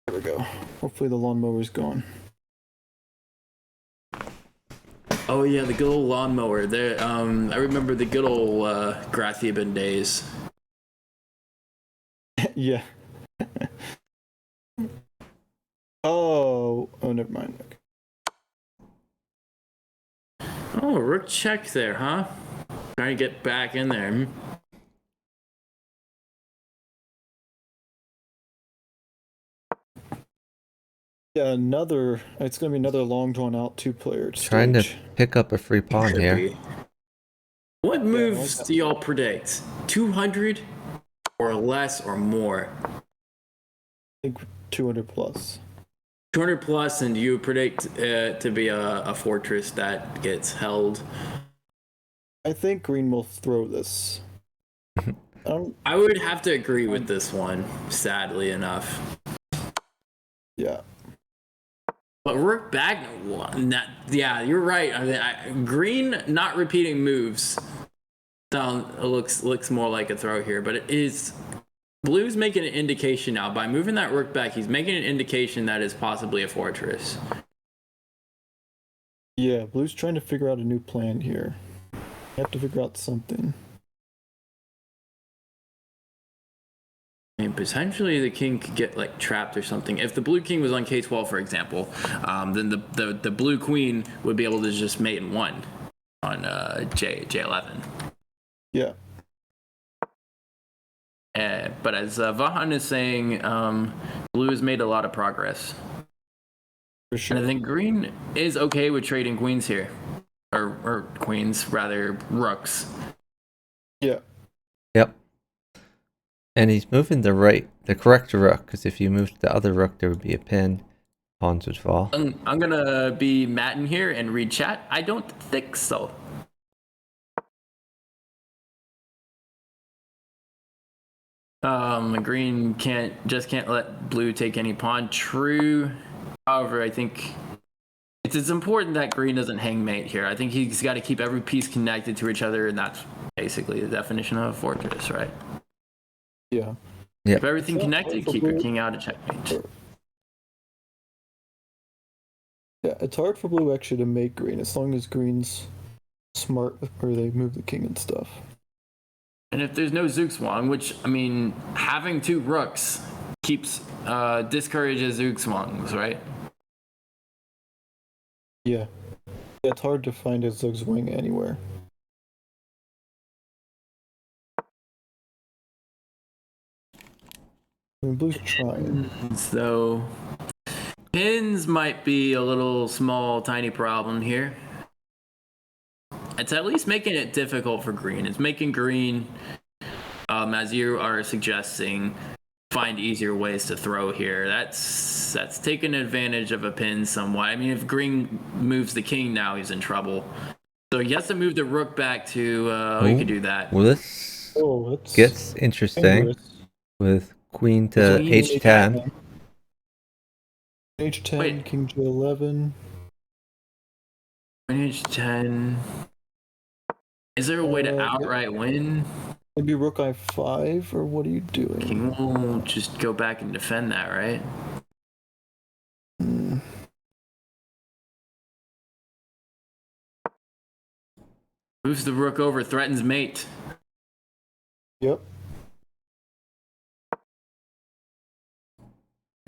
S4: There we go. Hopefully the lawnmower's gone.
S3: Oh yeah, the good old lawnmower. There, I remember the good old Grathiaban days.
S4: Yeah. Oh, never mind. Okay.
S3: Oh, rook check there, huh? Trying to get back in there.
S4: Yeah, it's going to be another long drawn out two-player
S1: Trying to
S4: stage.
S1: pick up a free pawn
S3: Could
S1: here.
S3: be. What moves do y'all predict? 200 or less or more?
S4: think 200 plus.
S3: 200 plus, and you predict it to be a fortress that gets held.
S4: I think green will throw this.
S3: I would have to agree with this one, sadly enough.
S4: Yeah.
S3: But rook back, yeah, you're right. I mean, green not repeating moves looks more like a throw here, but it is. Blue's making an indication now. By moving that rook back, he's making an indication that is possibly a fortress.
S4: Yeah, Blue's trying to figure out a new plan here. You have to figure out something.
S3: And potentially the king could get like trapped or something. If the blue king was on k12, for example, then the blue queen would be able to just mate in 1 on J11.
S4: Yeah.
S3: But as Vahan is saying, blue has made a lot of progress.
S4: For sure.
S3: And I think green is okay with trading queens here. Or queens, rather, rooks.
S4: Yeah.
S1: Yep. And he's moving the correct rook, because if you moved the other rook, there would be a pin. Pawns would fall.
S3: I'm going to be Matten here and read chat. I don't think so. Green can't let blue take any pawn. True. However, I think it's important that green doesn't hang mate here. I think he's got to keep every piece connected to each other, and that's basically the definition of a fortress, right?
S4: Yeah.
S1: Yep.
S3: Keep everything connected, keep your king out of checkmate.
S4: Yeah, it's hard for blue actually to make green as long as green's smart where they move the king and stuff.
S3: And if there's no Zugzwang, which, I mean, having 2 rooks discourages Zugzwangs, right?
S4: Yeah. It's hard to find a Zugzwang anywhere. I mean, blue's trying.
S3: So, pins might be a little small, tiny problem here. It's at least making it difficult for green. It's making green, as you are suggesting, find easier ways to throw here. That's taking advantage of a pin somewhat. I mean, if green moves the king now, he's in trouble. So he has to move the rook back to. He could do that.
S1: Well, this gets interesting dangerous. With queen to h10.
S4: H10, wait. King J11.
S3: Queen h10. Is there a way to outright win?
S4: Maybe rook i5, or what are you doing?
S3: King will just go back and defend that, right? Moves the rook over, threatens mate.
S4: Yep.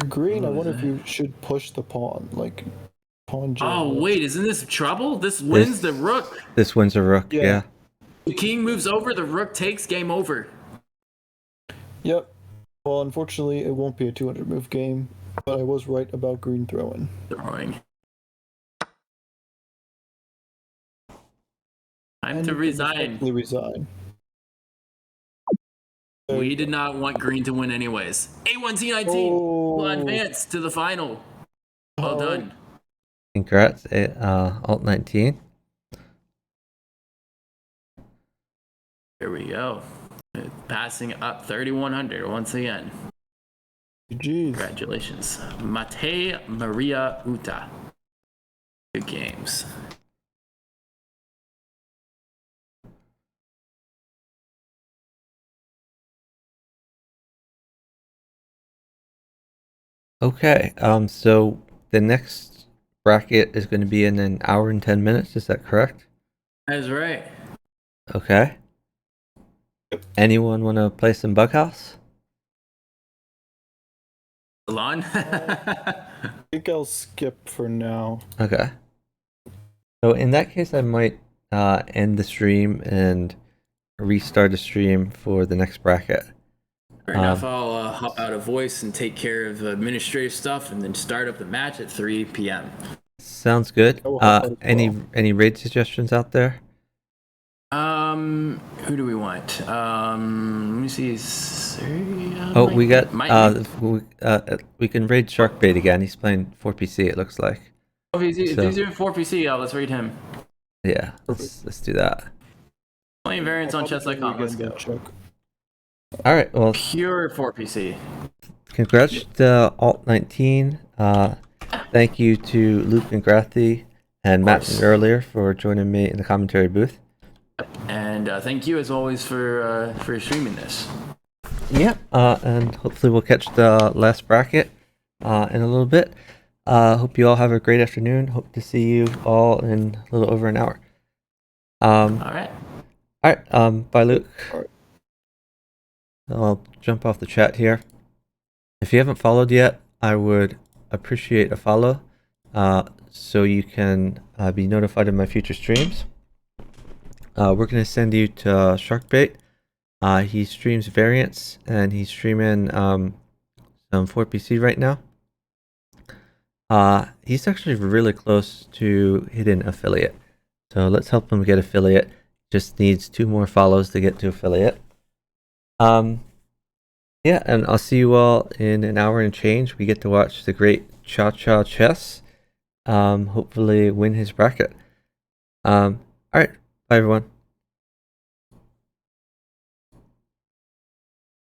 S4: Green, I wonder if you should push the pawn, like pawn J.
S3: Oh, wait, isn't this trouble? This wins the rook.
S1: This wins a rook, yeah.
S3: The king moves over, the rook takes, game over.
S4: Yep. Well, unfortunately, it won't be a 200 move game, but I was right about green throwing.
S3: Time to resign.
S4: Resign.
S3: We did not want green to win anyways. A1 C19 will advance to the final. Well done.
S1: Congrats, Alt 19.
S3: Here we go. Passing up 3,100 once again.
S4: Jeez.
S3: Congratulations. Mate Maria Uta. Good games.
S1: Okay, so the next bracket is going to be in an hour and 10 minutes, is that correct?
S3: That's right.
S1: Okay. Anyone want to play some Bughouse?
S3: Alon?
S4: I think I'll skip for now.
S1: Okay. So in that case, I might end the stream and restart the stream for the next bracket.
S3: Fair enough. I'll hop out of voice and take care of administrative stuff and then start up the match at 3 p.m.
S1: Sounds good. Any raid suggestions out there?
S3: Who do we want? Let me see.
S1: We got. We can raid Sharkbait again. He's playing 4PC. It looks like.
S3: Oh, if he's doing 4PC, let's raid him.
S1: Yeah, let's do that.
S3: Playing variants on chess.com. Let's go.
S1: All right. Well,
S3: pure 4PC.
S1: Congrats to Alt19. Thank you to Luke and Grathy and Matt earlier for joining me in the commentary booth.
S3: And thank you as always for streaming this.
S1: Yeah. And hopefully we'll catch the last bracket in a little bit. Hope you all have a great afternoon. Hope to see you all in a little over an hour.
S3: All right.
S1: All right. Bye, Luke.
S4: All right.
S1: I'll jump off the chat here. If you haven't followed yet, I would appreciate a follow so you can be notified of my future streams. We're going to send you to Sharkbait. He streams variants and he's streaming some 4PC right now. He's actually really close to hitting affiliate. So let's help him get affiliate. Just needs 2 more follows to get to affiliate. Yeah, and I'll see you all in an hour and change. We get to watch the great Cha Cha Chess. Hopefully win his bracket. All right. Bye, everyone.